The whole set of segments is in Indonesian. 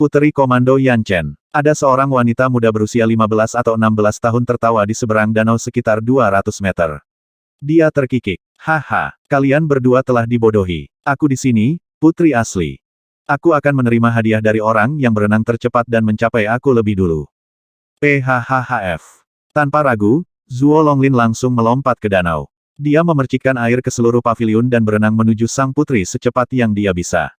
Puteri Komando Yan Chen. Ada seorang wanita muda berusia 15 atau 16 tahun tertawa di seberang danau sekitar 200 meter. Dia terkikik. Haha, kalian berdua telah dibodohi. Aku di sini, putri asli. Aku akan menerima hadiah dari orang yang berenang tercepat dan mencapai aku lebih dulu. PHHHF. Tanpa ragu, Zuo Longlin langsung melompat ke danau. Dia memercikkan air ke seluruh paviliun dan berenang menuju sang putri secepat yang dia bisa.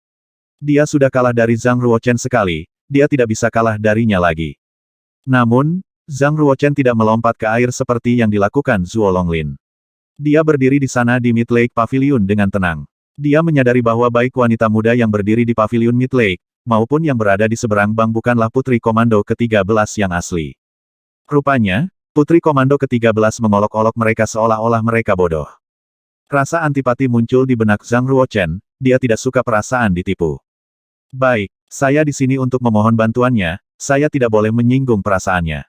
Dia sudah kalah dari Zhang Ruochen sekali, dia tidak bisa kalah darinya lagi. Namun, Zhang Ruochen tidak melompat ke air seperti yang dilakukan Zuo Longlin. Dia berdiri di sana di Mid Lake Pavilion dengan tenang. Dia menyadari bahwa baik wanita muda yang berdiri di Pavilion Mid Lake, maupun yang berada di seberang bank bukanlah Putri Komando ke-13 yang asli. Rupanya, Putri Komando ke-13 mengolok-olok mereka seolah-olah mereka bodoh. Rasa antipati muncul di benak Zhang Ruochen, dia tidak suka perasaan ditipu. Baik, saya di sini untuk memohon bantuannya, saya tidak boleh menyinggung perasaannya.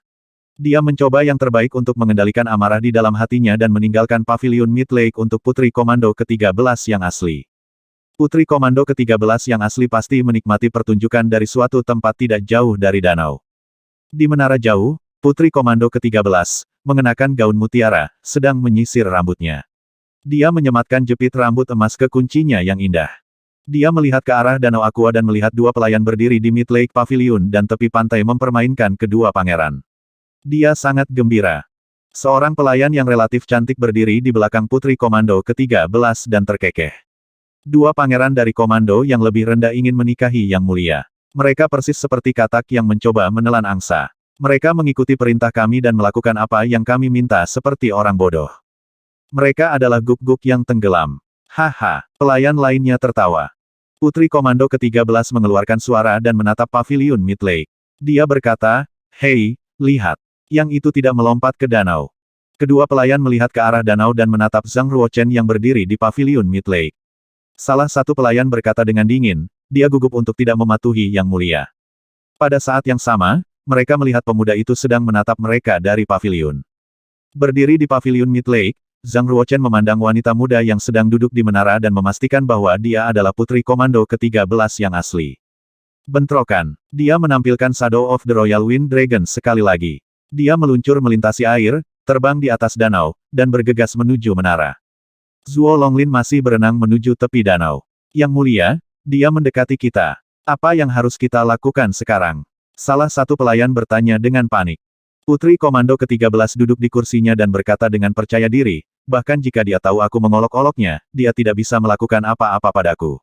Dia mencoba yang terbaik untuk mengendalikan amarah di dalam hatinya dan meninggalkan Pavilion Mid Lake untuk Putri Komando ke-13 yang asli. Putri Komando ke-13 yang asli pasti menikmati pertunjukan dari suatu tempat tidak jauh dari danau. Di menara jauh, Putri Komando ke-13, mengenakan gaun mutiara, sedang menyisir rambutnya. Dia menyematkan jepit rambut emas ke kuncinya yang indah. Dia melihat ke arah Danau Aqua dan melihat dua pelayan berdiri di Mid Lake Pavilion dan tepi pantai mempermainkan kedua pangeran. Dia sangat gembira. Seorang pelayan yang relatif cantik berdiri di belakang Putri Komando ke-13 dan terkekeh. Dua pangeran dari komando yang lebih rendah ingin menikahi yang mulia. Mereka persis seperti katak yang mencoba menelan angsa. Mereka mengikuti perintah kami dan melakukan apa yang kami minta seperti orang bodoh. Mereka adalah guk-guk yang tenggelam. Haha, pelayan lainnya tertawa. Putri Komando ke-13 mengeluarkan suara dan menatap Pavilion Mid Lake. Dia berkata, "Hei, lihat. Yang itu tidak melompat ke danau." Kedua pelayan melihat ke arah danau dan menatap Zhang Ruochen yang berdiri di Pavilion Mid Lake. Salah satu pelayan berkata dengan dingin, dia gugup untuk tidak mematuhi yang mulia. Pada saat yang sama, mereka melihat pemuda itu sedang menatap mereka dari pavilion. Berdiri di Pavilion Mid Lake, Zhang Ruochen memandang wanita muda yang sedang duduk di menara dan memastikan bahwa dia adalah Putri Komando ke-13 yang asli. Bentrokan. Dia menampilkan Shadow of the Royal Wind Dragon sekali lagi. Dia meluncur melintasi air, terbang di atas danau, dan bergegas menuju menara. Zuo Longlin masih berenang menuju tepi danau. Yang mulia, dia mendekati kita. Apa yang harus kita lakukan sekarang? Salah satu pelayan bertanya dengan panik. Putri Komando ke-13 duduk di kursinya dan berkata dengan percaya diri, bahkan jika dia tahu aku mengolok-oloknya, dia tidak bisa melakukan apa-apa padaku.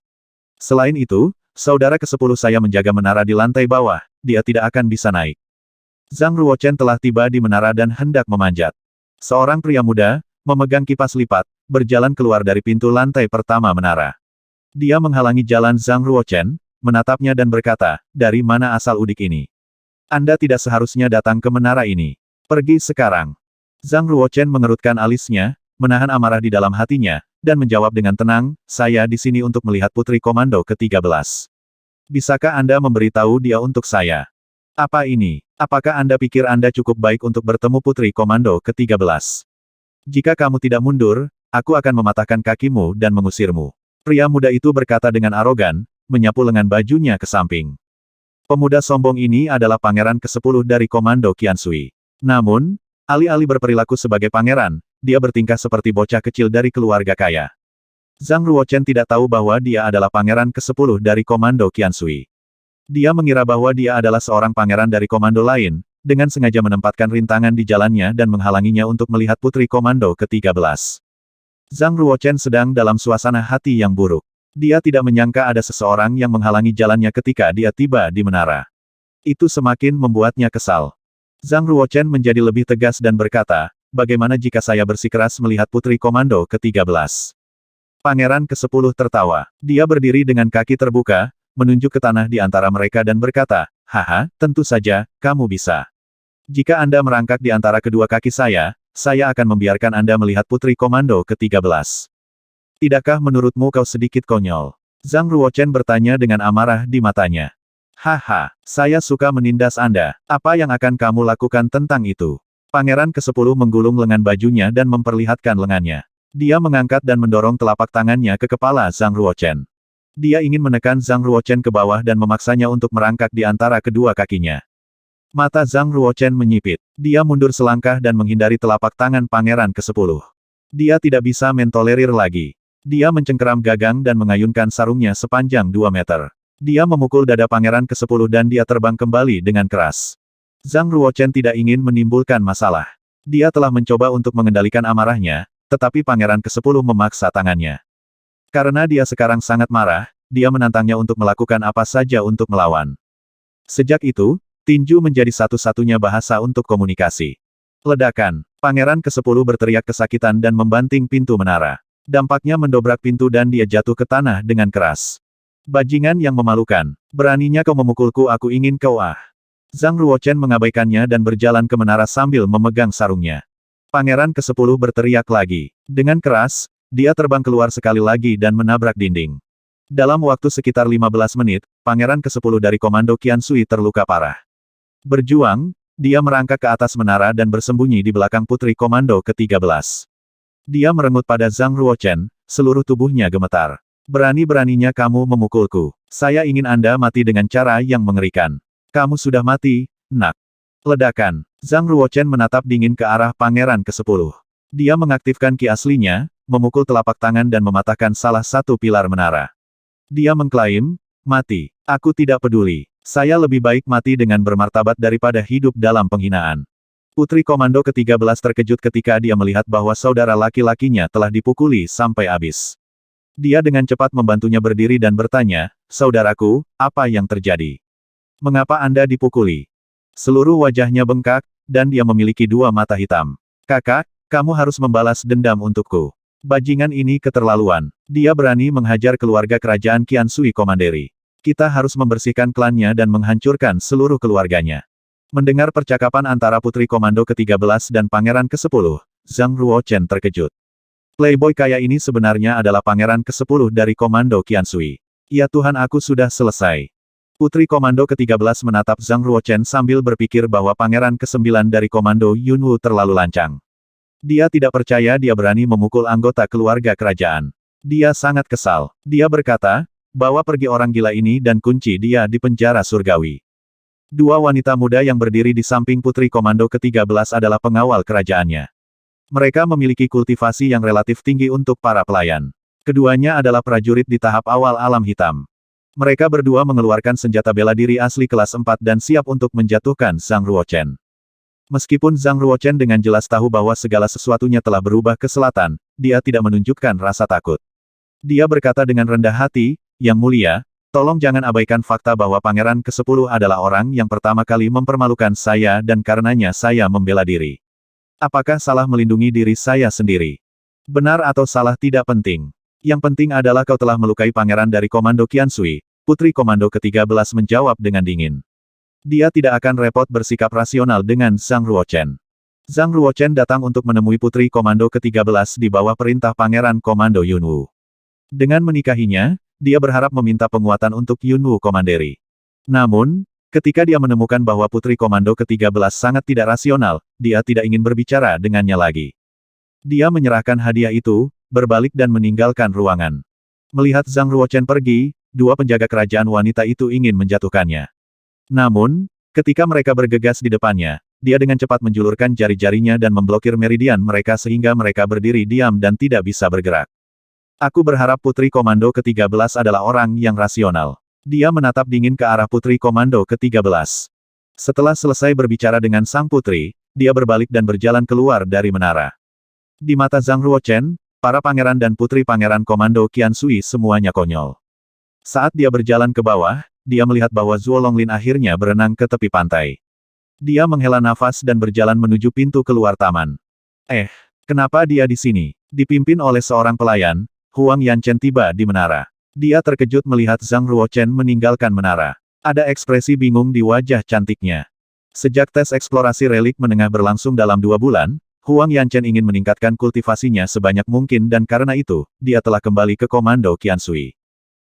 Selain itu, saudara ke-10 saya menjaga menara di lantai bawah, dia tidak akan bisa naik. Zhang Ruochen telah tiba di menara dan hendak memanjat. Seorang pria muda, memegang kipas lipat, berjalan keluar dari pintu lantai pertama menara. Dia menghalangi jalan Zhang Ruochen, menatapnya dan berkata, "Dari mana asal udik ini? Anda tidak seharusnya datang ke menara ini. Pergi sekarang." Zhang Ruochen mengerutkan alisnya, menahan amarah di dalam hatinya, dan menjawab dengan tenang, "Saya di sini untuk melihat Putri Komando ke-13. Bisakah Anda memberitahu dia untuk saya?" "Apa ini? Apakah Anda pikir Anda cukup baik untuk bertemu Putri Komando ke-13? Jika kamu tidak mundur, aku akan mematahkan kakimu dan mengusirmu." Pria muda itu berkata dengan arogan, menyapu lengan bajunya ke samping. Pemuda sombong ini adalah pangeran ke-10 dari Komando Qiansui. Namun, alih-alih berperilaku sebagai pangeran, dia bertingkah seperti bocah kecil dari keluarga kaya. Zhang Ruochen tidak tahu bahwa dia adalah pangeran ke-10 dari Komando Qiansui. Dia mengira bahwa dia adalah seorang pangeran dari komando lain, dengan sengaja menempatkan rintangan di jalannya dan menghalanginya untuk melihat Putri Komando ke-13. Zhang Ruochen sedang dalam suasana hati yang buruk. Dia tidak menyangka ada seseorang yang menghalangi jalannya ketika dia tiba di menara. Itu semakin membuatnya kesal. Zhang Ruochen menjadi lebih tegas dan berkata, "Bagaimana jika saya bersikeras melihat Putri Komando ke-13? Pangeran ke-10 tertawa. Dia berdiri dengan kaki terbuka, menunjuk ke tanah di antara mereka dan berkata, "Haha, tentu saja, kamu bisa. Jika Anda merangkak di antara kedua kaki saya akan membiarkan Anda melihat Putri Komando ke-13. Tidakkah menurutmu kau sedikit konyol?" Zhang Ruochen bertanya dengan amarah di matanya. "Haha, saya suka menindas Anda. Apa yang akan kamu lakukan tentang itu?" Pangeran ke-10 menggulung lengan bajunya dan memperlihatkan lengannya. Dia mengangkat dan mendorong telapak tangannya ke kepala Zhang Ruochen. Dia ingin menekan Zhang Ruochen ke bawah dan memaksanya untuk merangkak di antara kedua kakinya. Mata Zhang Ruochen menyipit. Dia mundur selangkah dan menghindari telapak tangan pangeran ke-10. Dia tidak bisa mentolerir lagi. Dia mencengkeram gagang dan mengayunkan sarungnya sepanjang 2 meter. Dia memukul dada pangeran ke-10 dan dia terbang kembali dengan keras. Zhang Ruochen tidak ingin menimbulkan masalah. Dia telah mencoba untuk mengendalikan amarahnya, tetapi pangeran ke-10 memaksa tangannya. Karena dia sekarang sangat marah, dia menantangnya untuk melakukan apa saja untuk melawan. Sejak itu, tinju menjadi satu-satunya bahasa untuk komunikasi. Ledakan. Pangeran ke-10 berteriak kesakitan dan membanting pintu menara. Dampaknya mendobrak pintu dan dia jatuh ke tanah dengan keras. Bajingan yang memalukan. Beraninya kau memukulku, aku ingin kau Zhang Ruochen mengabaikannya dan berjalan ke menara sambil memegang sarungnya. Pangeran ke-10 berteriak lagi. Dengan keras, dia terbang keluar sekali lagi dan menabrak dinding. Dalam waktu sekitar 15 menit, pangeran ke-10 dari Komando Qian Sui terluka parah. Berjuang, dia merangkak ke atas menara dan bersembunyi di belakang putri Komando ke-13. Dia merengut pada Zhang Ruochen, seluruh tubuhnya gemetar. Berani-beraninya kamu memukulku. Saya ingin Anda mati dengan cara yang mengerikan. Kamu sudah mati, nak. Ledakan. Zhang Ruochen menatap dingin ke arah pangeran ke-10. Dia mengaktifkan ki aslinya, memukul telapak tangan dan mematahkan salah satu pilar menara. Dia mengklaim, mati. Aku tidak peduli. Saya lebih baik mati dengan bermartabat daripada hidup dalam penghinaan. Putri Komando ke-13 terkejut ketika dia melihat bahwa saudara laki-lakinya telah dipukuli sampai habis. Dia dengan cepat membantunya berdiri dan bertanya, saudaraku, apa yang terjadi? Mengapa Anda dipukuli? Seluruh wajahnya bengkak, dan dia memiliki 2 mata hitam. Kakak, kamu harus membalas dendam untukku. Bajingan ini keterlaluan. Dia berani menghajar keluarga kerajaan Qian Sui Commandery. Kita harus membersihkan klannya dan menghancurkan seluruh keluarganya. Mendengar percakapan antara Putri Komando ke-13 dan Pangeran ke-10, Zhang Ruochen terkejut. Playboy kaya ini sebenarnya adalah Pangeran ke-10 dari Komando Qian Sui. Ya Tuhan, aku sudah selesai. Putri Komando ke-13 menatap Zhang Ruochen sambil berpikir bahwa Pangeran ke-9 dari Komando Yunwu terlalu lancang. Dia tidak percaya dia berani memukul anggota keluarga kerajaan. Dia sangat kesal. Dia berkata, bawa pergi orang gila ini dan kunci dia di penjara surgawi. 2 wanita muda yang berdiri di samping Putri Komando ke-13 adalah pengawal kerajaannya. Mereka memiliki kultivasi yang relatif tinggi untuk para pelayan. Keduanya adalah prajurit di tahap awal alam hitam. Mereka berdua mengeluarkan senjata bela diri asli kelas 4 dan siap untuk menjatuhkan Zhang Ruochen. Meskipun Zhang Ruochen dengan jelas tahu bahwa segala sesuatunya telah berubah ke selatan, dia tidak menunjukkan rasa takut. Dia berkata dengan rendah hati, Yang Mulia, tolong jangan abaikan fakta bahwa Pangeran ke-10 adalah orang yang pertama kali mempermalukan saya dan karenanya saya membela diri. Apakah salah melindungi diri saya sendiri? Benar atau salah tidak penting. Yang penting adalah kau telah melukai pangeran dari Komando Qian Sui. Putri Komando ke-13 menjawab dengan dingin. Dia tidak akan repot bersikap rasional dengan Zhang Ruochen. Zhang Ruochen datang untuk menemui Putri Komando ke-13 di bawah perintah Pangeran Komando Yunwu. Dengan menikahinya, dia berharap meminta penguatan untuk Yunwu Commandery. Namun, ketika dia menemukan bahwa Putri Komando ke-13 sangat tidak rasional, dia tidak ingin berbicara dengannya lagi. Dia menyerahkan hadiah itu, berbalik dan meninggalkan ruangan. Melihat Zhang Ruochen pergi, 2 penjaga kerajaan wanita itu ingin menjatuhkannya. Namun, ketika mereka bergegas di depannya, dia dengan cepat menjulurkan jari-jarinya dan memblokir meridian mereka sehingga mereka berdiri diam dan tidak bisa bergerak. Aku berharap Putri Komando ke-13 adalah orang yang rasional. Dia menatap dingin ke arah Putri Komando ke-13. Setelah selesai berbicara dengan sang putri, dia berbalik dan berjalan keluar dari menara. Di mata Zhang Ruochen, para pangeran dan putri pangeran Komando Qian Sui semuanya konyol. Saat dia berjalan ke bawah, dia melihat bahwa Zhuo Longlin akhirnya berenang ke tepi pantai. Dia menghela nafas dan berjalan menuju pintu keluar taman. Kenapa dia di sini? Dipimpin oleh seorang pelayan, Huang Yanchen tiba di menara. Dia terkejut melihat Zhang Ruochen meninggalkan menara. Ada ekspresi bingung di wajah cantiknya. Sejak tes eksplorasi relik menengah berlangsung dalam 2 bulan, Huang Yanchen ingin meningkatkan kultivasinya sebanyak mungkin dan karena itu, dia telah kembali ke Komando Qian Sui.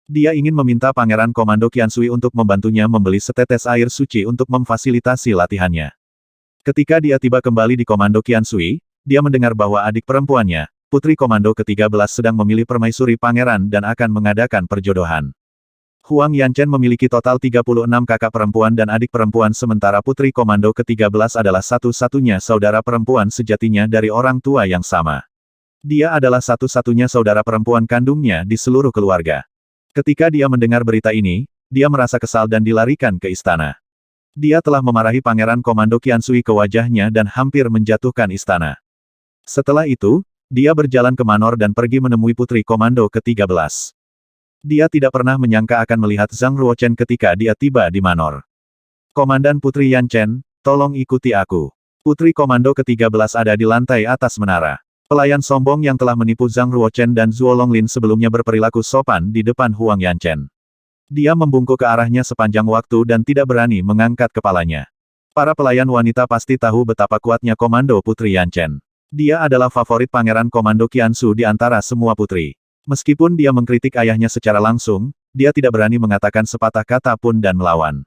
Dia ingin meminta Pangeran Komando Qian Sui untuk membantunya membeli setetes air suci untuk memfasilitasi latihannya. Ketika dia tiba kembali di Komando Qian Sui, dia mendengar bahwa adik perempuannya, Putri Komando ke-13 sedang memilih permaisuri pangeran dan akan mengadakan perjodohan. Huang Yanchen memiliki total 36 kakak perempuan dan adik perempuan sementara Putri Komando ke-13 adalah satu-satunya saudara perempuan sejatinya dari orang tua yang sama. Dia adalah satu-satunya saudara perempuan kandungnya di seluruh keluarga. Ketika dia mendengar berita ini, dia merasa kesal dan dilarikan ke istana. Dia telah memarahi Pangeran Komando Qiansui ke wajahnya dan hampir menjatuhkan istana. Setelah itu, dia berjalan ke Manor dan pergi menemui Putri Komando ke-13. Dia tidak pernah menyangka akan melihat Zhang Ruochen ketika dia tiba di Manor. Komandan Putri Yanchen, tolong ikuti aku. Putri Komando ke-13 ada di lantai atas menara. Pelayan sombong yang telah menipu Zhang Ruochen dan Zhuo Longlin sebelumnya berperilaku sopan di depan Huang Yanchen. Dia membungkuk ke arahnya sepanjang waktu dan tidak berani mengangkat kepalanya. Para pelayan wanita pasti tahu betapa kuatnya Komando Putri Yanchen. Dia adalah favorit Pangeran Komando Qiansu di antara semua putri. Meskipun dia mengkritik ayahnya secara langsung, dia tidak berani mengatakan sepatah kata pun dan melawan.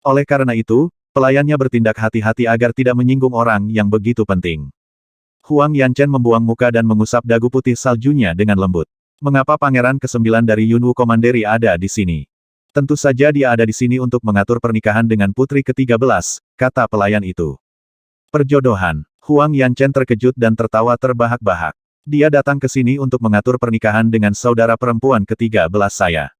Oleh karena itu, pelayannya bertindak hati-hati agar tidak menyinggung orang yang begitu penting. Huang Yanchen membuang muka dan mengusap dagu putih saljunya dengan lembut. Mengapa Pangeran ke-9 dari Yunwu Commandery ada di sini? Tentu saja dia ada di sini untuk mengatur pernikahan dengan putri ke-13, kata pelayan itu. Perjodohan. Huang Yanchen terkejut dan tertawa terbahak-bahak. Dia datang ke sini untuk mengatur pernikahan dengan saudara perempuan ke-13 saya.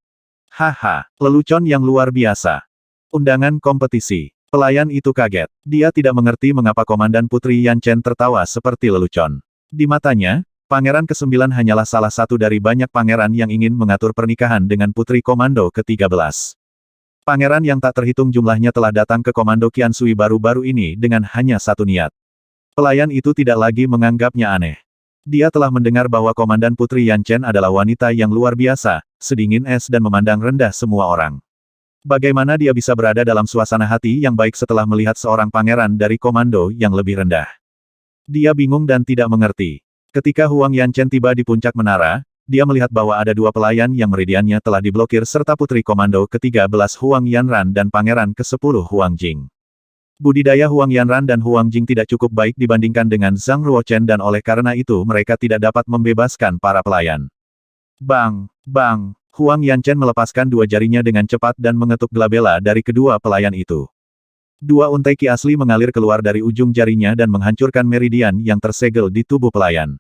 Haha, lelucon yang luar biasa. Undangan kompetisi. Pelayan itu kaget. Dia tidak mengerti mengapa Komandan Putri Yanchen tertawa seperti lelucon. Di matanya, Pangeran ke-9 hanyalah salah satu dari banyak pangeran yang ingin mengatur pernikahan dengan Putri Komando ke-13. Pangeran yang tak terhitung jumlahnya telah datang ke Komando Qiansui baru-baru ini dengan hanya satu niat. Pelayan itu tidak lagi menganggapnya aneh. Dia telah mendengar bahwa Komandan Putri Yanchen adalah wanita yang luar biasa, sedingin es dan memandang rendah semua orang. Bagaimana dia bisa berada dalam suasana hati yang baik setelah melihat seorang pangeran dari komando yang lebih rendah? Dia bingung dan tidak mengerti. Ketika Huang Yanchen tiba di puncak menara, dia melihat bahwa ada dua pelayan yang meridiannya telah diblokir serta Putri Komando ke-13 Huang Yanran dan Pangeran ke-10 Huang Jing. Budidaya Huang Yanran dan Huang Jing tidak cukup baik dibandingkan dengan Zhang Ruochen dan oleh karena itu mereka tidak dapat membebaskan para pelayan. Bang! Bang! Huang Yanchen melepaskan dua jarinya dengan cepat dan mengetuk glabella dari kedua pelayan itu. Dua untai ki asli mengalir keluar dari ujung jarinya dan menghancurkan meridian yang tersegel di tubuh pelayan.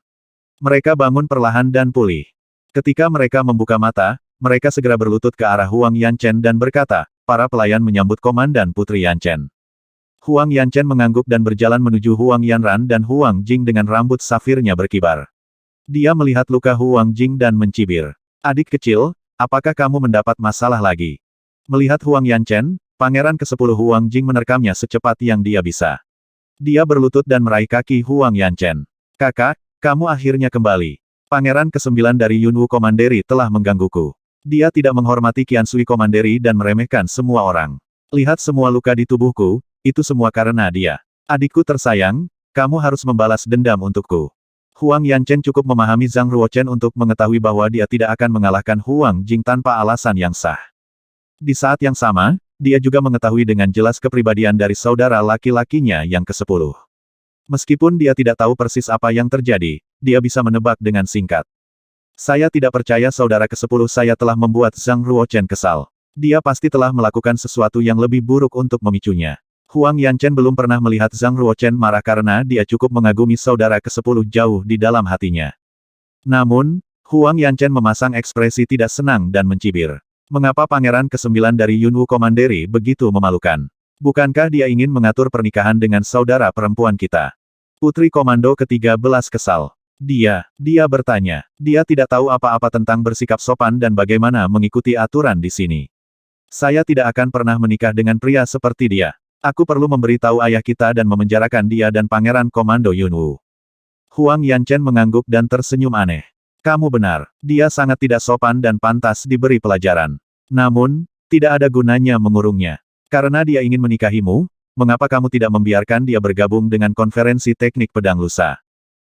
Mereka bangun perlahan dan pulih. Ketika mereka membuka mata, mereka segera berlutut ke arah Huang Yanchen dan berkata, para pelayan menyambut Komandan Putri Yanchen. Huang Yanchen mengangguk dan berjalan menuju Huang Yanran dan Huang Jing dengan rambut safirnya berkibar. Dia melihat luka Huang Jing dan mencibir. Adik kecil, apakah kamu mendapat masalah lagi? Melihat Huang Yanchen, Pangeran ke-10 Huang Jing menerkamnya secepat yang dia bisa. Dia berlutut dan meraih kaki Huang Yanchen. Kakak, kamu akhirnya kembali. Pangeran ke-9 dari Yunwu Commandery telah menggangguku. Dia tidak menghormati Qiansui Commandery dan meremehkan semua orang. Lihat semua luka di tubuhku. Itu semua karena dia. Adikku tersayang, kamu harus membalas dendam untukku. Huang Yanchen cukup memahami Zhang Ruochen untuk mengetahui bahwa dia tidak akan mengalahkan Huang Jing tanpa alasan yang sah. Di saat yang sama, dia juga mengetahui dengan jelas kepribadian dari saudara laki-lakinya yang ke-10. Meskipun dia tidak tahu persis apa yang terjadi, dia bisa menebak dengan singkat. Saya tidak percaya saudara ke-10 saya telah membuat Zhang Ruochen kesal. Dia pasti telah melakukan sesuatu yang lebih buruk untuk memicunya. Huang Yanchen belum pernah melihat Zhang Ruochen marah karena dia cukup mengagumi saudara ke-10 jauh di dalam hatinya. Namun, Huang Yanchen memasang ekspresi tidak senang dan mencibir. Mengapa Pangeran ke-9 dari Yunwu Commandery begitu memalukan? Bukankah dia ingin mengatur pernikahan dengan saudara perempuan kita? Putri Komando ke-13 kesal. Dia bertanya. Dia tidak tahu apa-apa tentang bersikap sopan dan bagaimana mengikuti aturan di sini. Saya tidak akan pernah menikah dengan pria seperti dia. Aku perlu memberitahu ayah kita dan memenjarakan dia dan Pangeran Komando Yunwu. Huang Yanchen mengangguk dan tersenyum aneh. Kamu benar, dia sangat tidak sopan dan pantas diberi pelajaran. Namun, tidak ada gunanya mengurungnya. Karena dia ingin menikahimu, mengapa kamu tidak membiarkan dia bergabung dengan konferensi teknik pedang lusa?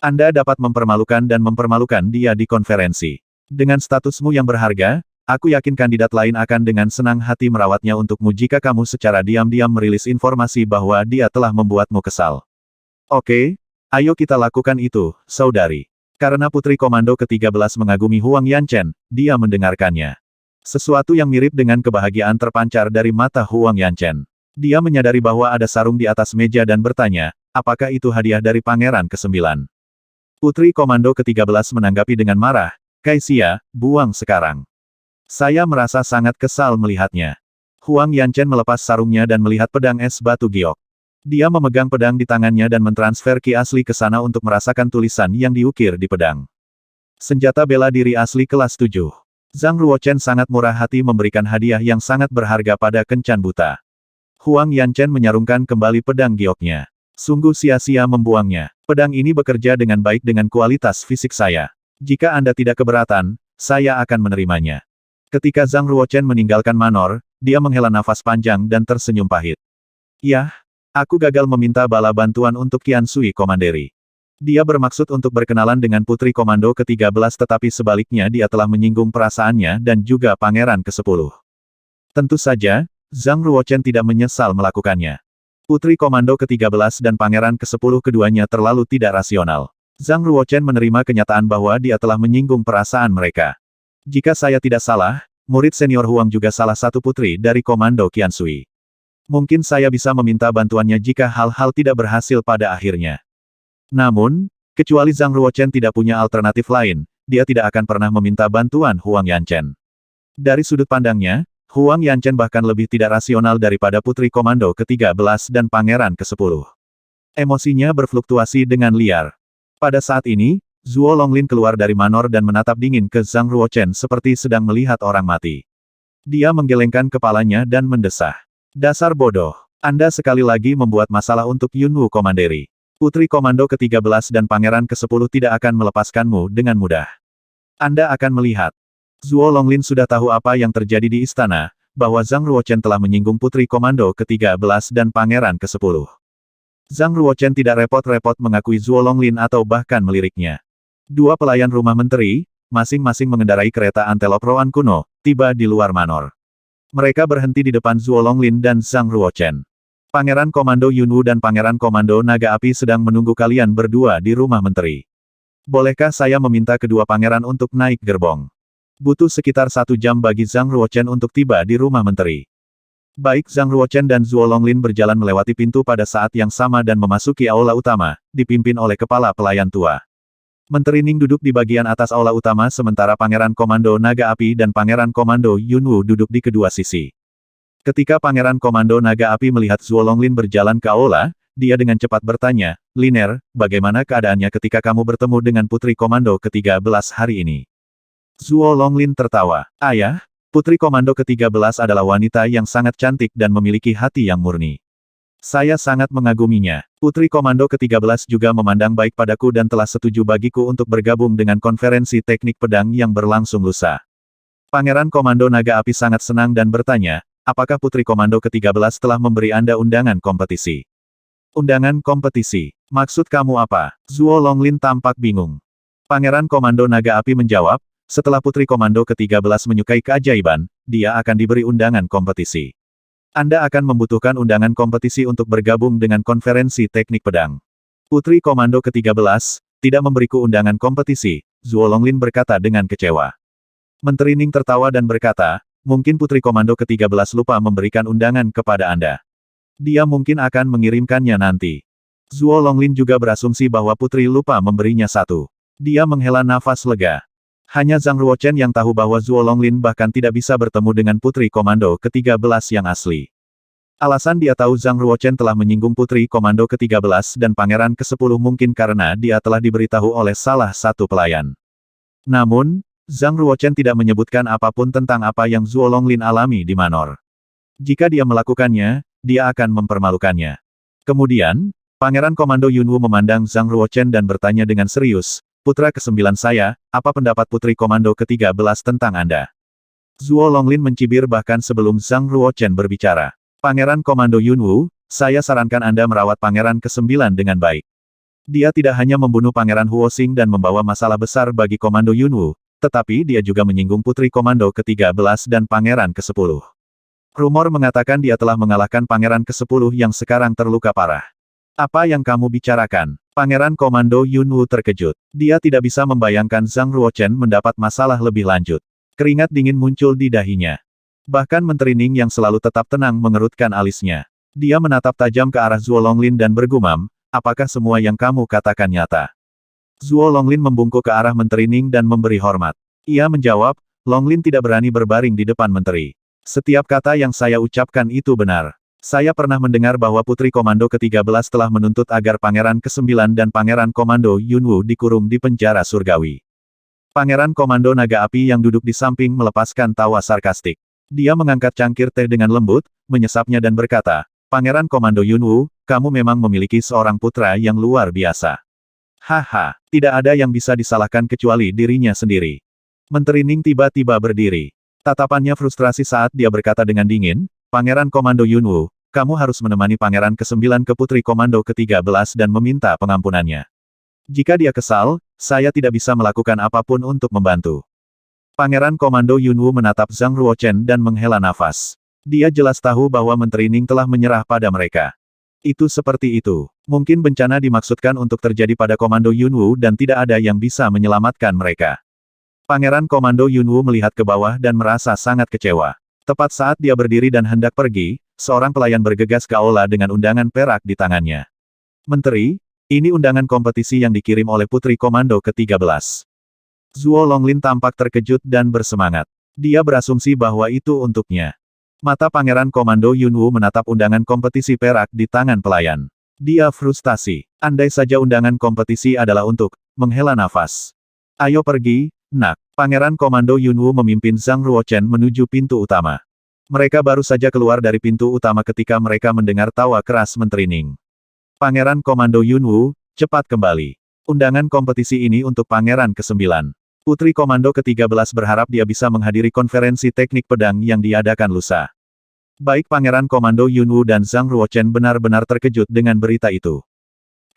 Anda dapat mempermalukan dan mempermalukan dia di konferensi. Dengan statusmu yang berharga, aku yakin kandidat lain akan dengan senang hati merawatnya untukmu jika kamu secara diam-diam merilis informasi bahwa dia telah membuatmu kesal. Oke, ayo kita lakukan itu, saudari. Karena Putri Komando ke-13 mengagumi Huang Yanchen, dia mendengarkannya. Sesuatu yang mirip dengan kebahagiaan terpancar dari mata Huang Yanchen. Dia menyadari bahwa ada sarung di atas meja dan bertanya, apakah itu hadiah dari Pangeran ke-9? Putri Komando ke-13 menanggapi dengan marah, Kaixia, buang sekarang. Saya merasa sangat kesal melihatnya. Huang Yanchen melepas sarungnya dan melihat pedang es batu giok. Dia memegang pedang di tangannya dan mentransfer ki asli ke sana untuk merasakan tulisan yang diukir di pedang. Senjata bela diri asli kelas 7. Zhang Ruochen sangat murah hati memberikan hadiah yang sangat berharga pada kencan buta. Huang Yanchen menyarungkan kembali pedang gioknya. Sungguh sia-sia membuangnya. Pedang ini bekerja dengan baik dengan kualitas fisik saya. Jika Anda tidak keberatan, saya akan menerimanya. Ketika Zhang Ruochen meninggalkan Manor, dia menghela nafas panjang dan tersenyum pahit. Yah, aku gagal meminta bala bantuan untuk Qian Sui Commandery. Dia bermaksud untuk berkenalan dengan Putri Komando ke-13 tetapi sebaliknya dia telah menyinggung perasaannya dan juga Pangeran ke-10. Tentu saja, Zhang Ruochen tidak menyesal melakukannya. Putri Komando ke-13 dan Pangeran ke-10 keduanya terlalu tidak rasional. Zhang Ruochen menerima kenyataan bahwa dia telah menyinggung perasaan mereka. Jika saya tidak salah, murid senior Huang juga salah satu putri dari Komando Qian Sui. Mungkin saya bisa meminta bantuannya jika hal-hal tidak berhasil pada akhirnya. Namun, kecuali Zhang Ruochen tidak punya alternatif lain, dia tidak akan pernah meminta bantuan Huang Yanchen. Dari sudut pandangnya, Huang Yanchen bahkan lebih tidak rasional daripada Putri Komando ke-13 dan Pangeran ke-10. Emosinya berfluktuasi dengan liar. Pada saat ini, Zuo Longlin keluar dari Manor dan menatap dingin ke Zhang Ruochen seperti sedang melihat orang mati. Dia menggelengkan kepalanya dan mendesah. Dasar bodoh. Anda sekali lagi membuat masalah untuk Yunwu Commandery. Putri Komando ke-13 dan Pangeran ke-10 tidak akan melepaskanmu dengan mudah. Anda akan melihat. Zuo Longlin sudah tahu apa yang terjadi di istana, bahwa Zhang Ruochen telah menyinggung Putri Komando ke-13 dan Pangeran ke-10. Zhang Ruochen tidak repot-repot mengakui Zuo Longlin atau bahkan meliriknya. Dua pelayan rumah menteri, masing-masing mengendarai kereta antelop Roan kuno, tiba di luar Manor. Mereka berhenti di depan Zuo Longlin dan Zhang Ruochen. Pangeran Komando Yunwu dan Pangeran Komando Naga Api sedang menunggu kalian berdua di rumah menteri. Bolehkah saya meminta kedua pangeran untuk naik gerbong? Butuh sekitar 1 jam bagi Zhang Ruochen untuk tiba di rumah menteri. Baik Zhang Ruochen dan Zuo Longlin berjalan melewati pintu pada saat yang sama dan memasuki aula utama, dipimpin oleh kepala pelayan tua. Menteri Ning duduk di bagian atas aula utama sementara Pangeran Komando Naga Api dan Pangeran Komando Yunwu duduk di kedua sisi. Ketika Pangeran Komando Naga Api melihat Zuo Longlin berjalan ke aula, dia dengan cepat bertanya, Liner, bagaimana keadaannya ketika kamu bertemu dengan Putri Komando ke-13 hari ini? Zuo Longlin tertawa. Ayah, Putri Komando ke-13 adalah wanita yang sangat cantik dan memiliki hati yang murni. Saya sangat mengaguminya. Putri Komando ke-13 juga memandang baik padaku dan telah setuju bagiku untuk bergabung dengan konferensi teknik pedang yang berlangsung lusa. Pangeran Komando Naga Api sangat senang dan bertanya, apakah Putri Komando ke-13 telah memberi Anda undangan kompetisi? Undangan kompetisi? Maksud kamu apa? Zuo Longlin tampak bingung. Pangeran Komando Naga Api menjawab, setelah Putri Komando ke-13 menyukai keajaiban, dia akan diberi undangan kompetisi. Anda akan membutuhkan undangan kompetisi untuk bergabung dengan konferensi teknik pedang. Putri Komando ke-13, tidak memberiku undangan kompetisi, Zuo Longlin berkata dengan kecewa. Menteri Ning tertawa dan berkata, mungkin Putri Komando ke-13 lupa memberikan undangan kepada Anda. Dia mungkin akan mengirimkannya nanti. Zuo Longlin juga berasumsi bahwa Putri lupa memberinya satu. Dia menghela nafas lega. Hanya Zhang Ruochen yang tahu bahwa Zuo Longlin bahkan tidak bisa bertemu dengan Putri Komando ke-13 yang asli. Alasan dia tahu Zhang Ruochen telah menyinggung Putri Komando ke-13 dan Pangeran ke-10 mungkin karena dia telah diberitahu oleh salah satu pelayan. Namun, Zhang Ruochen tidak menyebutkan apapun tentang apa yang Zuo Longlin alami di Manor. Jika dia melakukannya, dia akan mempermalukannya. Kemudian, Pangeran Komando Yunwu memandang Zhang Ruochen dan bertanya dengan serius, Putra ke-9 saya, apa pendapat Putri Komando ke-13 tentang Anda? Zuo Longlin mencibir bahkan sebelum Zhang Ruochen berbicara. Pangeran Komando Yunwu, saya sarankan Anda merawat Pangeran ke-9 dengan baik. Dia tidak hanya membunuh Pangeran Huoxing dan membawa masalah besar bagi Komando Yunwu, tetapi dia juga menyinggung Putri Komando ke-13 dan Pangeran ke-10. Rumor mengatakan dia telah mengalahkan Pangeran ke-10 yang sekarang terluka parah. Apa yang kamu bicarakan? Pangeran Komando Yunwu terkejut. Dia tidak bisa membayangkan Zhang Ruochen mendapat masalah lebih lanjut. Keringat dingin muncul di dahinya. Bahkan Menteri Ning yang selalu tetap tenang mengerutkan alisnya. Dia menatap tajam ke arah Zuo Longlin dan bergumam, apakah semua yang kamu katakan nyata? Zuo Longlin membungkuk ke arah Menteri Ning dan memberi hormat. Ia menjawab, Longlin tidak berani berbaring di depan menteri. Setiap kata yang saya ucapkan itu benar. Saya pernah mendengar bahwa Putri Komando ke-13 telah menuntut agar Pangeran ke-9 dan Pangeran Komando Yunwu dikurung di penjara surgawi. Pangeran Komando Naga Api yang duduk di samping melepaskan tawa sarkastik. Dia mengangkat cangkir teh dengan lembut, menyesapnya dan berkata, Pangeran Komando Yunwu, kamu memang memiliki seorang putra yang luar biasa. Haha, tidak ada yang bisa disalahkan kecuali dirinya sendiri. Menteri Ning tiba-tiba berdiri. Tatapannya frustrasi saat dia berkata dengan dingin, Pangeran Komando Yunwu, kamu harus menemani Pangeran ke-9 ke Putri Komando ke-13 dan meminta pengampunannya. Jika dia kesal, saya tidak bisa melakukan apapun untuk membantu. Pangeran Komando Yunwu menatap Zhang Ruochen dan menghela nafas. Dia jelas tahu bahwa Menteri Ning telah menyerah pada mereka. Itu seperti itu. Mungkin bencana dimaksudkan untuk terjadi pada Komando Yunwu dan tidak ada yang bisa menyelamatkan mereka. Pangeran Komando Yunwu melihat ke bawah dan merasa sangat kecewa. Tepat saat dia berdiri dan hendak pergi, seorang pelayan bergegas ke aula dengan undangan perak di tangannya. Menteri, ini undangan kompetisi yang dikirim oleh Putri Komando ke-13. Zuo Longlin tampak terkejut dan bersemangat. Dia berasumsi bahwa itu untuknya. Mata Pangeran Komando Yunwu menatap undangan kompetisi perak di tangan pelayan. Dia frustasi. Andai saja undangan kompetisi adalah untuk menghela nafas. Ayo pergi, nak. Pangeran Komando Yunwu memimpin Zhang Ruochen menuju pintu utama. Mereka baru saja keluar dari pintu utama ketika mereka mendengar tawa keras Menteri Ning. Pangeran Komando Yunwu, cepat kembali. Undangan kompetisi ini untuk Pangeran ke-9. Putri Komando ke-13 berharap dia bisa menghadiri konferensi teknik pedang yang diadakan lusa. Baik Pangeran Komando Yunwu dan Zhang Ruochen benar-benar terkejut dengan berita itu.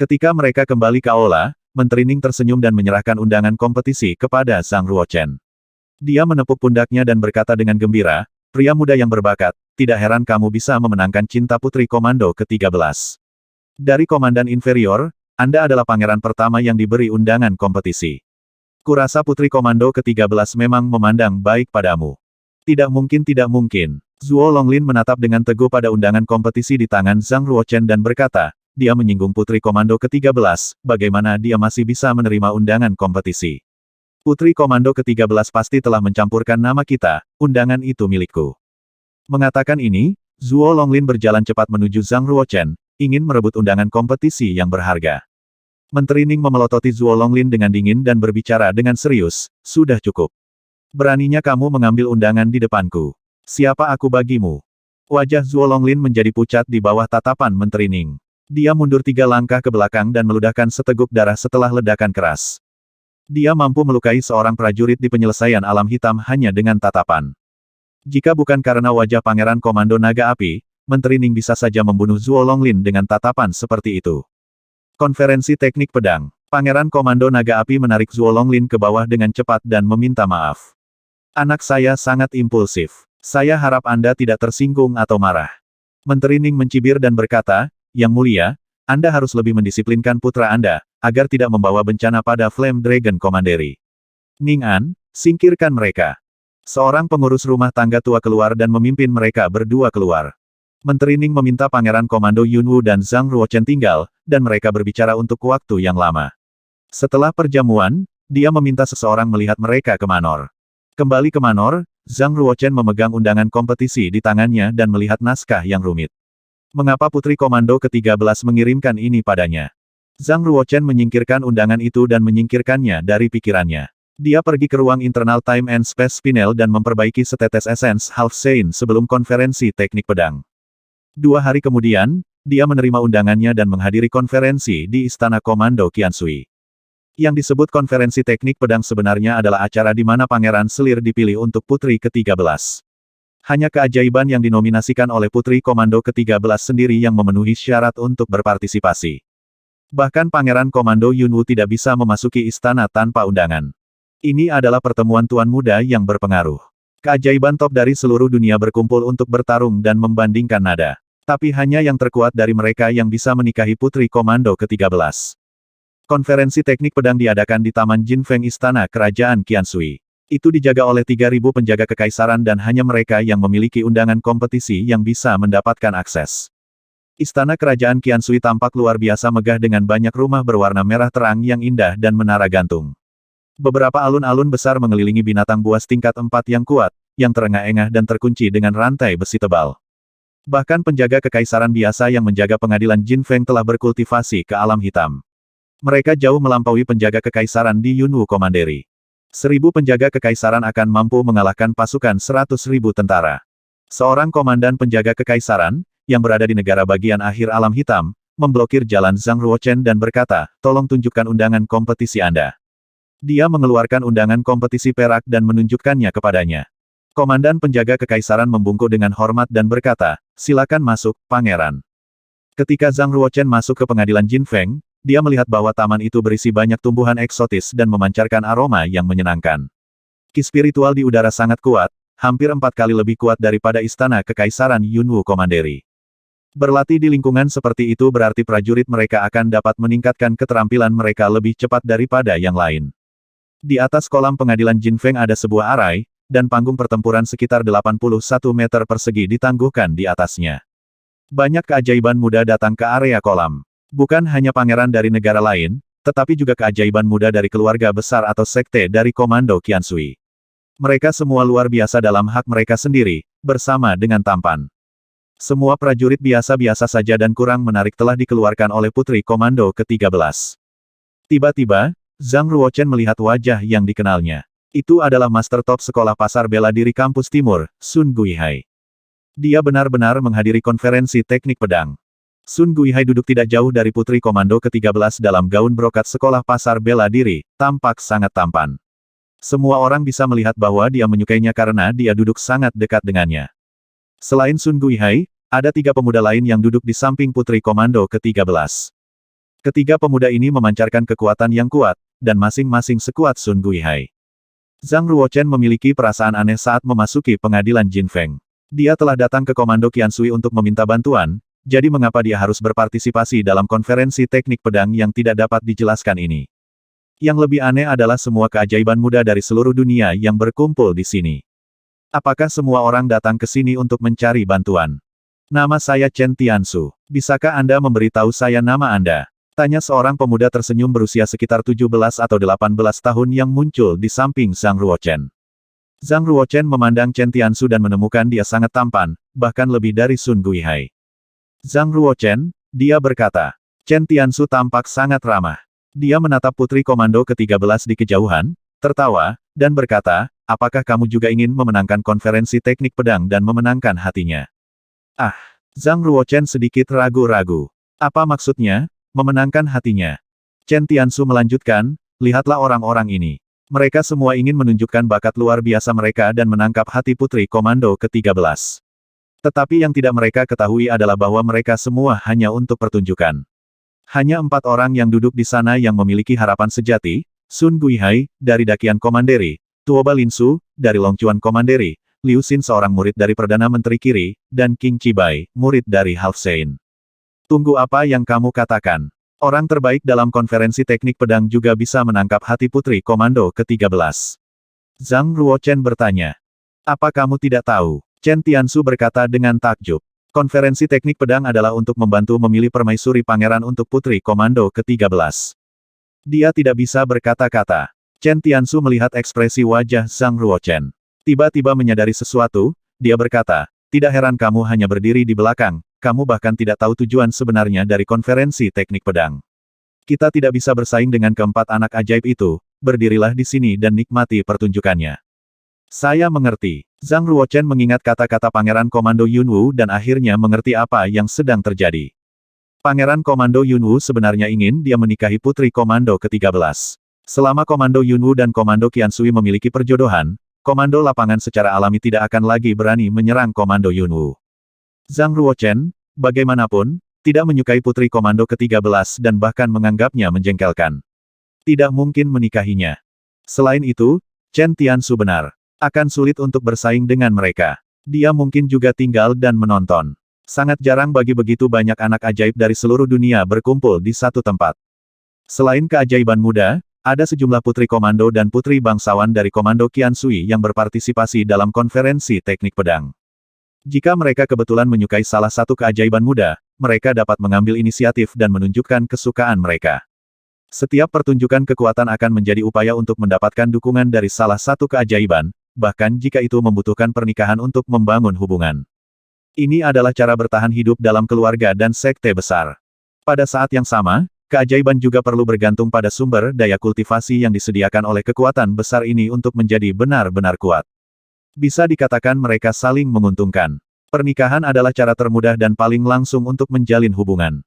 Ketika mereka kembali ke aula, Menteri Ning tersenyum dan menyerahkan undangan kompetisi kepada Zhang Ruochen. Dia menepuk pundaknya dan berkata dengan gembira, pria muda yang berbakat, tidak heran kamu bisa memenangkan cinta Putri Komando ke-13. Dari komandan inferior, Anda adalah pangeran pertama yang diberi undangan kompetisi. Kurasa Putri Komando ke-13 memang memandang baik padamu. Tidak mungkin, tidak mungkin. Zuo Longlin menatap dengan teguh pada undangan kompetisi di tangan Zhang Ruochen dan berkata, dia menyinggung Putri Komando ke-13, bagaimana dia masih bisa menerima undangan kompetisi. Putri Komando ke-13 pasti telah mencampurkan nama kita, undangan itu milikku. Mengatakan ini, Zuo Longlin berjalan cepat menuju Zhang Ruochen, ingin merebut undangan kompetisi yang berharga. Menteri Ning memelototi Zuo Longlin dengan dingin dan berbicara dengan serius, sudah cukup. Beraninya kamu mengambil undangan di depanku. Siapa aku bagimu? Wajah Zuo Longlin menjadi pucat di bawah tatapan Menteri Ning. Dia mundur 3 langkah ke belakang dan meludahkan seteguk darah setelah ledakan keras. Dia mampu melukai seorang prajurit di penyelesaian alam hitam hanya dengan tatapan. Jika bukan karena wajah Pangeran Komando Naga Api, Menteri Ning bisa saja membunuh Zuo Longlin dengan tatapan seperti itu. Konferensi teknik pedang. Pangeran Komando Naga Api menarik Zuo Longlin ke bawah dengan cepat dan meminta maaf. Anak saya sangat impulsif. Saya harap Anda tidak tersinggung atau marah. Menteri Ning mencibir dan berkata, Yang mulia, Anda harus lebih mendisiplinkan putra Anda, agar tidak membawa bencana pada Flame Dragon Commandery. Ning An, singkirkan mereka. Seorang pengurus rumah tangga tua keluar dan memimpin mereka berdua keluar. Menteri Ning meminta Pangeran Komando Yunwu dan Zhang Ruochen tinggal, dan mereka berbicara untuk waktu yang lama. Setelah perjamuan, dia meminta seseorang melihat mereka ke Manor. Kembali ke Manor, Zhang Ruochen memegang undangan kompetisi di tangannya dan melihat naskah yang rumit. Mengapa Putri Komando ke-13 mengirimkan ini padanya? Zhang Ruochen menyingkirkan undangan itu dan menyingkirkannya dari pikirannya. Dia pergi ke ruang internal Time and Space Spinel dan memperbaiki setetes esens Half Saint sebelum konferensi teknik pedang. 2 hari kemudian, dia menerima undangannya dan menghadiri konferensi di Istana Komando Qiansui. Yang disebut konferensi teknik pedang sebenarnya adalah acara di mana Pangeran Selir dipilih untuk Putri ke-13. Hanya keajaiban yang dinominasikan oleh Putri Komando ke-13 sendiri yang memenuhi syarat untuk berpartisipasi. Bahkan Pangeran Komando Yunwu tidak bisa memasuki istana tanpa undangan. Ini adalah pertemuan tuan muda yang berpengaruh. Keajaiban top dari seluruh dunia berkumpul untuk bertarung dan membandingkan nada. Tapi hanya yang terkuat dari mereka yang bisa menikahi Putri Komando ke-13. Konferensi teknik pedang diadakan di Taman Jinfeng Istana Kerajaan Qiansui. Itu dijaga oleh 3.000 penjaga kekaisaran dan hanya mereka yang memiliki undangan kompetisi yang bisa mendapatkan akses. Istana Kerajaan Qiansui tampak luar biasa megah dengan banyak rumah berwarna merah terang yang indah dan menara gantung. Beberapa alun-alun besar mengelilingi binatang buas tingkat 4 yang kuat, yang terengah-engah dan terkunci dengan rantai besi tebal. Bahkan penjaga kekaisaran biasa yang menjaga pengadilan Jinfeng telah berkultivasi ke alam hitam. Mereka jauh melampaui penjaga kekaisaran di Yunwu Commandery. 1.000 penjaga kekaisaran akan mampu mengalahkan pasukan 100.000 tentara. Seorang komandan penjaga kekaisaran, yang berada di negara bagian akhir alam hitam, memblokir jalan Zhang Ruochen dan berkata, "Tolong tunjukkan undangan kompetisi Anda." Dia mengeluarkan undangan kompetisi perak dan menunjukkannya kepadanya. Komandan penjaga kekaisaran membungkuk dengan hormat dan berkata, "Silakan masuk, Pangeran." Ketika Zhang Ruochen masuk ke pengadilan Jinfeng, dia melihat bahwa taman itu berisi banyak tumbuhan eksotis dan memancarkan aroma yang menyenangkan. Ki spiritual di udara sangat kuat, hampir 4 kali lebih kuat daripada istana kekaisaran Yunwu Commandery. Berlatih di lingkungan seperti itu berarti prajurit mereka akan dapat meningkatkan keterampilan mereka lebih cepat daripada yang lain. Di atas kolam pengadilan Jinfeng ada sebuah arai, dan panggung pertempuran sekitar 81 meter persegi ditangguhkan di atasnya. Banyak keajaiban muda datang ke area kolam. Bukan hanya pangeran dari negara lain, tetapi juga keajaiban muda dari keluarga besar atau sekte dari Komando Qiansui. Mereka semua luar biasa dalam hak mereka sendiri, bersama dengan tampan. Semua prajurit biasa-biasa saja dan kurang menarik telah dikeluarkan oleh Putri Komando ke-13. Tiba-tiba, Zhang Ruochen melihat wajah yang dikenalnya. Itu adalah Master Top Sekolah Pasar Bela Diri Kampus Timur, Sun Guihai. Dia benar-benar menghadiri konferensi teknik pedang. Sun Guihai duduk tidak jauh dari Putri Komando ke-13 dalam gaun brokat Sekolah Pasar Bela Diri, tampak sangat tampan. Semua orang bisa melihat bahwa dia menyukainya karena dia duduk sangat dekat dengannya. Selain Sun Guihai, ada 3 pemuda lain yang duduk di samping Putri Komando ke-13. Ketiga pemuda ini memancarkan kekuatan yang kuat, dan masing-masing sekuat Sun Guihai. Zhang Ruochen memiliki perasaan aneh saat memasuki pengadilan Jinfeng. Dia telah datang ke Komando Qiansui untuk meminta bantuan, jadi mengapa dia harus berpartisipasi dalam konferensi teknik pedang yang tidak dapat dijelaskan ini? Yang lebih aneh adalah semua keajaiban muda dari seluruh dunia yang berkumpul di sini. Apakah semua orang datang ke sini untuk mencari bantuan? Nama saya Chen Tiansu. Bisakah Anda memberitahu saya nama Anda? Tanya seorang pemuda tersenyum berusia sekitar 17 atau 18 tahun yang muncul di samping Zhang Ruochen. Zhang Ruochen memandang Chen Tiansu dan menemukan dia sangat tampan, bahkan lebih dari Sun Guihai. Zhang Ruochen, dia berkata. Chen Tiansu tampak sangat ramah. Dia menatap Putri Komando ke-13 di kejauhan, tertawa, dan berkata, "Apakah kamu juga ingin memenangkan konferensi teknik pedang dan memenangkan hatinya?" Ah, Zhang Ruochen sedikit ragu-ragu. Apa maksudnya, memenangkan hatinya? Chen Tiansu melanjutkan, "Lihatlah orang-orang ini. Mereka semua ingin menunjukkan bakat luar biasa mereka dan menangkap hati Putri Komando ke-13. Tetapi yang tidak mereka ketahui adalah bahwa mereka semua hanya untuk pertunjukan. Hanya 4 orang yang duduk di sana yang memiliki harapan sejati, Sun Guihai, dari Dakian Commandery, Tuoba Linsu, dari Longchuan Commandery, Liu Xin seorang murid dari Perdana Menteri Kiri, dan Qing Chibai, murid dari Halfsein. Tunggu apa yang kamu katakan. Orang terbaik dalam konferensi teknik pedang juga bisa menangkap hati Putri Komando ke-13. Zhang Ruochen bertanya. Apa kamu tidak tahu? Chen Tiansu berkata dengan takjub. Konferensi teknik pedang adalah untuk membantu memilih permaisuri pangeran untuk Putri Komando ke-13. Dia tidak bisa berkata-kata. Chen Tiansu melihat ekspresi wajah Zhang Ruochen. Tiba-tiba menyadari sesuatu, dia berkata, "Tidak heran kamu hanya berdiri di belakang, kamu bahkan tidak tahu tujuan sebenarnya dari konferensi teknik pedang. Kita tidak bisa bersaing dengan keempat anak ajaib itu, berdirilah di sini dan nikmati pertunjukannya." Saya mengerti. Zhang Ruochen mengingat kata-kata Pangeran Komando Yunwu dan akhirnya mengerti apa yang sedang terjadi. Pangeran Komando Yunwu sebenarnya ingin dia menikahi Putri Komando ke-13. Selama Komando Yunwu dan Komando Qiansui memiliki perjodohan, komando lapangan secara alami tidak akan lagi berani menyerang Komando Yunwu. Zhang Ruochen, bagaimanapun, tidak menyukai Putri Komando ke-13 dan bahkan menganggapnya menjengkelkan. Tidak mungkin menikahinya. Selain itu, Chen Tiansu benar. Akan sulit untuk bersaing dengan mereka. Dia mungkin juga tinggal dan menonton. Sangat jarang bagi begitu banyak anak ajaib dari seluruh dunia berkumpul di satu tempat. Selain keajaiban muda, ada sejumlah putri komando dan putri bangsawan dari Komando Qiansui yang berpartisipasi dalam konferensi teknik pedang. Jika mereka kebetulan menyukai salah satu keajaiban muda, mereka dapat mengambil inisiatif dan menunjukkan kesukaan mereka. Setiap pertunjukan kekuatan akan menjadi upaya untuk mendapatkan dukungan dari salah satu keajaiban, bahkan jika itu membutuhkan pernikahan untuk membangun hubungan. Ini adalah cara bertahan hidup dalam keluarga dan sekte besar. Pada saat yang sama, keajaiban juga perlu bergantung pada sumber daya kultivasi yang disediakan oleh kekuatan besar ini untuk menjadi benar-benar kuat. Bisa dikatakan mereka saling menguntungkan. Pernikahan adalah cara termudah dan paling langsung untuk menjalin hubungan.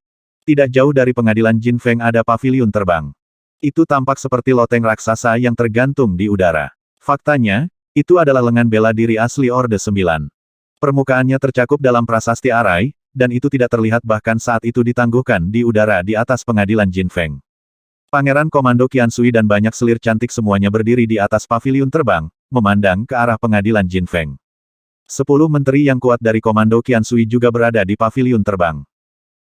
Tidak jauh dari pengadilan Jin Feng ada paviliun terbang. Itu tampak seperti loteng raksasa yang tergantung di udara. Faktanya, itu adalah lengan bela diri asli Orde 9. Permukaannya tercakup dalam prasasti arai, dan itu tidak terlihat bahkan saat itu ditangguhkan di udara di atas pengadilan Jin Feng. Pangeran Komando Qiansui dan banyak selir cantik semuanya berdiri di atas paviliun terbang, memandang ke arah pengadilan Jin Feng. 10 menteri yang kuat dari Komando Qiansui juga berada di paviliun terbang.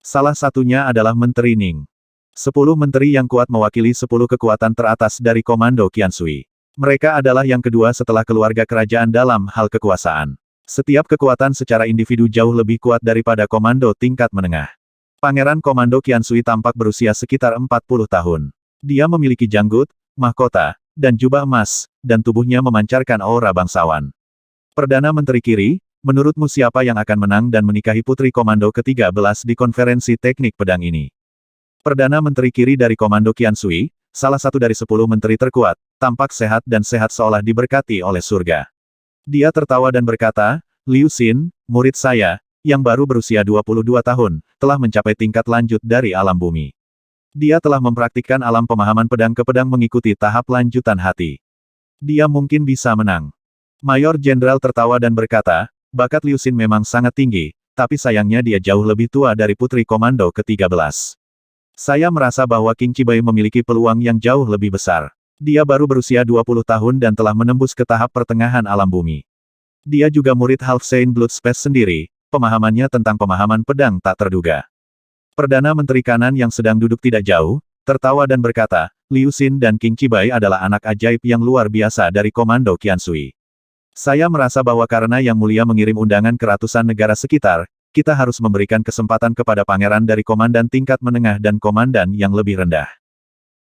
Salah satunya adalah Menteri Ning. 10 menteri yang kuat mewakili 10 kekuatan teratas dari Komando Qiansui. Mereka adalah yang kedua setelah keluarga kerajaan dalam hal kekuasaan. Setiap kekuatan secara individu jauh lebih kuat daripada komando tingkat menengah. Pangeran Komando Qiansui tampak berusia sekitar 40 tahun. Dia memiliki janggut, mahkota, dan jubah emas, dan tubuhnya memancarkan aura bangsawan. Perdana Menteri Kiri, menurutmu siapa yang akan menang dan menikahi putri komando ke-13 di konferensi teknik pedang ini? Perdana Menteri Kiri dari Komando Qiansui, salah satu dari 10 menteri terkuat, tampak sehat dan sehat seolah diberkati oleh surga. Dia tertawa dan berkata, Liu Xin, murid saya, yang baru berusia 22 tahun, telah mencapai tingkat lanjut dari alam bumi. Dia telah mempraktikkan alam pemahaman pedang ke pedang mengikuti tahap lanjutan hati. Dia mungkin bisa menang. Mayor Jenderal tertawa dan berkata, bakat Liu Xin memang sangat tinggi, tapi sayangnya dia jauh lebih tua dari putri komando ke-13. Saya merasa bahwa Qing Qibai memiliki peluang yang jauh lebih besar. Dia baru berusia 20 tahun dan telah menembus ke tahap pertengahan alam bumi. Dia juga murid Half Saint Blood Space sendiri, pemahamannya tentang pemahaman pedang tak terduga. Perdana Menteri Kanan yang sedang duduk tidak jauh, tertawa dan berkata, Liu Xin dan Qing Qibai adalah anak ajaib yang luar biasa dari Komando Qiansui. Saya merasa bahwa karena Yang Mulia mengirim undangan ke ratusan negara sekitar, kita harus memberikan kesempatan kepada pangeran dari komandan tingkat menengah dan komandan yang lebih rendah.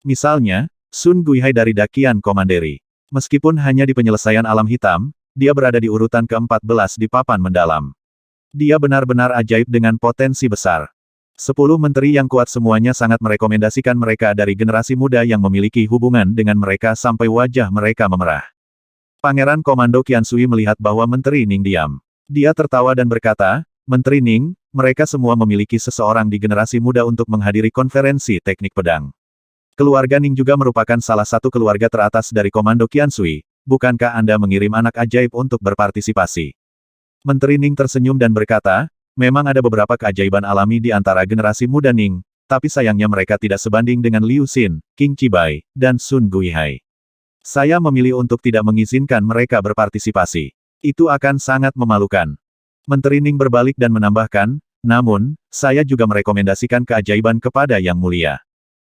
Misalnya, Sun Guihai dari Dakian Komanderi. Meskipun hanya di penyelesaian alam hitam, dia berada di urutan ke-14 di papan mendalam. Dia benar-benar ajaib dengan potensi besar. 10 menteri yang kuat semuanya sangat merekomendasikan mereka dari generasi muda yang memiliki hubungan dengan mereka sampai wajah mereka memerah. Pangeran Komando Qiansui melihat bahwa Menteri Ning diam. Dia tertawa dan berkata, Menteri Ning, mereka semua memiliki seseorang di generasi muda untuk menghadiri konferensi teknik pedang. Keluarga Ning juga merupakan salah satu keluarga teratas dari Komando Qiansui, bukankah Anda mengirim anak ajaib untuk berpartisipasi? Menteri Ning tersenyum dan berkata, memang ada beberapa keajaiban alami di antara generasi muda Ning, tapi sayangnya mereka tidak sebanding dengan Liu Xin, Qing Qibai, dan Sun Guihai. Saya memilih untuk tidak mengizinkan mereka berpartisipasi. Itu akan sangat memalukan. Menteri Ning berbalik dan menambahkan, namun, saya juga merekomendasikan keajaiban kepada Yang Mulia.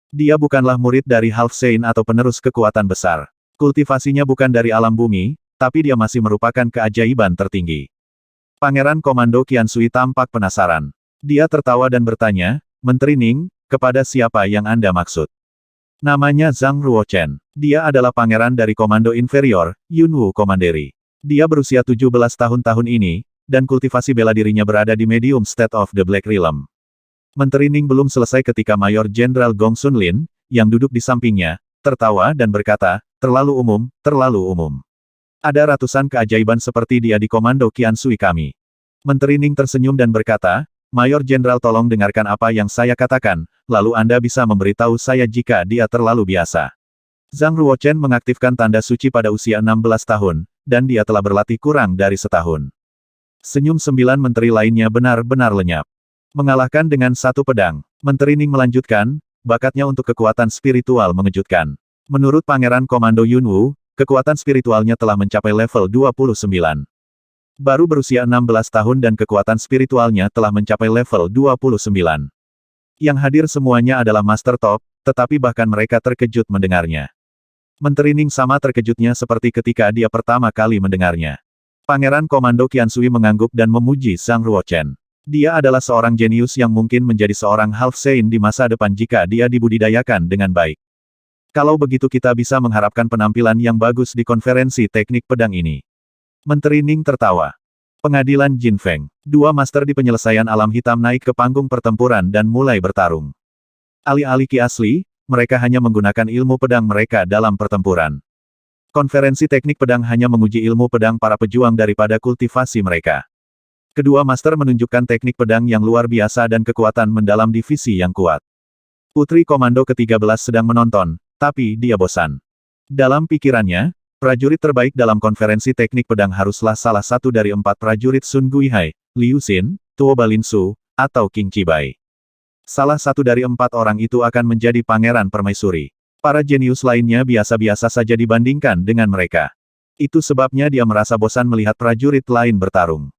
Dia bukanlah murid dari Half Saint atau penerus kekuatan besar. Kultivasinya bukan dari alam bumi, tapi dia masih merupakan keajaiban tertinggi. Pangeran Komando Qiansui tampak penasaran. Dia tertawa dan bertanya, Menteri Ning, kepada siapa yang Anda maksud? Namanya Zhang Ruochen. Dia adalah pangeran dari Komando Inferior, Yunwu Komanderi. Dia berusia 17 tahun ini, dan kultivasi bela dirinya berada di medium state of the Black Realm. Menteri Ning belum selesai ketika Mayor Jenderal Gong Sunlin, yang duduk di sampingnya, tertawa dan berkata, terlalu umum, terlalu umum. Ada ratusan keajaiban seperti dia di Komando Qiansui kami. Menteri Ning tersenyum dan berkata, Mayor Jenderal tolong dengarkan apa yang saya katakan, lalu Anda bisa memberitahu saya jika dia terlalu biasa. Zhang Ruochen mengaktifkan tanda suci pada usia 16 tahun, dan dia telah berlatih kurang dari setahun. Senyum 9 menteri lainnya benar-benar lenyap. Mengalahkan dengan satu pedang, Menteri Ning melanjutkan, bakatnya untuk kekuatan spiritual mengejutkan. Menurut Pangeran Komando Yunwu, kekuatan spiritualnya telah mencapai level 29. Baru berusia 16 tahun dan kekuatan spiritualnya telah mencapai level 29. Yang hadir semuanya adalah Master Top, tetapi bahkan mereka terkejut mendengarnya. Menteri Ning sama terkejutnya seperti ketika dia pertama kali mendengarnya. Pangeran Komando Qiansui mengangguk dan memuji Zhang Ruochen. Dia adalah seorang jenius yang mungkin menjadi seorang Half Saint di masa depan jika dia dibudidayakan dengan baik. Kalau begitu kita bisa mengharapkan penampilan yang bagus di konferensi teknik pedang ini. Menteri Ning tertawa. Pengadilan Jin Feng. Dua master di penyelesaian alam hitam naik ke panggung pertempuran dan mulai bertarung. Alih-alih ki asli, mereka hanya menggunakan ilmu pedang mereka dalam pertempuran. Konferensi teknik pedang hanya menguji ilmu pedang para pejuang daripada kultivasi mereka. Kedua master menunjukkan teknik pedang yang luar biasa dan kekuatan mendalam divisi yang kuat. Putri Komando ke-13 sedang menonton, tapi dia bosan. Dalam pikirannya, prajurit terbaik dalam konferensi teknik pedang haruslah salah satu dari 4 prajurit Sun Guihai, Liu Xin, Tuo Balinsu, atau Qing Chibai. Salah satu dari 4 orang itu akan menjadi pangeran permaisuri. Para jenius lainnya biasa-biasa saja dibandingkan dengan mereka. Itu sebabnya dia merasa bosan melihat prajurit lain bertarung.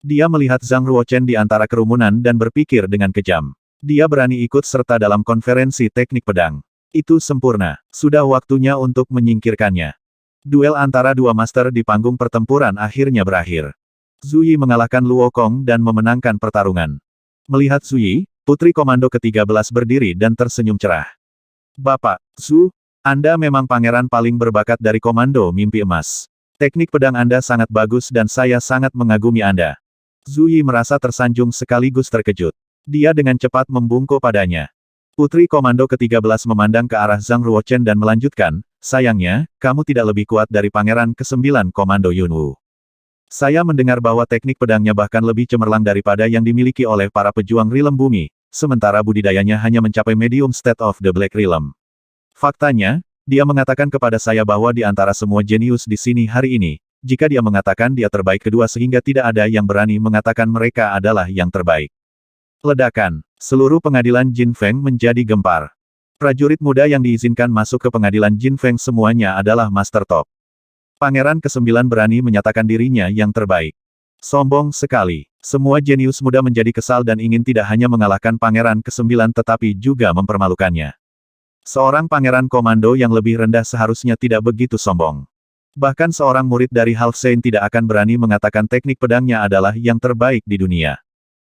Dia melihat Zhang Ruochen di antara kerumunan dan berpikir dengan kejam. Dia berani ikut serta dalam konferensi teknik pedang. Itu sempurna. Sudah waktunya untuk menyingkirkannya. Duel antara dua master di panggung pertempuran akhirnya berakhir. Zhu Yi mengalahkan Luo Kong dan memenangkan pertarungan. Melihat Zhu Yi, Putri Komando ke-13 berdiri dan tersenyum cerah. Bapak, Zhu, Anda memang pangeran paling berbakat dari Komando Mimpi Emas. Teknik pedang Anda sangat bagus dan saya sangat mengagumi Anda. Zhu Yi merasa tersanjung sekaligus terkejut. Dia dengan cepat membungkuk padanya. Putri Komando ke-13 memandang ke arah Zhang Ruochen dan melanjutkan, sayangnya, kamu tidak lebih kuat dari Pangeran ke-9 Komando Yunwu. Saya mendengar bahwa teknik pedangnya bahkan lebih cemerlang daripada yang dimiliki oleh para pejuang Realm Bumi, sementara budidayanya hanya mencapai medium state of the Black Realm. Faktanya, dia mengatakan kepada saya bahwa di antara semua jenius di sini hari ini, jika dia mengatakan dia terbaik kedua sehingga tidak ada yang berani mengatakan mereka adalah yang terbaik. Ledakan. Seluruh pengadilan Jin Feng menjadi gempar. Prajurit muda yang diizinkan masuk ke pengadilan Jin Feng semuanya adalah Master Top. Pangeran ke-9 berani menyatakan dirinya yang terbaik. Sombong sekali. Semua jenius muda menjadi kesal dan ingin tidak hanya mengalahkan Pangeran ke-9 tetapi juga mempermalukannya. Seorang Pangeran Komando yang lebih rendah seharusnya tidak begitu sombong. Bahkan seorang murid dari Half Saint tidak akan berani mengatakan teknik pedangnya adalah yang terbaik di dunia.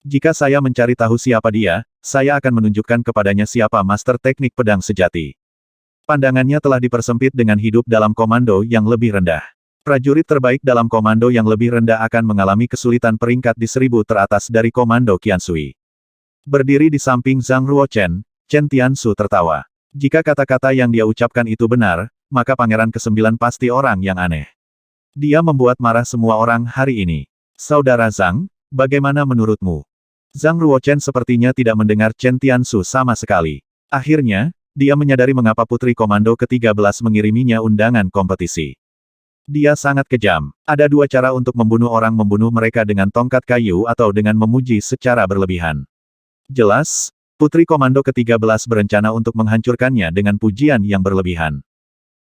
Jika saya mencari tahu siapa dia, saya akan menunjukkan kepadanya siapa master teknik pedang sejati. Pandangannya telah dipersempit dengan hidup dalam komando yang lebih rendah. Prajurit terbaik dalam komando yang lebih rendah akan mengalami kesulitan peringkat di 1000 teratas dari komando Qiansui. Berdiri di samping Zhang Ruochen, Chen Tiansu tertawa. Jika kata-kata yang dia ucapkan itu benar, maka Pangeran ke-9 pasti orang yang aneh. Dia membuat marah semua orang hari ini. Saudara Zhang, bagaimana menurutmu? Zhang Ruochen sepertinya tidak mendengar Chen Tiansu sama sekali. Akhirnya, dia menyadari mengapa Putri Komando ke-13 mengiriminya undangan kompetisi. Dia sangat kejam. Ada dua cara untuk membunuh orang, membunuh mereka dengan tongkat kayu atau dengan memuji secara berlebihan. Jelas, Putri Komando ke-13 berencana untuk menghancurkannya dengan pujian yang berlebihan.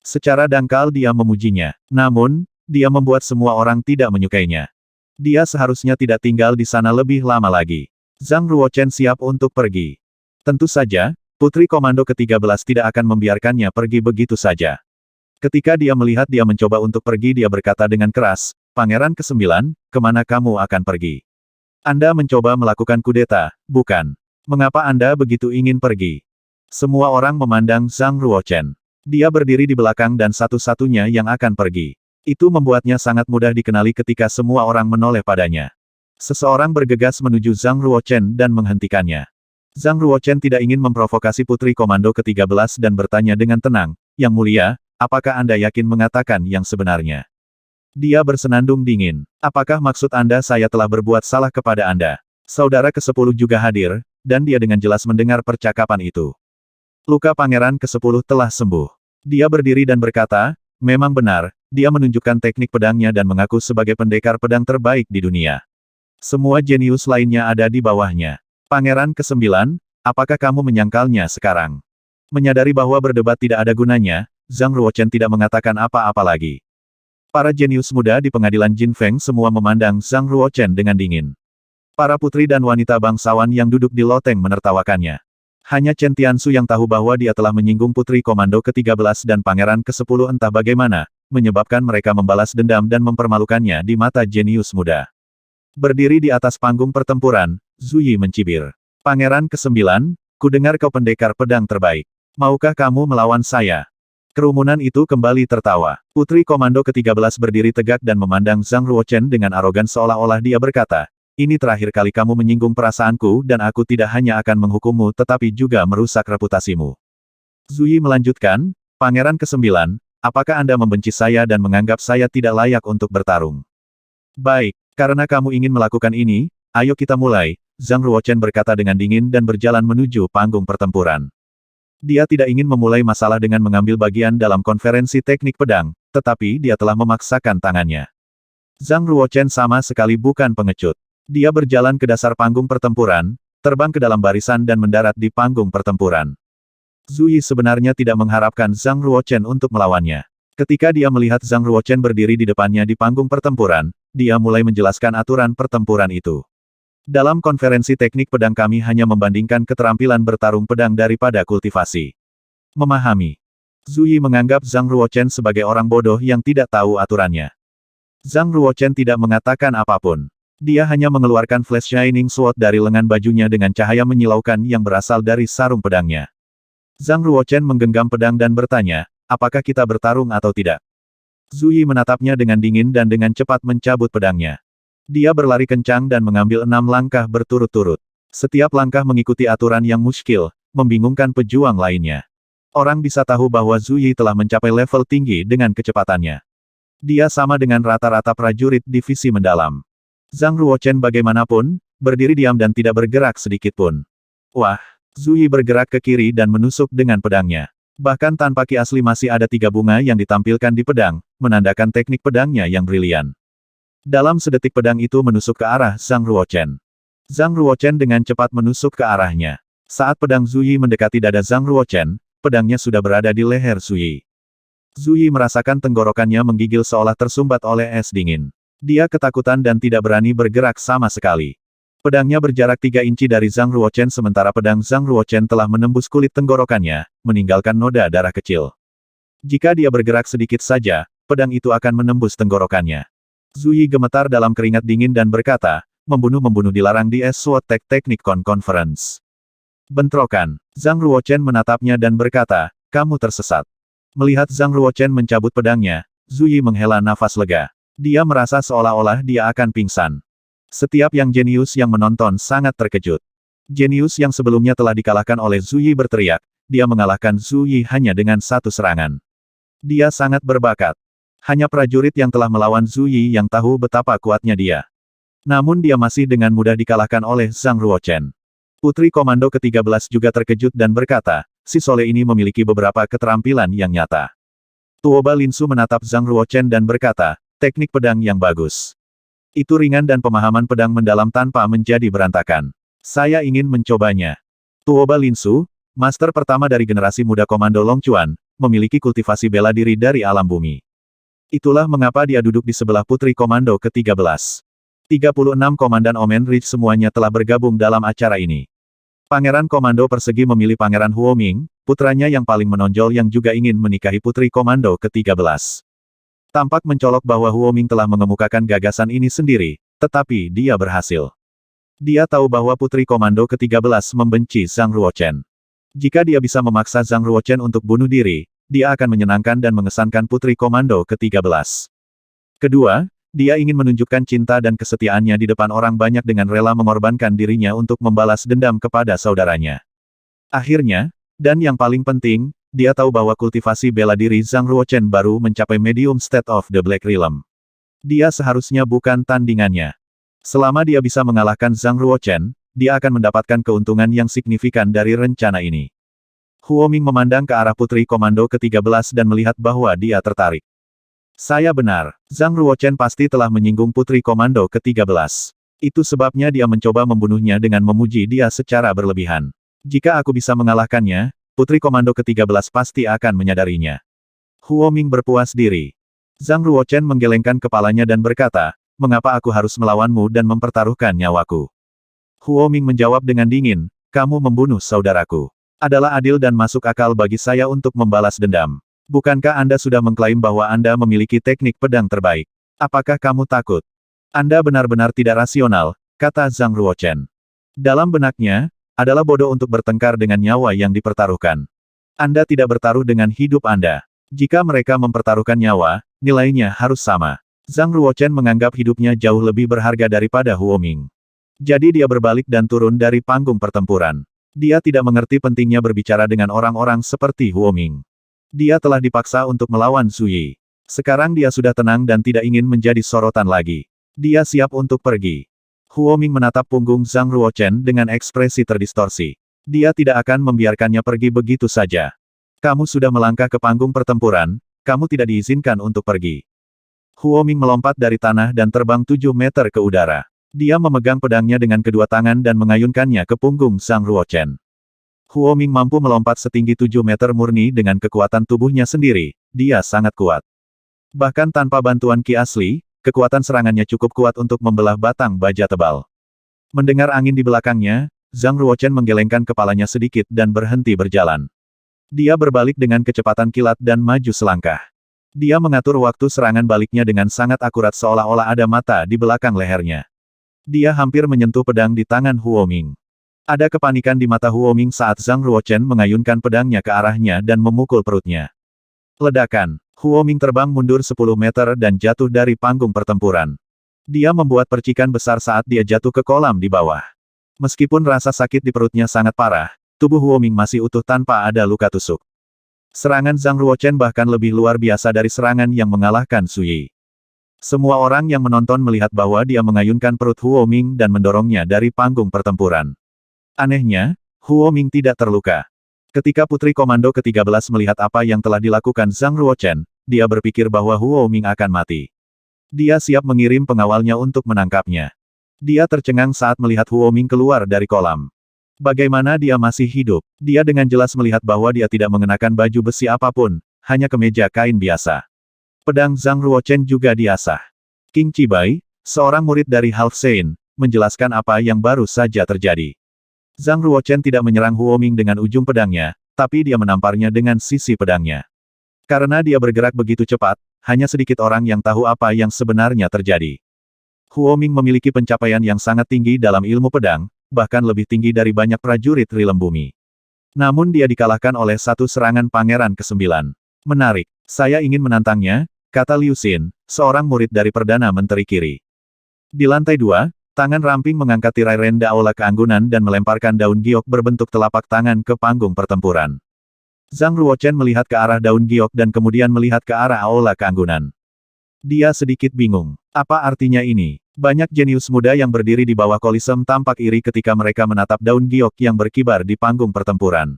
Secara dangkal dia memujinya. Namun, dia membuat semua orang tidak menyukainya. Dia seharusnya tidak tinggal di sana lebih lama lagi. Zhang Ruochen siap untuk pergi. Tentu saja, Putri Komando ke-13 tidak akan membiarkannya pergi begitu saja. Ketika dia melihat dia mencoba untuk pergi, dia berkata dengan keras, Pangeran ke-9, kemana kamu akan pergi? Anda mencoba melakukan kudeta, bukan? Mengapa Anda begitu ingin pergi? Semua orang memandang Zhang Ruochen. Dia berdiri di belakang dan satu-satunya yang akan pergi. Itu membuatnya sangat mudah dikenali ketika semua orang menoleh padanya. Seseorang bergegas menuju Zhang Ruochen dan menghentikannya. Zhang Ruochen tidak ingin memprovokasi Putri Komando ke-13 dan bertanya dengan tenang, Yang Mulia, apakah Anda yakin mengatakan yang sebenarnya? Dia bersenandung dingin. Apakah maksud Anda saya telah berbuat salah kepada Anda? Saudara ke-10 juga hadir, dan dia dengan jelas mendengar percakapan itu. Luka Pangeran ke-10 telah sembuh. Dia berdiri dan berkata, memang benar, dia menunjukkan teknik pedangnya dan mengaku sebagai pendekar pedang terbaik di dunia. Semua jenius lainnya ada di bawahnya. Pangeran ke-9, apakah kamu menyangkalnya sekarang? Menyadari bahwa berdebat tidak ada gunanya, Zhang Ruochen tidak mengatakan apa-apa lagi. Para jenius muda di pengadilan Jin Feng semua memandang Zhang Ruochen dengan dingin. Para putri dan wanita bangsawan yang duduk di loteng menertawakannya. Hanya Chen Tiansu yang tahu bahwa dia telah menyinggung putri komando ke-13 dan pangeran ke-10 entah bagaimana, menyebabkan mereka membalas dendam dan mempermalukannya di mata jenius muda. Berdiri di atas panggung pertempuran, Zhu Yi mencibir. Pangeran ke-9, kudengar kau pendekar pedang terbaik. Maukah kamu melawan saya? Kerumunan itu kembali tertawa. Putri Komando ke-13 berdiri tegak dan memandang Zhang Ruochen dengan arogan seolah-olah dia berkata, ini terakhir kali kamu menyinggung perasaanku dan aku tidak hanya akan menghukummu tetapi juga merusak reputasimu. Zhu Yi melanjutkan, Pangeran ke-9, apakah Anda membenci saya dan menganggap saya tidak layak untuk bertarung? Baik, karena kamu ingin melakukan ini, ayo kita mulai, Zhang Ruochen berkata dengan dingin dan berjalan menuju panggung pertempuran. Dia tidak ingin memulai masalah dengan mengambil bagian dalam konferensi teknik pedang, tetapi dia telah memaksakan tangannya. Zhang Ruochen sama sekali bukan pengecut. Dia berjalan ke dasar panggung pertempuran, terbang ke dalam barisan dan mendarat di panggung pertempuran. Zhu Yi sebenarnya tidak mengharapkan Zhang Ruochen untuk melawannya. Ketika dia melihat Zhang Ruochen berdiri di depannya di panggung pertempuran, dia mulai menjelaskan aturan pertempuran itu. Dalam konferensi teknik pedang kami hanya membandingkan keterampilan bertarung pedang daripada kultivasi. Memahami. Zhu Yi menganggap Zhang Ruochen sebagai orang bodoh yang tidak tahu aturannya. Zhang Ruochen tidak mengatakan apapun. Dia hanya mengeluarkan flash shining sword dari lengan bajunya dengan cahaya menyilaukan yang berasal dari sarung pedangnya. Zhang Ruochen menggenggam pedang dan bertanya, apakah kita bertarung atau tidak? Zhu Yi menatapnya dengan dingin dan dengan cepat mencabut pedangnya. Dia berlari kencang dan mengambil 6 langkah berturut-turut. Setiap langkah mengikuti aturan yang muskil, membingungkan pejuang lainnya. Orang bisa tahu bahwa Zhu Yi telah mencapai level tinggi dengan kecepatannya. Dia sama dengan rata-rata prajurit divisi mendalam. Zhang Ruochen bagaimanapun, berdiri diam dan tidak bergerak sedikitpun. Wah, Zhu Yi bergerak ke kiri dan menusuk dengan pedangnya. Bahkan tanpa ki asli masih ada 3 bunga yang ditampilkan di pedang, menandakan teknik pedangnya yang brilian. Dalam sedetik pedang itu menusuk ke arah Zhang Ruochen. Zhang Ruochen dengan cepat menusuk ke arahnya. Saat pedang Zhu Yi mendekati dada Zhang Ruochen, pedangnya sudah berada di leher Zhu Yi. Zhu Yi merasakan tenggorokannya menggigil seolah tersumbat oleh es dingin. Dia ketakutan dan tidak berani bergerak sama sekali. Pedangnya berjarak 3 inci dari Zhang Ruochen sementara pedang Zhang Ruochen telah menembus kulit tenggorokannya, meninggalkan noda darah kecil. Jika dia bergerak sedikit saja, pedang itu akan menembus tenggorokannya. Zhu Yi gemetar dalam keringat dingin dan berkata, membunuh dilarang di SWOT Technic Conference. Bentrokan. Zhang Ruochen menatapnya dan berkata, kamu tersesat. Melihat Zhang Ruochen mencabut pedangnya, Zhu Yi menghela nafas lega. Dia merasa seolah-olah dia akan pingsan. Setiap yang jenius yang menonton sangat terkejut. Jenius yang sebelumnya telah dikalahkan oleh Zhu Yi berteriak, dia mengalahkan Zhu Yi hanya dengan 1 serangan. Dia sangat berbakat. Hanya prajurit yang telah melawan Zhu Yi yang tahu betapa kuatnya dia. Namun dia masih dengan mudah dikalahkan oleh Zhang Ruochen. Putri Komando ke-13 juga terkejut dan berkata, si Sole ini memiliki beberapa keterampilan yang nyata. Tuoba Linsu menatap Zhang Ruochen dan berkata, teknik pedang yang bagus. Itu ringan dan pemahaman pedang mendalam tanpa menjadi berantakan. Saya ingin mencobanya. Tuoba Linsu, master pertama dari generasi muda Komando Longquan, memiliki kultivasi bela diri dari alam bumi. Itulah mengapa dia duduk di sebelah Putri Komando ke-13. 36 Komandan Omen Ridge semuanya telah bergabung dalam acara ini. Pangeran Komando Persegi memilih Pangeran Huoming, putranya yang paling menonjol yang juga ingin menikahi Putri Komando ke-13. Tampak mencolok bahwa Huoming telah mengemukakan gagasan ini sendiri, tetapi dia berhasil. Dia tahu bahwa Putri Komando ke-13 membenci Zhang Ruochen. Jika dia bisa memaksa Zhang Ruochen untuk bunuh diri, dia akan menyenangkan dan mengesankan Putri Komando ke-13. Kedua, dia ingin menunjukkan cinta dan kesetiaannya di depan orang banyak dengan rela mengorbankan dirinya untuk membalas dendam kepada saudaranya. Akhirnya, dan yang paling penting, dia tahu bahwa kultivasi bela diri Zhang Ruochen baru mencapai medium state of the Black Realm. Dia seharusnya bukan tandingannya. Selama dia bisa mengalahkan Zhang Ruochen, dia akan mendapatkan keuntungan yang signifikan dari rencana ini. Huoming memandang ke arah Putri Komando ke-13 dan melihat bahwa dia tertarik. Saya benar, Zhang Ruochen pasti telah menyinggung Putri Komando ke-13. Itu sebabnya dia mencoba membunuhnya dengan memuji dia secara berlebihan. Jika aku bisa mengalahkannya, Putri Komando ke-13 pasti akan menyadarinya. Huoming berpuas diri. Zhang Ruochen menggelengkan kepalanya dan berkata, mengapa aku harus melawanmu dan mempertaruhkan nyawaku? Huo Ming menjawab dengan dingin, kamu membunuh saudaraku. Adalah adil dan masuk akal bagi saya untuk membalas dendam. Bukankah Anda sudah mengklaim bahwa Anda memiliki teknik pedang terbaik? Apakah kamu takut? Anda benar-benar tidak rasional, kata Zhang Ruochen. Dalam benaknya, adalah bodoh untuk bertengkar dengan nyawa yang dipertaruhkan. Anda tidak bertaruh dengan hidup Anda. Jika mereka mempertaruhkan nyawa, nilainya harus sama. Zhang Ruochen menganggap hidupnya jauh lebih berharga daripada Huo Ming. Jadi dia berbalik dan turun dari panggung pertempuran. Dia tidak mengerti pentingnya berbicara dengan orang-orang seperti Huo Ming. Dia telah dipaksa untuk melawan Zhu Yi. Sekarang dia sudah tenang dan tidak ingin menjadi sorotan lagi. Dia siap untuk pergi. Huo Ming menatap punggung Zhang Ruochen dengan ekspresi terdistorsi. Dia tidak akan membiarkannya pergi begitu saja. Kamu sudah melangkah ke panggung pertempuran, kamu tidak diizinkan untuk pergi. Huo Ming melompat dari tanah dan terbang 7 meter ke udara. Dia memegang pedangnya dengan kedua tangan dan mengayunkannya ke punggung Zhang Ruochen. Huo Ming mampu melompat setinggi 7 meter murni dengan kekuatan tubuhnya sendiri, dia sangat kuat. Bahkan tanpa bantuan ki asli, kekuatan serangannya cukup kuat untuk membelah batang baja tebal. Mendengar angin di belakangnya, Zhang Ruochen menggelengkan kepalanya sedikit dan berhenti berjalan. Dia berbalik dengan kecepatan kilat dan maju selangkah. Dia mengatur waktu serangan baliknya dengan sangat akurat seolah-olah ada mata di belakang lehernya. Dia hampir menyentuh pedang di tangan Huo Ming. Ada kepanikan di mata Huo Ming saat Zhang Ruochen mengayunkan pedangnya ke arahnya dan memukul perutnya. Ledakan. Huo Ming terbang mundur 10 meter dan jatuh dari panggung pertempuran. Dia membuat percikan besar saat dia jatuh ke kolam di bawah. Meskipun rasa sakit di perutnya sangat parah, tubuh Huo Ming masih utuh tanpa ada luka tusuk. Serangan Zhang Ruochen bahkan lebih luar biasa dari serangan yang mengalahkan Zhu Yi. Semua orang yang menonton melihat bahwa dia mengayunkan perut Huo Ming dan mendorongnya dari panggung pertempuran. Anehnya, Huo Ming tidak terluka. Ketika Putri Komando ke-13 melihat apa yang telah dilakukan Zhang Ruochen, dia berpikir bahwa Huo Ming akan mati. Dia siap mengirim pengawalnya untuk menangkapnya. Dia tercengang saat melihat Huo Ming keluar dari kolam. Bagaimana dia masih hidup? Dia dengan jelas melihat bahwa dia tidak mengenakan baju besi apapun, hanya kemeja kain biasa. Pedang Zhang Ruochen juga diasah. Qing Chibai, seorang murid dari Half Saint, menjelaskan apa yang baru saja terjadi. Zhang Ruochen tidak menyerang Huo Ming dengan ujung pedangnya, tapi dia menamparnya dengan sisi pedangnya. Karena dia bergerak begitu cepat, hanya sedikit orang yang tahu apa yang sebenarnya terjadi. Huo Ming memiliki pencapaian yang sangat tinggi dalam ilmu pedang, bahkan lebih tinggi dari banyak prajurit Rilem Bumi. Namun dia dikalahkan oleh satu serangan Pangeran ke-9. Menarik. Saya ingin menantangnya, kata Liu Xin, seorang murid dari Perdana Menteri Kiri. Di lantai 2, tangan ramping mengangkat tirai renda aula keanggunan dan melemparkan daun giok berbentuk telapak tangan ke panggung pertempuran. Zhang Ruochen melihat ke arah daun giok dan kemudian melihat ke arah aula keanggunan. Dia sedikit bingung. Apa artinya ini? Banyak jenius muda yang berdiri di bawah kolisem tampak iri ketika mereka menatap daun giok yang berkibar di panggung pertempuran.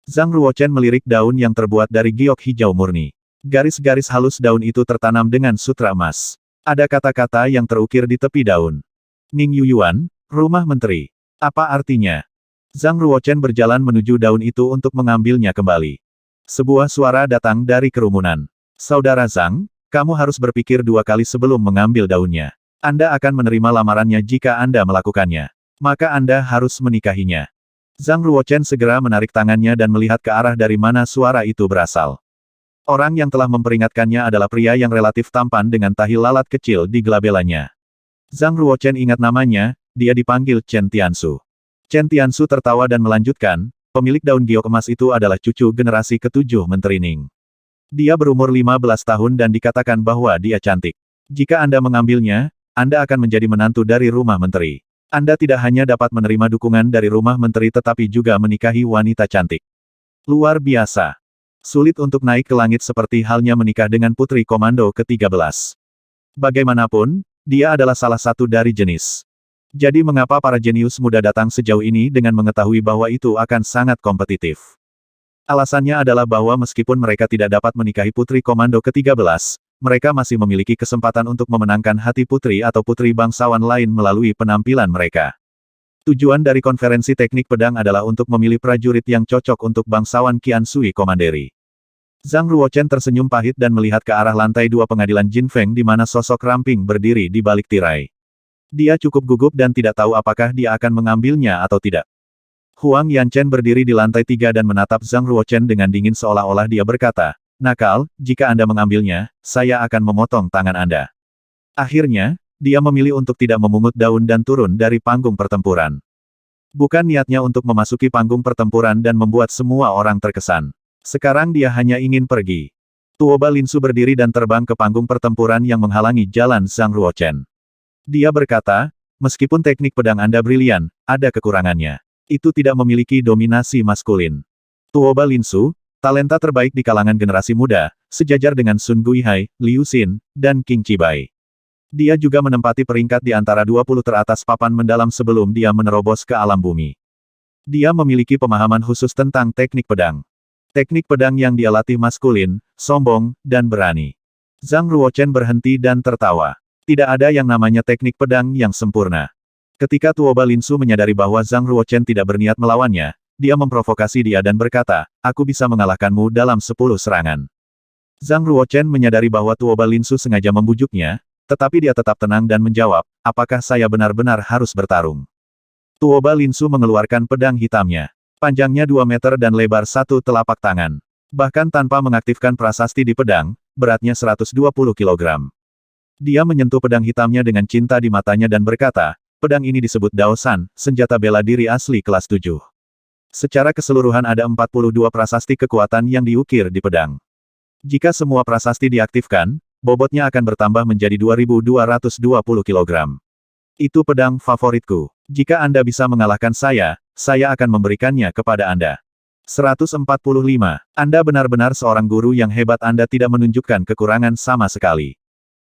Zhang Ruochen melirik daun yang terbuat dari giok hijau murni. Garis-garis halus daun itu tertanam dengan sutra emas. Ada kata-kata yang terukir di tepi daun. Ning Yuyuan, Rumah Menteri. Apa artinya? Zhang Ruochen berjalan menuju daun itu untuk mengambilnya kembali. Sebuah suara datang dari kerumunan. Saudara Zhang, kamu harus berpikir 2 kali sebelum mengambil daunnya. Anda akan menerima lamarannya jika Anda melakukannya. Maka Anda harus menikahinya. Zhang Ruochen segera menarik tangannya dan melihat ke arah dari mana suara itu berasal. Orang yang telah memperingatkannya adalah pria yang relatif tampan dengan tahi lalat kecil di gelabelanya. Zhang Ruochen ingat namanya, dia dipanggil Chen Tiansu. Chen Tiansu tertawa dan melanjutkan, pemilik daun giok emas itu adalah cucu generasi ke-7 Menteri Ning. Dia berumur 15 tahun dan dikatakan bahwa dia cantik. Jika Anda mengambilnya, Anda akan menjadi menantu dari rumah menteri. Anda tidak hanya dapat menerima dukungan dari rumah menteri tetapi juga menikahi wanita cantik. Luar biasa. Sulit untuk naik ke langit seperti halnya menikah dengan Putri Komando ke-13. Bagaimanapun, dia adalah salah satu dari jenis. Jadi mengapa para jenius muda datang sejauh ini dengan mengetahui bahwa itu akan sangat kompetitif? Alasannya adalah bahwa meskipun mereka tidak dapat menikahi Putri Komando ke-13, mereka masih memiliki kesempatan untuk memenangkan hati putri atau putri bangsawan lain melalui penampilan mereka. Tujuan dari konferensi teknik pedang adalah untuk memilih prajurit yang cocok untuk bangsawan Qian Sui Commandery. Zhang Ruochen tersenyum pahit dan melihat ke arah lantai 2 pengadilan Jin Feng di mana sosok ramping berdiri di balik tirai. Dia cukup gugup dan tidak tahu apakah dia akan mengambilnya atau tidak. Huang Yanchen berdiri di lantai 3 dan menatap Zhang Ruochen dengan dingin seolah-olah dia berkata, "Nakal, jika Anda mengambilnya, saya akan memotong tangan Anda." Akhirnya, dia memilih untuk tidak memungut daun dan turun dari panggung pertempuran. Bukan niatnya untuk memasuki panggung pertempuran dan membuat semua orang terkesan. Sekarang dia hanya ingin pergi. Tuoba Linsu berdiri dan terbang ke panggung pertempuran yang menghalangi jalan Zhang Ruochen. Dia berkata, "Meskipun teknik pedang Anda brilian, ada kekurangannya. Itu tidak memiliki dominasi maskulin. Tuoba Linsu, talenta terbaik di kalangan generasi muda, sejajar dengan Sun Guihai, Liu Xin, dan Qing Chibai. Dia juga menempati peringkat di antara 20 teratas papan mendalam sebelum dia menerobos ke alam bumi. Dia memiliki pemahaman khusus tentang teknik pedang. Teknik pedang yang dia latih maskulin, sombong, dan berani." Zhang Ruochen berhenti dan tertawa. Tidak ada yang namanya teknik pedang yang sempurna. Ketika Tuoba Linsu menyadari bahwa Zhang Ruochen tidak berniat melawannya, dia memprovokasi dia dan berkata, "Aku bisa mengalahkanmu dalam 10 serangan." Zhang Ruochen menyadari bahwa Tuoba Linsu sengaja membujuknya, tetapi dia tetap tenang dan menjawab, "Apakah saya benar-benar harus bertarung?" Tuoba Linsu mengeluarkan pedang hitamnya. Panjangnya 2 meter dan lebar 1 telapak tangan. Bahkan tanpa mengaktifkan prasasti di pedang, beratnya 120 kilogram. Dia menyentuh pedang hitamnya dengan cinta di matanya dan berkata, "Pedang ini disebut Daosan, senjata bela diri asli kelas 7. Secara keseluruhan ada 42 prasasti kekuatan yang diukir di pedang. Jika semua prasasti diaktifkan, bobotnya akan bertambah menjadi 2.220 kilogram. Itu pedang favoritku. Jika Anda bisa mengalahkan saya akan memberikannya kepada Anda." 145. Anda benar-benar seorang guru yang hebat. Anda tidak menunjukkan kekurangan sama sekali.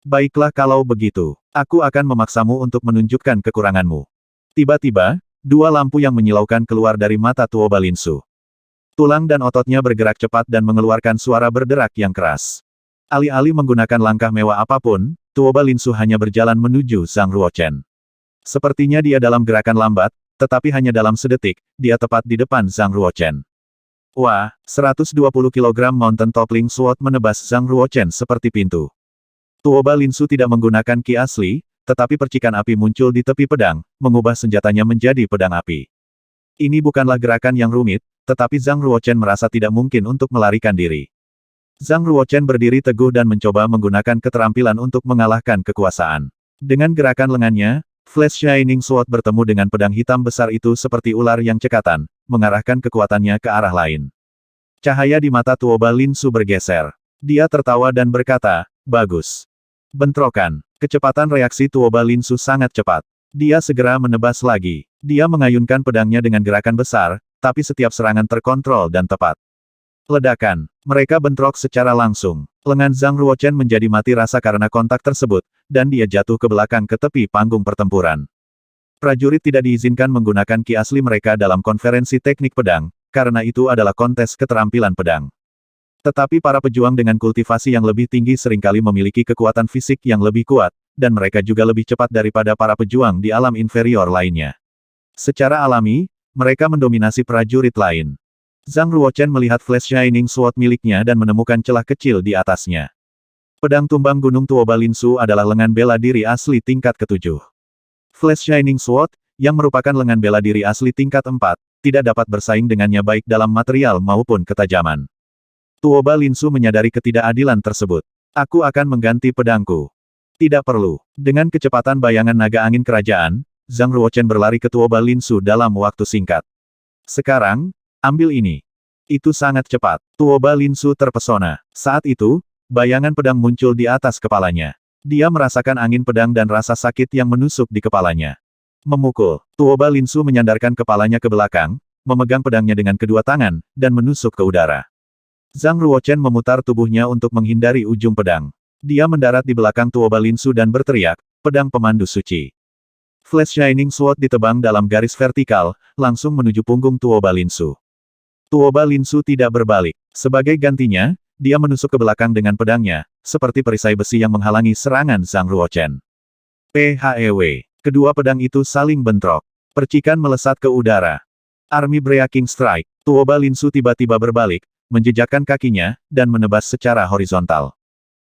Baiklah kalau begitu, aku akan memaksamu untuk menunjukkan kekuranganmu. Tiba-tiba, 2 lampu yang menyilaukan keluar dari mata Tuoba Linsu. Tulang dan ototnya bergerak cepat dan mengeluarkan suara berderak yang keras. Alih-alih menggunakan langkah mewah apapun, Tuoba Linsu hanya berjalan menuju Zhang Ruochen. Sepertinya dia dalam gerakan lambat, tetapi hanya dalam sedetik, dia tepat di depan Zhang Ruochen. Wah, 120 kg Mountain Toppling Sword menebas Zhang Ruochen seperti pintu. Tuoba Linsu tidak menggunakan ki asli, tetapi percikan api muncul di tepi pedang, mengubah senjatanya menjadi pedang api. Ini bukanlah gerakan yang rumit, tetapi Zhang Ruochen merasa tidak mungkin untuk melarikan diri. Zhang Ruochen berdiri teguh dan mencoba menggunakan keterampilan untuk mengalahkan kekuasaan. Dengan gerakan lengannya, Flash Shining Sword bertemu dengan pedang hitam besar itu seperti ular yang cekatan, mengarahkan kekuatannya ke arah lain. Cahaya di mata Tuoba Linsu bergeser. Dia tertawa dan berkata, "Bagus." Bentrokan. Kecepatan reaksi Tuoba Linsu sangat cepat. Dia segera menebas lagi. Dia mengayunkan pedangnya dengan gerakan besar, tapi setiap serangan terkontrol dan tepat. Ledakan. Mereka bentrok secara langsung. Lengan Zhang Ruochen menjadi mati rasa karena kontak tersebut, dan dia jatuh ke belakang ke tepi panggung pertempuran. Prajurit tidak diizinkan menggunakan ki asli mereka dalam konferensi teknik pedang, karena itu adalah kontes keterampilan pedang. Tetapi para pejuang dengan kultivasi yang lebih tinggi seringkali memiliki kekuatan fisik yang lebih kuat, dan mereka juga lebih cepat daripada para pejuang di alam inferior lainnya. Secara alami, mereka mendominasi prajurit lain. Zhang Ruochen melihat Flash Shining Sword miliknya dan menemukan celah kecil di atasnya. Pedang tumbang gunung Tuoba Linsu adalah lengan bela diri asli tingkat ke-7. Flash Shining Sword, yang merupakan lengan bela diri asli tingkat 4, tidak dapat bersaing dengannya baik dalam material maupun ketajaman. Tuoba Linsu menyadari ketidakadilan tersebut. "Aku akan mengganti pedangku." "Tidak perlu." Dengan kecepatan bayangan naga angin kerajaan, Zhang Ruochen berlari ke Tuoba Linsu dalam waktu singkat. "Sekarang, ambil ini." Itu sangat cepat. Tuoba Linsu terpesona. Saat itu, bayangan pedang muncul di atas kepalanya. Dia merasakan angin pedang dan rasa sakit yang menusuk di kepalanya. Memukul. Tuoba Linsu menyandarkan kepalanya ke belakang, memegang pedangnya dengan kedua tangan, dan menusuk ke udara. Zhang Ruochen memutar tubuhnya untuk menghindari ujung pedang. Dia mendarat di belakang Tuoba Linsu dan berteriak, "Pedang pemandu suci." Flash Shining Sword ditebang dalam garis vertikal, langsung menuju punggung Tuoba Linsu. Tuoba Linsu tidak berbalik. Sebagai gantinya, dia menusuk ke belakang dengan pedangnya, seperti perisai besi yang menghalangi serangan Zhang Ruochen. PHEW. Kedua pedang itu saling bentrok. Percikan melesat ke udara. Army Breaking Strike. Tuoba Linsu tiba-tiba berbalik, menjejakkan kakinya, dan menebas secara horizontal.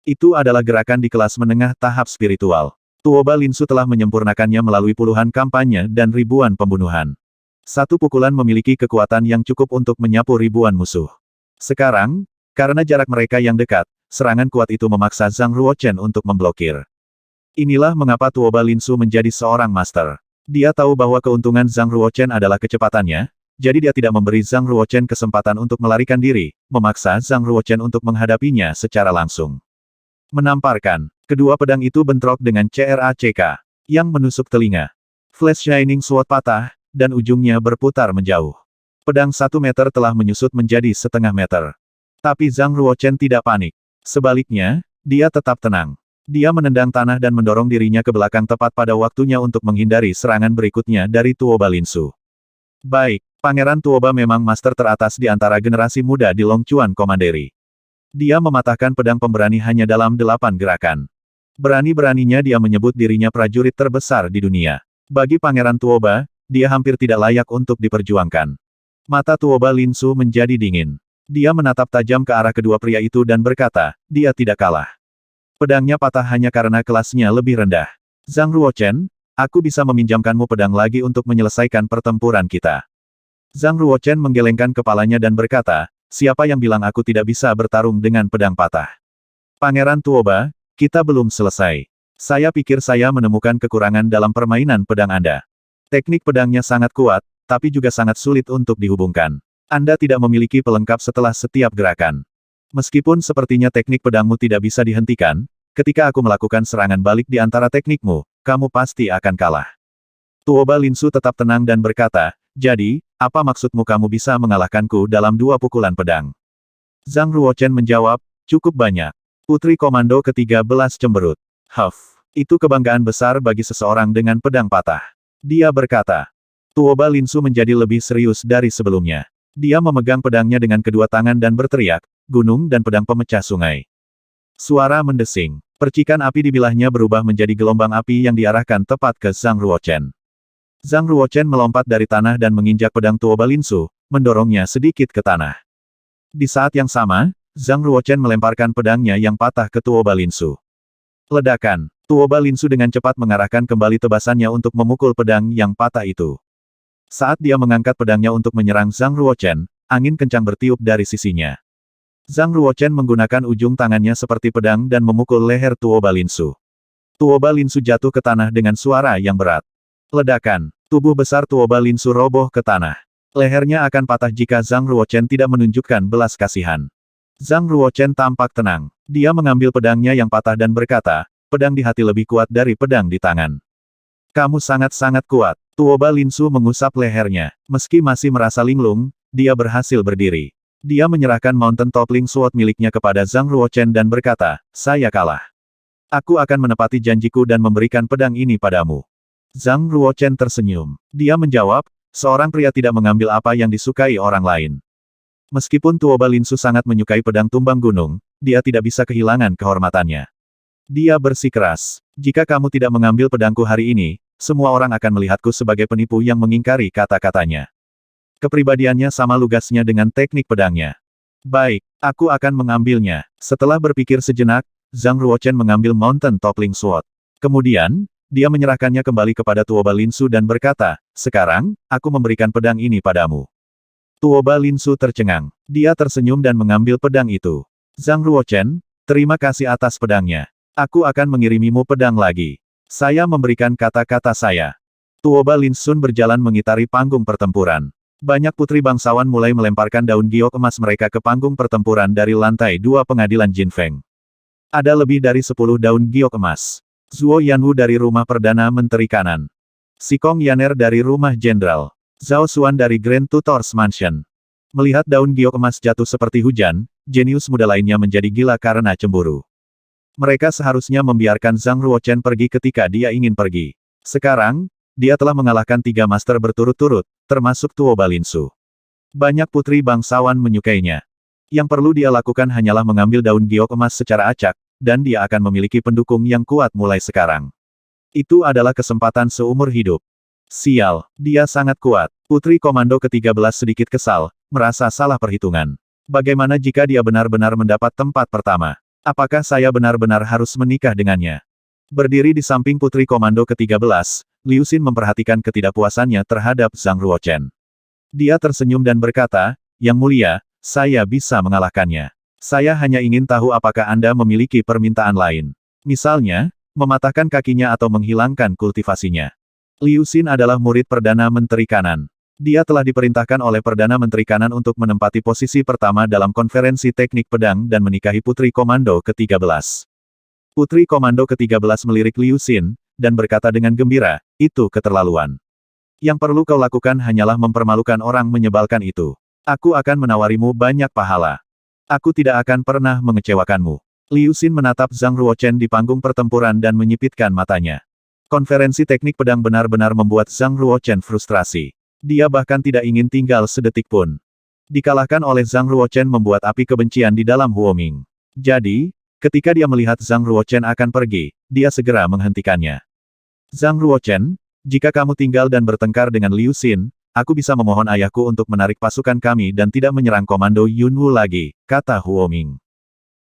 Itu adalah gerakan di kelas menengah tahap spiritual. Tuoba Linsu telah menyempurnakannya melalui puluhan kampanye dan ribuan pembunuhan. Satu pukulan memiliki kekuatan yang cukup untuk menyapu ribuan musuh. Sekarang, karena jarak mereka yang dekat, serangan kuat itu memaksa Zhang Ruochen untuk memblokir. Inilah mengapa Tuoba Linsu menjadi seorang master. Dia tahu bahwa keuntungan Zhang Ruochen adalah kecepatannya, jadi dia tidak memberi Zhang Ruochen kesempatan untuk melarikan diri, memaksa Zhang Ruochen untuk menghadapinya secara langsung. Menamparkan, kedua pedang itu bentrok dengan CRACK, yang menusuk telinga. Flash Shining Sword patah, dan ujungnya berputar menjauh. Pedang 1 meter telah menyusut menjadi setengah meter. Tapi Zhang Ruochen tidak panik. Sebaliknya, dia tetap tenang. Dia menendang tanah dan mendorong dirinya ke belakang tepat pada waktunya untuk menghindari serangan berikutnya dari Tuoba Linsu. Baik, Pangeran Tuoba memang master teratas di antara generasi muda di Longchuan Commandery. Dia mematahkan pedang pemberani hanya dalam 8 gerakan. Berani-beraninya dia menyebut dirinya prajurit terbesar di dunia. Bagi Pangeran Tuoba, dia hampir tidak layak untuk diperjuangkan. Mata Tuoba Linsu menjadi dingin. Dia menatap tajam ke arah kedua pria itu dan berkata, dia tidak kalah. Pedangnya patah hanya karena kelasnya lebih rendah. Zhang Ruochen, aku bisa meminjamkanmu pedang lagi untuk menyelesaikan pertempuran kita. Zhang Ruochen menggelengkan kepalanya dan berkata, siapa yang bilang aku tidak bisa bertarung dengan pedang patah? Pangeran Tuoba, kita belum selesai. Saya pikir saya menemukan kekurangan dalam permainan pedang Anda. Teknik pedangnya sangat kuat, tapi juga sangat sulit untuk dihubungkan. Anda tidak memiliki pelengkap setelah setiap gerakan. Meskipun sepertinya teknik pedangmu tidak bisa dihentikan, ketika aku melakukan serangan balik di antara teknikmu, kamu pasti akan kalah. Tuoba Linsu tetap tenang dan berkata, jadi, apa maksudmu kamu bisa mengalahkanku dalam 2 pukulan pedang? Zhang Ruochen menjawab, cukup banyak. Putri Komando ke-13 cemberut. Huff, itu kebanggaan besar bagi seseorang dengan pedang patah. Dia berkata. Tuoba Linsu menjadi lebih serius dari sebelumnya. Dia memegang pedangnya dengan kedua tangan dan berteriak, gunung dan pedang pemecah sungai. Suara mendesing. Percikan api di bilahnya berubah menjadi gelombang api yang diarahkan tepat ke Zhang Ruochen. Zhang Ruochen melompat dari tanah dan menginjak pedang Tuoba Linsu, mendorongnya sedikit ke tanah. Di saat yang sama, Zhang Ruochen melemparkan pedangnya yang patah ke Tuoba Linsu. Ledakan. Tuoba Linsu dengan cepat mengarahkan kembali tebasannya untuk memukul pedang yang patah itu. Saat dia mengangkat pedangnya untuk menyerang Zhang Ruochen, angin kencang bertiup dari sisinya. Zhang Ruochen menggunakan ujung tangannya seperti pedang dan memukul leher Tuoba Linsu. Tuoba Linsu jatuh ke tanah dengan suara yang berat. Ledakan. Tubuh besar Tuoba Linsu roboh ke tanah. Lehernya akan patah jika Zhang Ruochen tidak menunjukkan belas kasihan. Zhang Ruochen tampak tenang. Dia mengambil pedangnya yang patah dan berkata, pedang di hati lebih kuat dari pedang di tangan. Kamu sangat-sangat kuat. Tuoba Linsu mengusap lehernya. Meski masih merasa linglung, dia berhasil berdiri. Dia menyerahkan Mountain Toppling Sword miliknya kepada Zhang Ruochen dan berkata, saya kalah. Aku akan menepati janjiku dan memberikan pedang ini padamu. Zhang Ruochen tersenyum. Dia menjawab, seorang pria tidak mengambil apa yang disukai orang lain. Meskipun Tuoba Linsu sangat menyukai pedang tumbang gunung, dia tidak bisa kehilangan kehormatannya. Dia bersikeras, jika kamu tidak mengambil pedangku hari ini, semua orang akan melihatku sebagai penipu yang mengingkari kata-katanya. Kepribadiannya sama lugasnya dengan teknik pedangnya. Baik, aku akan mengambilnya. Setelah berpikir sejenak, Zhang Ruochen mengambil Mountain Toppling Sword. Kemudian, dia menyerahkannya kembali kepada Tuoba Linsu dan berkata, sekarang, aku memberikan pedang ini padamu. Tuoba Linsu tercengang. Dia tersenyum dan mengambil pedang itu. Zhang Ruochen, terima kasih atas pedangnya. Aku akan mengirimimu pedang lagi. Saya memberikan kata-kata saya. Tuoba Linsun berjalan mengitari panggung pertempuran. Banyak putri bangsawan mulai melemparkan daun giok emas mereka ke panggung pertempuran dari lantai 2 pengadilan Jinfeng. Ada lebih dari 10 daun giok emas. Zhuo Yanwu dari rumah Perdana Menteri kanan. Sikong Yaner dari rumah Jenderal. Zhao Xuan dari Grand Tutor's Mansion. Melihat daun giok emas jatuh seperti hujan, jenius muda lainnya menjadi gila karena cemburu. Mereka seharusnya membiarkan Zhang Ruochen pergi ketika dia ingin pergi. Sekarang, dia telah mengalahkan 3 master berturut-turut, termasuk Tuoba Linsu. Banyak putri bangsawan menyukainya. Yang perlu dia lakukan hanyalah mengambil daun giok emas secara acak, dan dia akan memiliki pendukung yang kuat mulai sekarang. Itu adalah kesempatan seumur hidup. Sial, dia sangat kuat. Putri Komando ke-13 sedikit kesal, merasa salah perhitungan. Bagaimana jika dia benar-benar mendapat tempat pertama? Apakah saya benar-benar harus menikah dengannya? Berdiri di samping putri komando ke-13, Liu Xin memperhatikan ketidakpuasannya terhadap Zhang Ruochen. Dia tersenyum dan berkata, "Yang mulia, saya bisa mengalahkannya. Saya hanya ingin tahu apakah Anda memiliki permintaan lain. Misalnya, mematahkan kakinya atau menghilangkan kultivasinya." Liu Xin adalah murid Perdana Menteri Kanan. Dia telah diperintahkan oleh Perdana Menteri Kanan untuk menempati posisi pertama dalam konferensi teknik pedang dan menikahi Putri Komando ke-13. Putri Komando ke-13 melirik Liu Xin, dan berkata dengan gembira, "Itu keterlaluan. Yang perlu kau lakukan hanyalah mempermalukan orang menyebalkan itu. Aku akan menawarimu banyak pahala. Aku tidak akan pernah mengecewakanmu." Liu Xin menatap Zhang Ruochen di panggung pertempuran dan menyipitkan matanya. Konferensi teknik pedang benar-benar membuat Zhang Ruochen frustrasi. Dia bahkan tidak ingin tinggal sedetik pun. Dikalahkan oleh Zhang Ruochen membuat api kebencian di dalam Huoming. Jadi, ketika dia melihat Zhang Ruochen akan pergi, dia segera menghentikannya. "Zhang Ruochen, jika kamu tinggal dan bertengkar dengan Liu Xin, aku bisa memohon ayahku untuk menarik pasukan kami dan tidak menyerang komando Yunwu lagi," kata Huoming.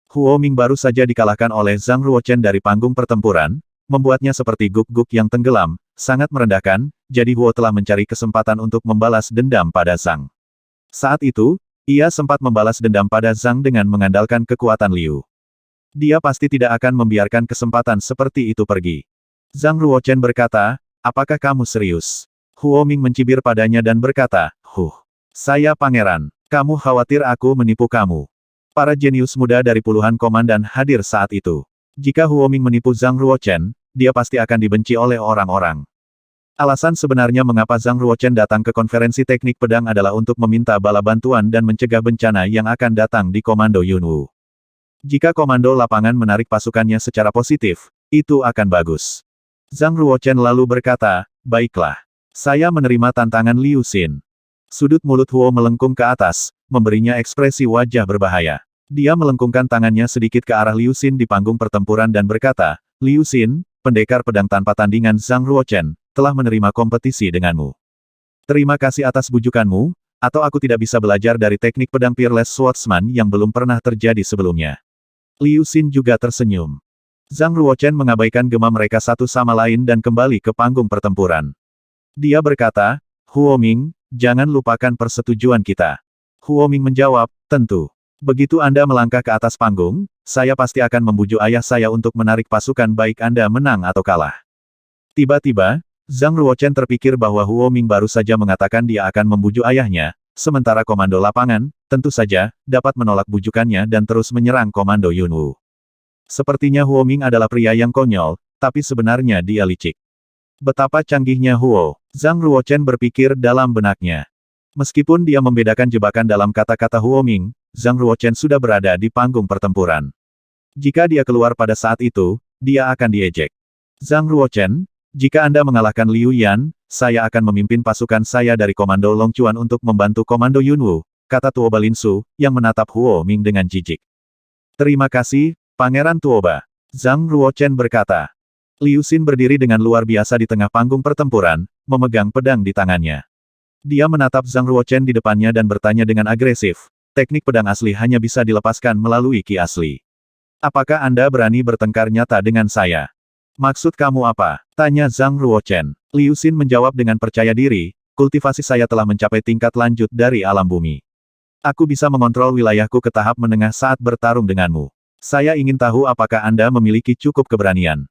Huoming baru saja dikalahkan oleh Zhang Ruochen dari panggung pertempuran, membuatnya seperti guk-guk yang tenggelam, sangat merendahkan, jadi Huo telah mencari kesempatan untuk membalas dendam pada Zhang. Saat itu, ia sempat membalas dendam pada Zhang dengan mengandalkan kekuatan Liu. Dia pasti tidak akan membiarkan kesempatan seperti itu pergi. Zhang Ruochen berkata, "Apakah kamu serius?" Huoming mencibir padanya dan berkata, Saya pangeran. Kamu khawatir aku menipu kamu." Para jenius muda dari puluhan komandan hadir saat itu. Jika Huoming menipu Zhang Ruochen, dia pasti akan dibenci oleh orang-orang. Alasan sebenarnya mengapa Zhang Ruochen datang ke konferensi teknik pedang adalah untuk meminta bala bantuan dan mencegah bencana yang akan datang di Komando Yunwu. Jika komando lapangan menarik pasukannya secara positif, itu akan bagus. Zhang Ruochen lalu berkata, "Baiklah. Saya menerima tantangan Liu Xin." Sudut mulut Huo melengkung ke atas, memberinya ekspresi wajah berbahaya. Dia melengkungkan tangannya sedikit ke arah Liu Xin di panggung pertempuran dan berkata, "Liu Xin, pendekar pedang tanpa tandingan Zhang Ruochen, telah menerima kompetisi denganmu. Terima kasih atas bujukanmu, atau aku tidak bisa belajar dari teknik pedang Peerless Swordsman yang belum pernah terjadi sebelumnya." Liu Xin juga tersenyum. Zhang Ruochen mengabaikan gema mereka satu sama lain dan kembali ke panggung pertempuran. Dia berkata, "Huoming, jangan lupakan persetujuan kita." Huoming menjawab, "Tentu. Begitu Anda melangkah ke atas panggung, saya pasti akan membujuk ayah saya untuk menarik pasukan baik Anda menang atau kalah." Tiba-tiba, Zhang Ruochen terpikir bahwa Huoming baru saja mengatakan dia akan membujuk ayahnya, sementara komando lapangan, tentu saja, dapat menolak bujukannya dan terus menyerang komando Yunwu. Sepertinya Huoming adalah pria yang konyol, tapi sebenarnya dia licik. Betapa canggihnya Huo, Zhang Ruochen berpikir dalam benaknya. Meskipun dia membedakan jebakan dalam kata-kata Huoming, Zhang Ruochen sudah berada di panggung pertempuran. Jika dia keluar pada saat itu, dia akan diejek. "Zhang Ruochen, jika Anda mengalahkan Liu Yan, saya akan memimpin pasukan saya dari Komando Longquan untuk membantu Komando Yunwu," kata Tuoba Linsu, yang menatap Huoming dengan jijik. "Terima kasih, Pangeran Tuoba," Zhang Ruochen berkata. Liu Xin berdiri dengan luar biasa di tengah panggung pertempuran, memegang pedang di tangannya. Dia menatap Zhang Ruochen di depannya dan bertanya dengan agresif, "Teknik pedang asli hanya bisa dilepaskan melalui ki asli. Apakah Anda berani bertengkar nyata dengan saya?" "Maksud kamu apa?" tanya Zhang Ruochen. Liu Xin menjawab dengan percaya diri, "Kultivasi saya telah mencapai tingkat lanjut dari alam bumi. Aku bisa mengontrol wilayahku ke tahap menengah saat bertarung denganmu. Saya ingin tahu apakah Anda memiliki cukup keberanian."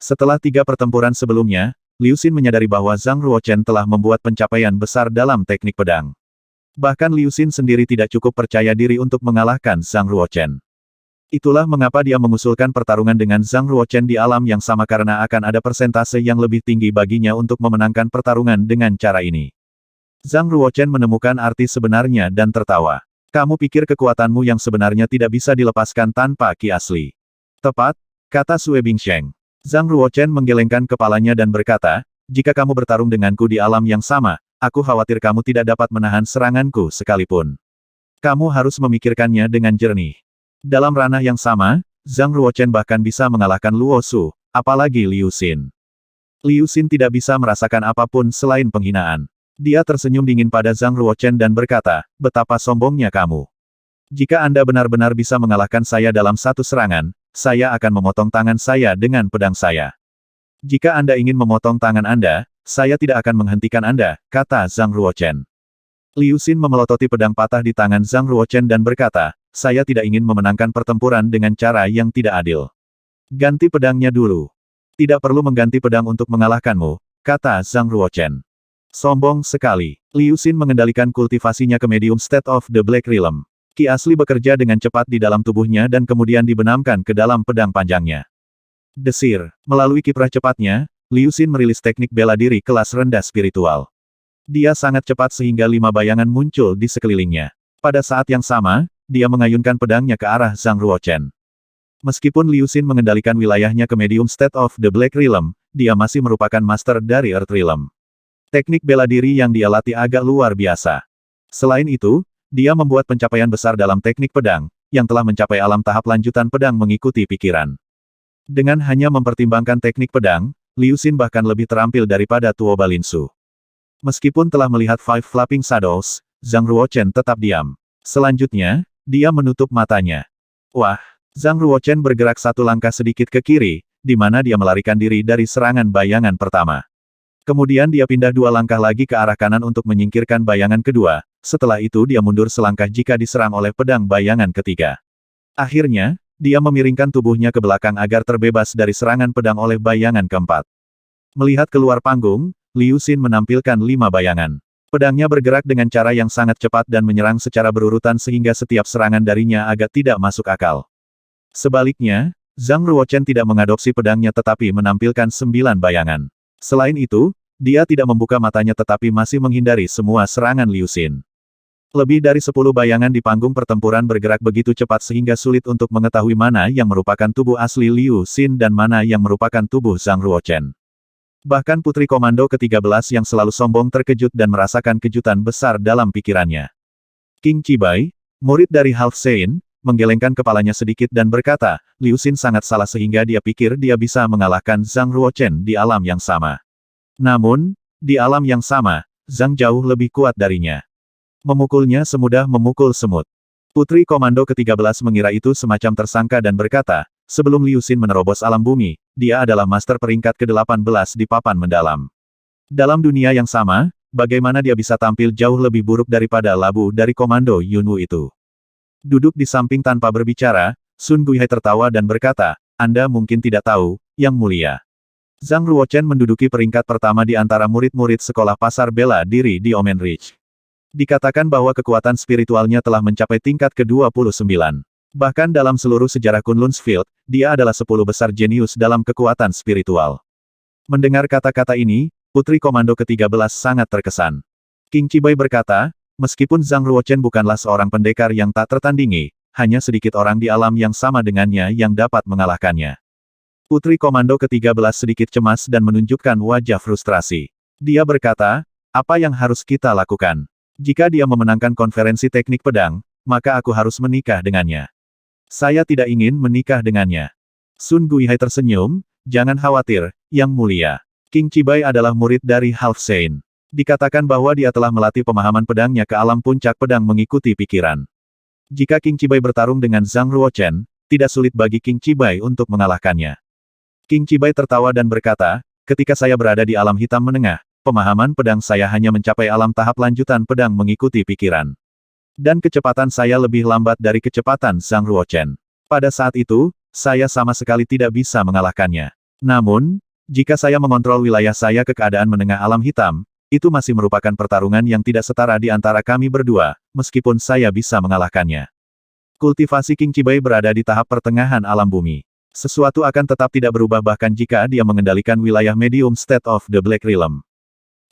Setelah 3 pertempuran sebelumnya, Liu Xin menyadari bahwa Zhang Ruochen telah membuat pencapaian besar dalam teknik pedang. Bahkan Liu Xin sendiri tidak cukup percaya diri untuk mengalahkan Zhang Ruochen. Itulah mengapa dia mengusulkan pertarungan dengan Zhang Ruochen di alam yang sama karena akan ada persentase yang lebih tinggi baginya untuk memenangkan pertarungan dengan cara ini. Zhang Ruochen menemukan arti sebenarnya dan tertawa. "Kamu pikir kekuatanmu yang sebenarnya tidak bisa dilepaskan tanpa ki asli?" "Tepat," kata Sue Bingsheng. Zhang Ruochen menggelengkan kepalanya dan berkata, "Jika kamu bertarung denganku di alam yang sama, aku khawatir kamu tidak dapat menahan seranganku sekalipun. Kamu harus memikirkannya dengan jernih." Dalam ranah yang sama, Zhang Ruochen bahkan bisa mengalahkan Luo Su, apalagi Liu Xin. Liu Xin tidak bisa merasakan apapun selain penghinaan. Dia tersenyum dingin pada Zhang Ruochen dan berkata, "Betapa sombongnya kamu. Jika Anda benar-benar bisa mengalahkan saya dalam satu serangan, saya akan memotong tangan saya dengan pedang saya. Jika Anda ingin memotong tangan Anda, saya tidak akan menghentikan Anda, kata Zhang Ruochen. Liu Xin memelototi pedang patah di tangan Zhang Ruochen dan berkata, saya tidak ingin memenangkan pertempuran dengan cara yang tidak adil. Ganti pedangnya dulu. Tidak perlu mengganti pedang untuk mengalahkanmu, kata Zhang Ruochen. Sombong sekali. Liu Xin mengendalikan kultivasinya ke medium state of the Black Realm. Ki asli bekerja dengan cepat di dalam tubuhnya dan kemudian dibenamkan ke dalam pedang panjangnya. Desir. Melalui kiprah cepatnya, Liu Xin merilis teknik bela diri kelas rendah spiritual. Dia sangat cepat sehingga 5 bayangan muncul di sekelilingnya. Pada saat yang sama, dia mengayunkan pedangnya ke arah Zhang Ruochen. Meskipun Liu Xin mengendalikan wilayahnya ke medium state of the Black Realm, dia masih merupakan master dari Earth Realm. Teknik bela diri yang dia latih agak luar biasa. Selain itu, dia membuat pencapaian besar dalam teknik pedang, yang telah mencapai alam tahap lanjutan pedang mengikuti pikiran. Dengan hanya mempertimbangkan teknik pedang, Liu Xin bahkan lebih terampil daripada Tuo Balinsu. Meskipun telah melihat Five Flapping Shadows, Zhang Ruochen tetap diam. Selanjutnya, dia menutup matanya. Wah, Zhang Ruochen bergerak satu langkah sedikit ke kiri, di mana dia melarikan diri dari serangan bayangan pertama. Kemudian dia pindah 2 langkah lagi ke arah kanan untuk menyingkirkan bayangan kedua, setelah itu dia mundur selangkah jika diserang oleh pedang bayangan ketiga. Akhirnya, dia memiringkan tubuhnya ke belakang agar terbebas dari serangan pedang oleh bayangan keempat. Melihat keluar panggung, Liu Xin menampilkan 5 bayangan. Pedangnya bergerak dengan cara yang sangat cepat dan menyerang secara berurutan sehingga setiap serangan darinya agak tidak masuk akal. Sebaliknya, Zhang Ruochen tidak mengadopsi pedangnya tetapi menampilkan 9 bayangan. Selain itu, dia tidak membuka matanya tetapi masih menghindari semua serangan Liu Xin. Lebih dari 10 bayangan di panggung pertempuran bergerak begitu cepat sehingga sulit untuk mengetahui mana yang merupakan tubuh asli Liu Xin dan mana yang merupakan tubuh Zhang Ruochen. Bahkan Putri Komando ke-13 yang selalu sombong terkejut dan merasakan kejutan besar dalam pikirannya. Qing Chibai, murid dari Half Saint, menggelengkan kepalanya sedikit dan berkata, Liu Xin sangat salah sehingga dia pikir dia bisa mengalahkan Zhang Ruochen di alam yang sama. Namun, di alam yang sama, Zhang jauh lebih kuat darinya. Memukulnya semudah memukul semut. Putri Komando ke-13 mengira itu semacam tersangka dan berkata, sebelum Liu Xin menerobos alam bumi, dia adalah master peringkat ke-18 di papan mendalam. Dalam dunia yang sama, bagaimana dia bisa tampil jauh lebih buruk daripada labu dari Komando Yunwu itu? Duduk di samping tanpa berbicara, Sun Guihai tertawa dan berkata, Anda mungkin tidak tahu, Yang Mulia. Zhang Ruochen menduduki peringkat pertama di antara murid-murid sekolah pasar bela diri di Omen Ridge. Dikatakan bahwa kekuatan spiritualnya telah mencapai tingkat ke-29. Bahkan dalam seluruh sejarah Kunlun's Field, dia adalah 10 besar jenius dalam kekuatan spiritual. Mendengar kata-kata ini, Putri Komando ke-13 sangat terkesan. Qing Chibai berkata, meskipun Zhang Ruochen bukanlah seorang pendekar yang tak tertandingi, hanya sedikit orang di alam yang sama dengannya yang dapat mengalahkannya. Putri Komando ke-13 sedikit cemas dan menunjukkan wajah frustrasi. Dia berkata, apa yang harus kita lakukan? Jika dia memenangkan konferensi teknik pedang, maka aku harus menikah dengannya. Saya tidak ingin menikah dengannya. Sun Guihai tersenyum, jangan khawatir, Yang Mulia. Qing Chibai adalah murid dari Half Saint. Dikatakan bahwa dia telah melatih pemahaman pedangnya ke alam puncak pedang mengikuti pikiran. Jika Qing Chibai bertarung dengan Zhang Ruochen, tidak sulit bagi Qing Chibai untuk mengalahkannya. Qing Chibai tertawa dan berkata, ketika saya berada di alam hitam menengah, pemahaman pedang saya hanya mencapai alam tahap lanjutan pedang mengikuti pikiran. Dan kecepatan saya lebih lambat dari kecepatan Zhang Ruochen. Pada saat itu, saya sama sekali tidak bisa mengalahkannya. Namun, jika saya mengontrol wilayah saya ke keadaan menengah alam hitam, itu masih merupakan pertarungan yang tidak setara di antara kami berdua, meskipun saya bisa mengalahkannya. Kultivasi Qing Chibai berada di tahap pertengahan alam bumi. Sesuatu akan tetap tidak berubah bahkan jika dia mengendalikan wilayah medium state of the Black Realm.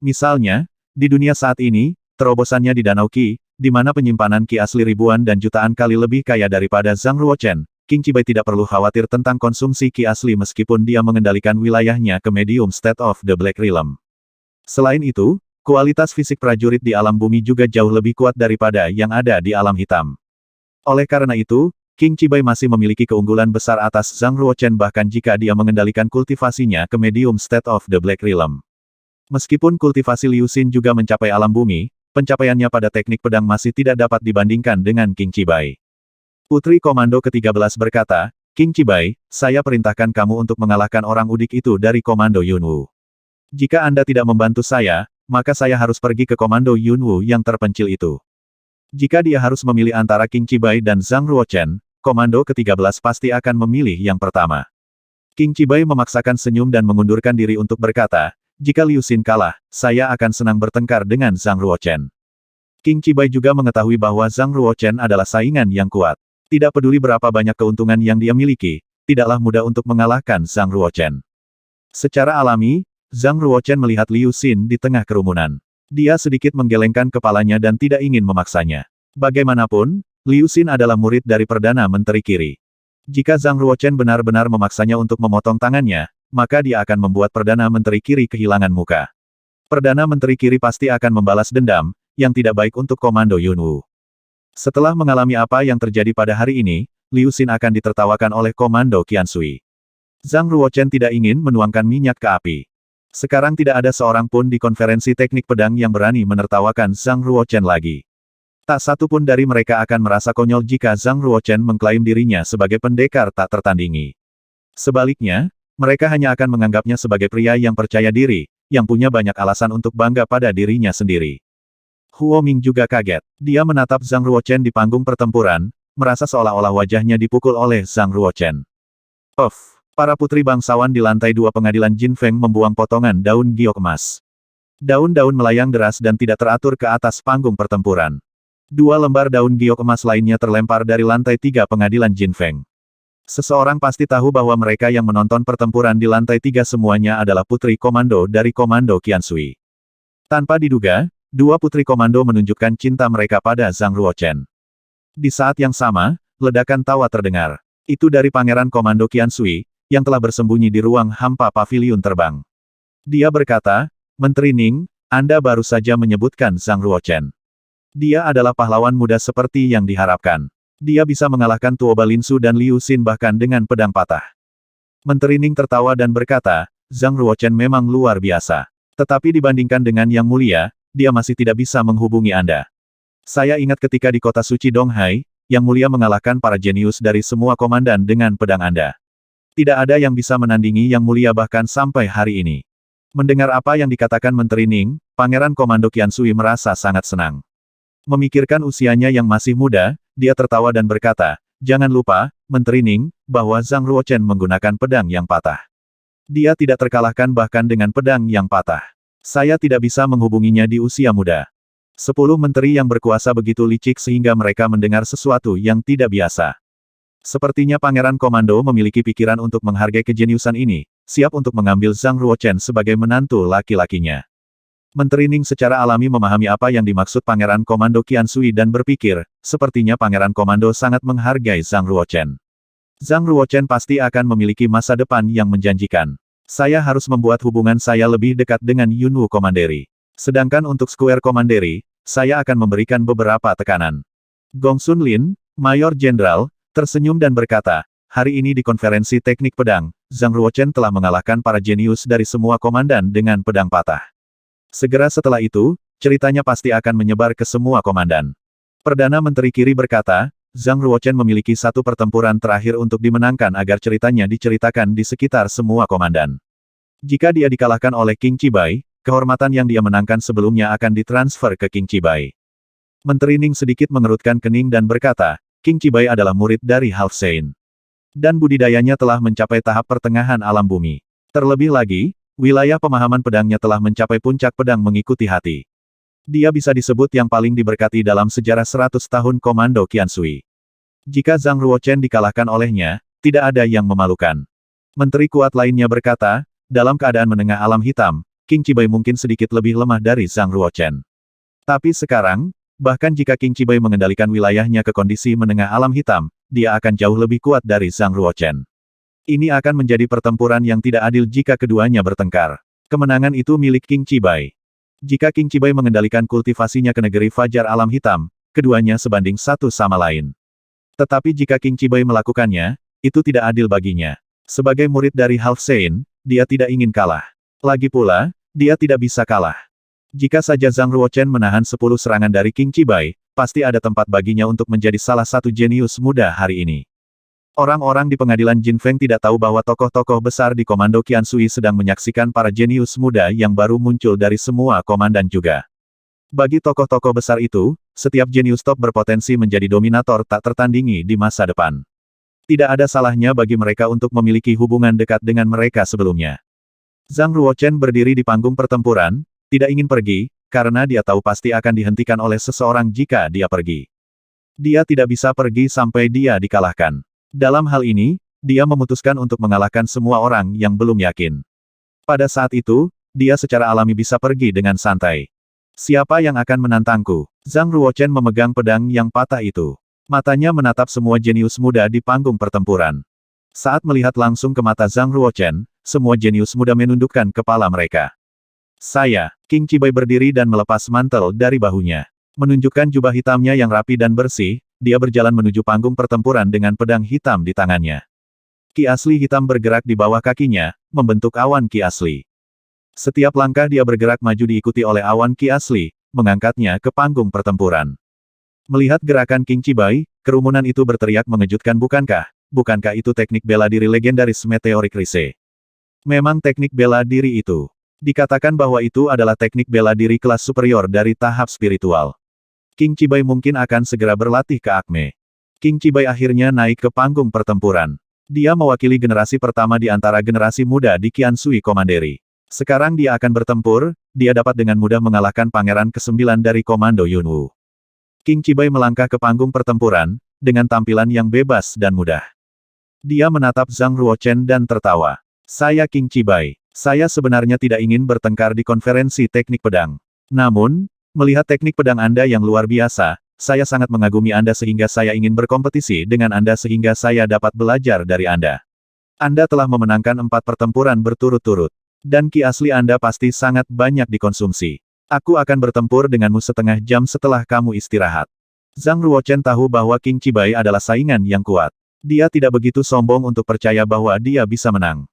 Misalnya, di dunia saat ini, terobosannya di Danau Qi, di mana penyimpanan Qi asli ribuan dan jutaan kali lebih kaya daripada Zhang Ruochen, Qing Chibai tidak perlu khawatir tentang konsumsi Qi asli meskipun dia mengendalikan wilayahnya ke medium state of the Black Realm. Selain itu, kualitas fisik prajurit di alam bumi juga jauh lebih kuat daripada yang ada di alam hitam. Oleh karena itu, Qing Chibai masih memiliki keunggulan besar atas Zhang Ruochen bahkan jika dia mengendalikan kultivasinya ke medium state of the Black Realm. Meskipun kultivasi Liu Xin juga mencapai alam bumi, pencapaiannya pada teknik pedang masih tidak dapat dibandingkan dengan Qing Chibai. Putri Komando ke-13 berkata, King Chibai, saya perintahkan kamu untuk mengalahkan orang udik itu dari Komando Yunwu. Jika Anda tidak membantu saya, maka saya harus pergi ke Komando Yunwu yang terpencil itu. Jika dia harus memilih antara King Chibai dan Zhang Ruochen, Komando ke-13 pasti akan memilih yang pertama. King Chibai memaksakan senyum dan mengundurkan diri untuk berkata, jika Liu Xin kalah, saya akan senang bertengkar dengan Zhang Ruochen. King Chibai juga mengetahui bahwa Zhang Ruochen adalah saingan yang kuat. Tidak peduli berapa banyak keuntungan yang dia miliki, tidaklah mudah untuk mengalahkan Zhang Ruochen. Secara alami, Zhang Ruochen melihat Liu Xin di tengah kerumunan. Dia sedikit menggelengkan kepalanya dan tidak ingin memaksanya. Bagaimanapun, Liu Xin adalah murid dari Perdana Menteri Kiri. Jika Zhang Ruochen benar-benar memaksanya untuk memotong tangannya, maka dia akan membuat Perdana Menteri Kiri kehilangan muka. Perdana Menteri Kiri pasti akan membalas dendam, yang tidak baik untuk Komando Yunwu. Setelah mengalami apa yang terjadi pada hari ini, Liu Xin akan ditertawakan oleh Komando Qiansui. Zhang Ruochen tidak ingin menuangkan minyak ke api. Sekarang tidak ada seorang pun di konferensi teknik pedang yang berani menertawakan Zhang Ruochen lagi. Tak satu pun dari mereka akan merasa konyol jika Zhang Ruochen mengklaim dirinya sebagai pendekar tak tertandingi. Sebaliknya, mereka hanya akan menganggapnya sebagai pria yang percaya diri, yang punya banyak alasan untuk bangga pada dirinya sendiri. Huo Ming juga kaget. Dia menatap Zhang Ruochen di panggung pertempuran, merasa seolah-olah wajahnya dipukul oleh Zhang Ruochen. Para putri bangsawan di lantai 2 pengadilan Jin Feng membuang potongan daun giok emas. Daun-daun melayang deras dan tidak teratur ke atas panggung pertempuran. 2 lembar daun giok emas lainnya terlempar dari lantai 3 pengadilan Jin Feng. Seseorang pasti tahu bahwa mereka yang menonton pertempuran di lantai 3 semuanya adalah putri komando dari Komando Qiansui. Tanpa diduga, 2 putri komando menunjukkan cinta mereka pada Zhang Ruochen. Di saat yang sama, ledakan tawa terdengar. Itu dari Pangeran Komando Qiansui, yang telah bersembunyi di ruang hampa paviliun terbang. Dia berkata, Menteri Ning, Anda baru saja menyebutkan Zhang Ruochen. Dia adalah pahlawan muda seperti yang diharapkan. Dia bisa mengalahkan Tuo Balinsu dan Liu Xin bahkan dengan pedang patah. Menteri Ning tertawa dan berkata, Zhang Ruochen memang luar biasa. Tetapi dibandingkan dengan Yang Mulia, dia masih tidak bisa menghubungi Anda. Saya ingat ketika di kota suci Donghai, Yang Mulia mengalahkan para jenius dari semua komandan dengan pedang Anda. Tidak ada yang bisa menandingi Yang Mulia bahkan sampai hari ini. Mendengar apa yang dikatakan Menteri Ning, Pangeran Komando Qiansui merasa sangat senang. Memikirkan usianya yang masih muda, dia tertawa dan berkata, jangan lupa, Menteri Ning, bahwa Zhang Ruochen menggunakan pedang yang patah. Dia tidak terkalahkan bahkan dengan pedang yang patah. Saya tidak bisa menghubunginya di usia muda. 10 menteri yang berkuasa begitu licik sehingga mereka mendengar sesuatu yang tidak biasa. Sepertinya Pangeran Komando memiliki pikiran untuk menghargai kejeniusan ini, siap untuk mengambil Zhang Ruochen sebagai menantu laki-lakinya. Menteri Ning secara alami memahami apa yang dimaksud Pangeran Komando Qiansui dan berpikir, sepertinya Pangeran Komando sangat menghargai Zhang Ruochen. Zhang Ruochen pasti akan memiliki masa depan yang menjanjikan. Saya harus membuat hubungan saya lebih dekat dengan Yunwu Commandery. Sedangkan untuk Square Commandery, saya akan memberikan beberapa tekanan. Gongsun Lin, Mayor Jenderal, tersenyum dan berkata, hari ini di konferensi teknik pedang, Zhang Ruochen telah mengalahkan para jenius dari semua komandan dengan pedang patah. Segera setelah itu, ceritanya pasti akan menyebar ke semua komandan. Perdana Menteri Kiri berkata, Zhang Ruochen memiliki satu pertempuran terakhir untuk dimenangkan agar ceritanya diceritakan di sekitar semua komandan. Jika dia dikalahkan oleh King Chibai, kehormatan yang dia menangkan sebelumnya akan ditransfer ke King Chibai. Menteri Ning sedikit mengerutkan kening dan berkata, King Chibai adalah murid dari Half Saint. Dan budidayanya telah mencapai tahap pertengahan alam bumi. Terlebih lagi, wilayah pemahaman pedangnya telah mencapai puncak pedang mengikuti hati. Dia bisa disebut yang paling diberkati dalam sejarah 100 tahun Komando Qiansui. Jika Zhang Ruochen dikalahkan olehnya, tidak ada yang memalukan. Menteri kuat lainnya berkata, dalam keadaan menengah alam hitam, King Chibai mungkin sedikit lebih lemah dari Zhang Ruochen. Tapi sekarang, bahkan jika King Chibai mengendalikan wilayahnya ke kondisi menengah alam hitam, dia akan jauh lebih kuat dari Zhang Ruochen. Ini akan menjadi pertempuran yang tidak adil jika keduanya bertengkar. Kemenangan itu milik King Chibai. Jika King Chibai mengendalikan kultivasinya ke negeri Fajar Alam Hitam, keduanya sebanding satu sama lain. Tetapi jika King Chibai melakukannya, itu tidak adil baginya. Sebagai murid dari Half Saint, dia tidak ingin kalah. Lagi pula, dia tidak bisa kalah. Jika saja Zhang Ruochen menahan 10 serangan dari King Chibai, pasti ada tempat baginya untuk menjadi salah satu jenius muda hari ini. Orang-orang di pengadilan Jin Feng tidak tahu bahwa tokoh-tokoh besar di Komando Qian Sui sedang menyaksikan para jenius muda yang baru muncul dari semua komandan juga. Bagi tokoh-tokoh besar itu, setiap jenius top berpotensi menjadi dominator tak tertandingi di masa depan. Tidak ada salahnya bagi mereka untuk memiliki hubungan dekat dengan mereka sebelumnya. Zhang Ruochen berdiri di panggung pertempuran, tidak ingin pergi, karena dia tahu pasti akan dihentikan oleh seseorang jika dia pergi. Dia tidak bisa pergi sampai dia dikalahkan. Dalam hal ini, dia memutuskan untuk mengalahkan semua orang yang belum yakin. Pada saat itu, dia secara alami bisa pergi dengan santai. Siapa yang akan menantangku? Zhang Ruochen memegang pedang yang patah itu. Matanya menatap semua jenius muda di panggung pertempuran. Saat melihat langsung ke mata Zhang Ruochen, semua jenius muda menundukkan kepala mereka. Saya, Qing Cibai berdiri dan melepas mantel dari bahunya. Menunjukkan jubah hitamnya yang rapi dan bersih, dia berjalan menuju panggung pertempuran dengan pedang hitam di tangannya. Ki asli hitam bergerak di bawah kakinya, membentuk awan ki asli. Setiap langkah dia bergerak maju diikuti oleh awan ki asli, mengangkatnya ke panggung pertempuran. Melihat gerakan Qing Cibai, kerumunan itu berteriak mengejutkan bukankah? Bukankah itu teknik bela diri legendaris Meteoric Rise? Memang teknik bela diri itu. Dikatakan bahwa itu adalah teknik bela diri kelas superior dari tahap spiritual. Qing Cibai mungkin akan segera berlatih ke Acme. Qing Cibai akhirnya naik ke panggung pertempuran. Dia mewakili generasi pertama di antara generasi muda di Qian Sui Commandery. Sekarang dia akan bertempur, dia dapat dengan mudah mengalahkan pangeran ke-9 dari Komando Yunwu. Qing Cibai melangkah ke panggung pertempuran, dengan tampilan yang bebas dan mudah. Dia menatap Zhang Ruochen dan tertawa. Saya Qing Cibai. Saya sebenarnya tidak ingin bertengkar di konferensi teknik pedang. Namun, melihat teknik pedang Anda yang luar biasa, saya sangat mengagumi Anda sehingga saya ingin berkompetisi dengan Anda sehingga saya dapat belajar dari Anda. Anda telah memenangkan 4 pertempuran berturut-turut. Dan ki asli Anda pasti sangat banyak dikonsumsi. Aku akan bertempur denganmu setengah jam setelah kamu istirahat. Zhang Ruochen tahu bahwa Qing Cibai adalah saingan yang kuat. Dia tidak begitu sombong untuk percaya bahwa dia bisa menang.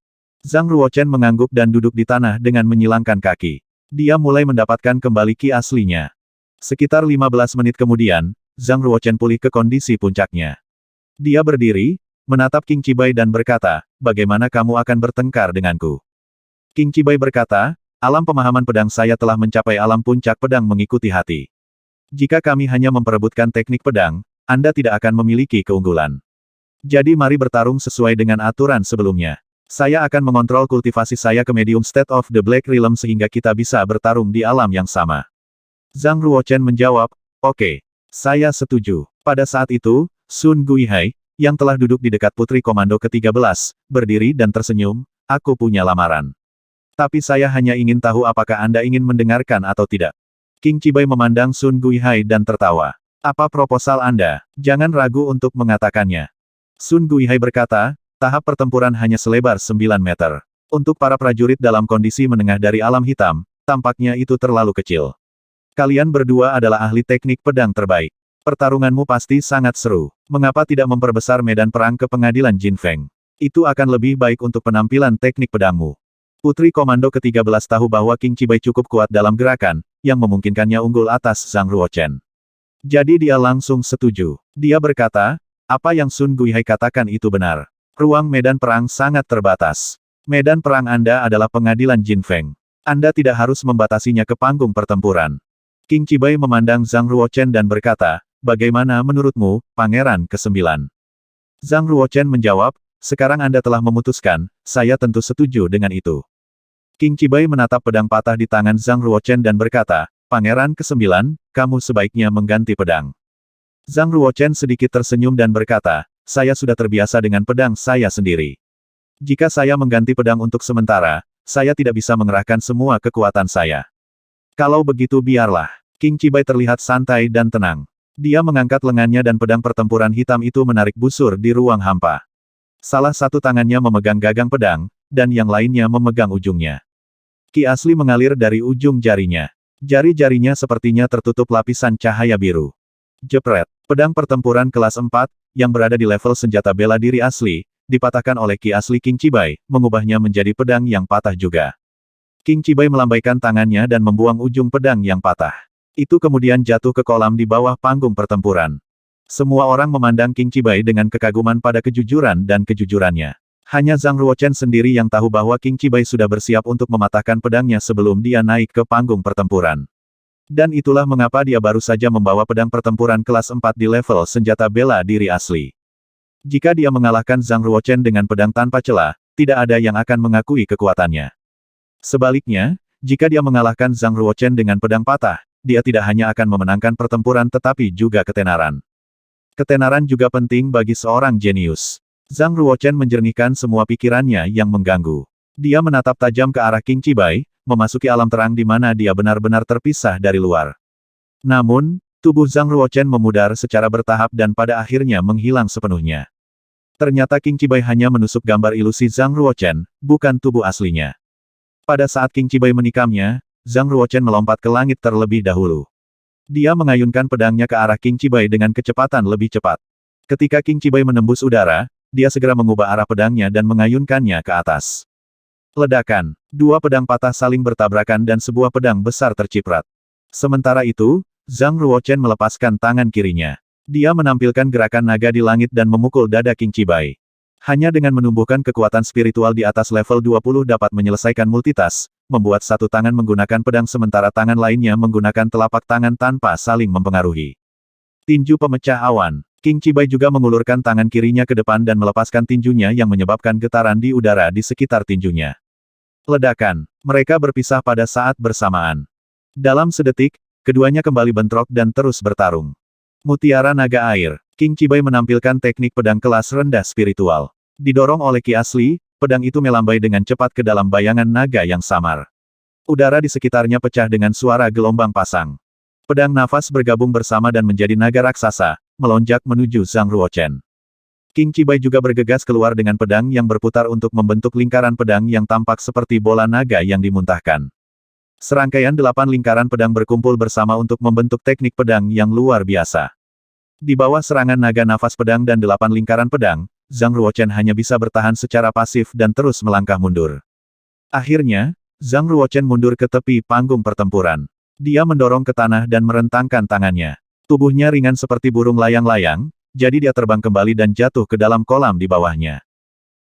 Zhang Ruochen mengangguk dan duduk di tanah dengan menyilangkan kaki. Dia mulai mendapatkan kembali ki aslinya. Sekitar 15 menit kemudian, Zhang Ruochen pulih ke kondisi puncaknya. Dia berdiri, menatap Qing Cibai dan berkata, bagaimana kamu akan bertengkar denganku? Qing Cibai berkata, alam pemahaman pedang saya telah mencapai alam puncak pedang mengikuti hati. Jika kami hanya memperebutkan teknik pedang, Anda tidak akan memiliki keunggulan. Jadi mari bertarung sesuai dengan aturan sebelumnya. Saya akan mengontrol kultivasi saya ke medium state of the Black Realm sehingga kita bisa bertarung di alam yang sama. Zhang Ruochen menjawab, oke. Saya setuju. Pada saat itu, Sun Guihai, yang telah duduk di dekat Putri Komando ke-13, berdiri dan tersenyum, aku punya lamaran. Tapi saya hanya ingin tahu apakah Anda ingin mendengarkan atau tidak. Qing Cibai memandang Sun Guihai dan tertawa. Apa proposal Anda? Jangan ragu untuk mengatakannya. Sun Guihai berkata, tahap pertempuran hanya selebar 9 meter. Untuk para prajurit dalam kondisi menengah dari alam hitam, tampaknya itu terlalu kecil. Kalian berdua adalah ahli teknik pedang terbaik. Pertarunganmu pasti sangat seru. Mengapa tidak memperbesar medan perang ke pengadilan Jin Feng? Itu akan lebih baik untuk penampilan teknik pedangmu. Putri Komando ke-13 tahu bahwa Qing Cibai cukup kuat dalam gerakan, yang memungkinkannya unggul atas Zhang Ruochen. Jadi dia langsung setuju. Dia berkata, apa yang Sun Guihai katakan itu benar. Ruang medan perang sangat terbatas. Medan perang Anda adalah pengadilan Jin Feng. Anda tidak harus membatasinya ke panggung pertempuran. Qing Cibai memandang Zhang Ruochen dan berkata, bagaimana menurutmu, Pangeran ke-9? Zhang Ruochen menjawab, sekarang Anda telah memutuskan, saya tentu setuju dengan itu. Qing Cibai menatap pedang patah di tangan Zhang Ruochen dan berkata, Pangeran ke-9, kamu sebaiknya mengganti pedang. Zhang Ruochen sedikit tersenyum dan berkata, saya sudah terbiasa dengan pedang saya sendiri. Jika saya mengganti pedang untuk sementara, saya tidak bisa mengerahkan semua kekuatan saya. Kalau begitu biarlah. Qing Cibai terlihat santai dan tenang. Dia mengangkat lengannya dan pedang pertempuran hitam itu menarik busur di ruang hampa. Salah satu tangannya memegang gagang pedang, dan yang lainnya memegang ujungnya. Ki asli mengalir dari ujung jarinya. Jari-jarinya sepertinya tertutup lapisan cahaya biru. Jepret. Pedang pertempuran kelas 4, yang berada di level senjata bela diri asli, dipatahkan oleh Ki asli Qing Cibai, mengubahnya menjadi pedang yang patah juga. Qing Cibai melambaikan tangannya dan membuang ujung pedang yang patah. Itu kemudian jatuh ke kolam di bawah panggung pertempuran. Semua orang memandang Qing Cibai dengan kekaguman pada kejujuran dan kejujurannya. Hanya Zhang Ruochen sendiri yang tahu bahwa Qing Cibai sudah bersiap untuk mematahkan pedangnya sebelum dia naik ke panggung pertempuran. Dan itulah mengapa dia baru saja membawa pedang pertempuran kelas 4 di level senjata bela diri asli. Jika dia mengalahkan Zhang Ruochen dengan pedang tanpa celah, tidak ada yang akan mengakui kekuatannya. Sebaliknya, jika dia mengalahkan Zhang Ruochen dengan pedang patah, dia tidak hanya akan memenangkan pertempuran tetapi juga ketenaran. Ketenaran juga penting bagi seorang jenius. Zhang Ruochen menjernihkan semua pikirannya yang mengganggu. Dia menatap tajam ke arah Qing Cibai, memasuki alam terang di mana dia benar-benar terpisah dari luar. Namun, tubuh Zhang Ruochen memudar secara bertahap dan pada akhirnya menghilang sepenuhnya. Ternyata Qing Cibai hanya menusuk gambar ilusi Zhang Ruochen, bukan tubuh aslinya. Pada saat Qing Cibai menikamnya, Zhang Ruochen melompat ke langit terlebih dahulu. Dia mengayunkan pedangnya ke arah Qing Cibai dengan kecepatan lebih cepat. Ketika Qing Cibai menembus udara, dia segera mengubah arah pedangnya dan mengayunkannya ke atas. Ledakan. Dua pedang patah saling bertabrakan dan sebuah pedang besar terciprat. Sementara itu, Zhang Ruochen melepaskan tangan kirinya. Dia menampilkan gerakan naga di langit dan memukul dada Qing Cibai. Hanya dengan menumbuhkan kekuatan spiritual di atas level 20 dapat menyelesaikan multitask, membuat satu tangan menggunakan pedang sementara tangan lainnya menggunakan telapak tangan tanpa saling mempengaruhi. Tinju pemecah awan. Qing Cibai juga mengulurkan tangan kirinya ke depan dan melepaskan tinjunya yang menyebabkan getaran di udara di sekitar tinjunya. Ledakan. Mereka berpisah pada saat bersamaan. Dalam sedetik, keduanya kembali bentrok dan terus bertarung. Mutiara naga air. Qing Cibai menampilkan teknik pedang kelas rendah spiritual. Didorong oleh ki asli, pedang itu melambai dengan cepat ke dalam bayangan naga yang samar. Udara di sekitarnya pecah dengan suara gelombang pasang. Pedang nafas bergabung bersama dan menjadi naga raksasa, melonjak menuju Zhang Ruochen. Qing Cibai juga bergegas keluar dengan pedang yang berputar untuk membentuk lingkaran pedang yang tampak seperti bola naga yang dimuntahkan. Serangkaian 8 lingkaran pedang berkumpul bersama untuk membentuk teknik pedang yang luar biasa. Di bawah serangan naga nafas pedang dan 8 lingkaran pedang, Zhang Ruochen hanya bisa bertahan secara pasif dan terus melangkah mundur. Akhirnya, Zhang Ruochen mundur ke tepi panggung pertempuran. Dia mendorong ke tanah dan merentangkan tangannya. Tubuhnya ringan seperti burung layang-layang, jadi dia terbang kembali dan jatuh ke dalam kolam di bawahnya.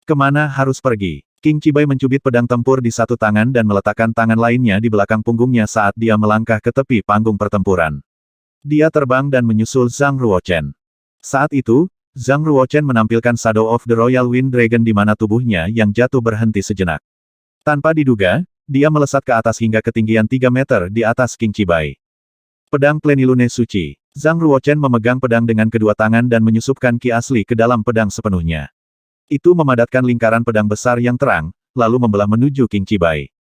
Kemana harus pergi? Qing Cibai mencubit pedang tempur di satu tangan dan meletakkan tangan lainnya di belakang punggungnya saat dia melangkah ke tepi panggung pertempuran. Dia terbang dan menyusul Zhang Ruochen. Saat itu, Zhang Ruochen menampilkan Shadow of the Royal Wind Dragon di mana tubuhnya yang jatuh berhenti sejenak. Tanpa diduga, dia melesat ke atas hingga ketinggian 3 meter di atas Qing Cibai. Pedang Plenilune Suci. Zhang Ruochen memegang pedang dengan kedua tangan dan menyusupkan ki asli ke dalam pedang sepenuhnya. Itu memadatkan lingkaran pedang besar yang terang, lalu membelah menuju Qing Cibai.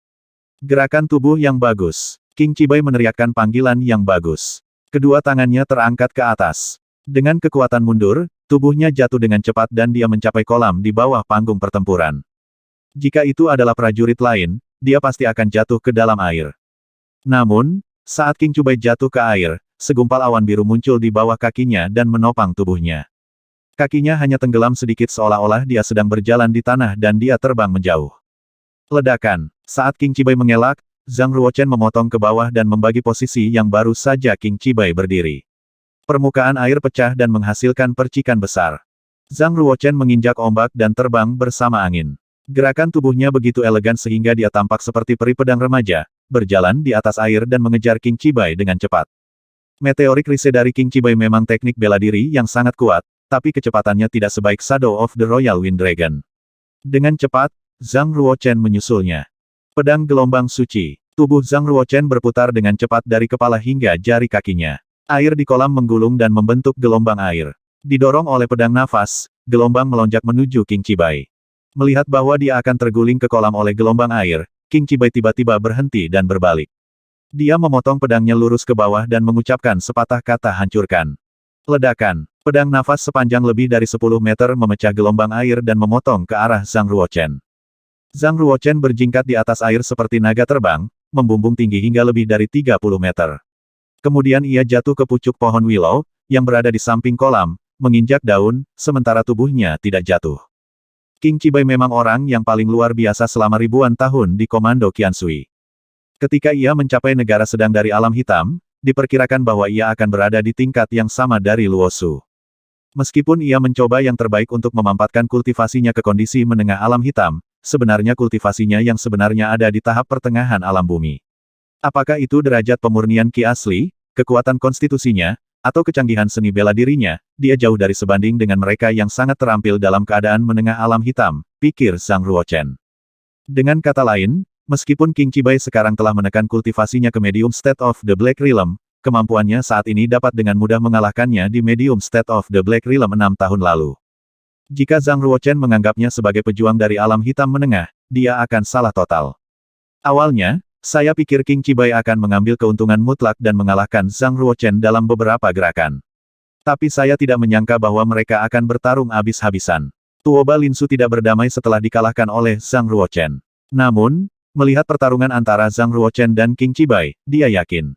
Gerakan tubuh yang bagus. Qing Cibai meneriakkan panggilan yang bagus. Kedua tangannya terangkat ke atas. Dengan kekuatan mundur, tubuhnya jatuh dengan cepat dan dia mencapai kolam di bawah panggung pertempuran. Jika itu adalah prajurit lain, dia pasti akan jatuh ke dalam air. Namun, saat Qing Cibai jatuh ke air, segumpal awan biru muncul di bawah kakinya dan menopang tubuhnya. Kakinya hanya tenggelam sedikit seolah-olah dia sedang berjalan di tanah dan dia terbang menjauh. Ledakan. Saat Qing Cibai mengelak, Zhang Ruochen memotong ke bawah dan membagi posisi yang baru saja Qing Cibai berdiri. Permukaan air pecah dan menghasilkan percikan besar. Zhang Ruochen menginjak ombak dan terbang bersama angin. Gerakan tubuhnya begitu elegan sehingga dia tampak seperti peri pedang remaja, berjalan di atas air dan mengejar Qing Cibai dengan cepat. Meteorik Rise dari Qing Cibai memang teknik bela diri yang sangat kuat, tapi kecepatannya tidak sebaik Shadow of the Royal Wind Dragon. Dengan cepat, Zhang Ruochen menyusulnya. Pedang gelombang suci. Tubuh Zhang Ruochen berputar dengan cepat dari kepala hingga jari kakinya. Air di kolam menggulung dan membentuk gelombang air. Didorong oleh pedang nafas, gelombang melonjak menuju Qing Cibai. Melihat bahwa dia akan terguling ke kolam oleh gelombang air, Qing Cibai tiba-tiba berhenti dan berbalik. Dia memotong pedangnya lurus ke bawah dan mengucapkan sepatah kata hancurkan. Ledakan. Pedang nafas sepanjang lebih dari 10 meter memecah gelombang air dan memotong ke arah Zhang Ruochen. Zhang Ruochen berjingkat di atas air seperti naga terbang, membumbung tinggi hingga lebih dari 30 meter. Kemudian ia jatuh ke pucuk pohon willow, yang berada di samping kolam, menginjak daun, sementara tubuhnya tidak jatuh. Qing Cibai memang orang yang paling luar biasa selama ribuan tahun di Komando Qiansui. Ketika ia mencapai negara sedang dari alam hitam, diperkirakan bahwa ia akan berada di tingkat yang sama dari Luosu. Meskipun ia mencoba yang terbaik untuk memampatkan kultivasinya ke kondisi menengah alam hitam, sebenarnya kultivasinya yang sebenarnya ada di tahap pertengahan alam bumi. Apakah itu derajat pemurnian ki asli, kekuatan konstitusinya, atau kecanggihan seni bela dirinya, dia jauh dari sebanding dengan mereka yang sangat terampil dalam keadaan menengah alam hitam, pikir Zhang Ruochen. Dengan kata lain, meskipun Qing Chibai sekarang telah menekan kultivasinya ke medium state of the Black Realm, kemampuannya saat ini dapat dengan mudah mengalahkannya di medium state of the Black Realm 6 tahun lalu. Jika Zhang Ruochen menganggapnya sebagai pejuang dari alam hitam menengah, dia akan salah total. Awalnya, saya pikir Qing Chibai akan mengambil keuntungan mutlak dan mengalahkan Zhang Ruochen dalam beberapa gerakan. Tapi saya tidak menyangka bahwa mereka akan bertarung habis-habisan. Tuoba Linsu tidak berdamai setelah dikalahkan oleh Zhang Ruochen. Namun, melihat pertarungan antara Zhang Ruochen dan Qing Chibai, dia yakin.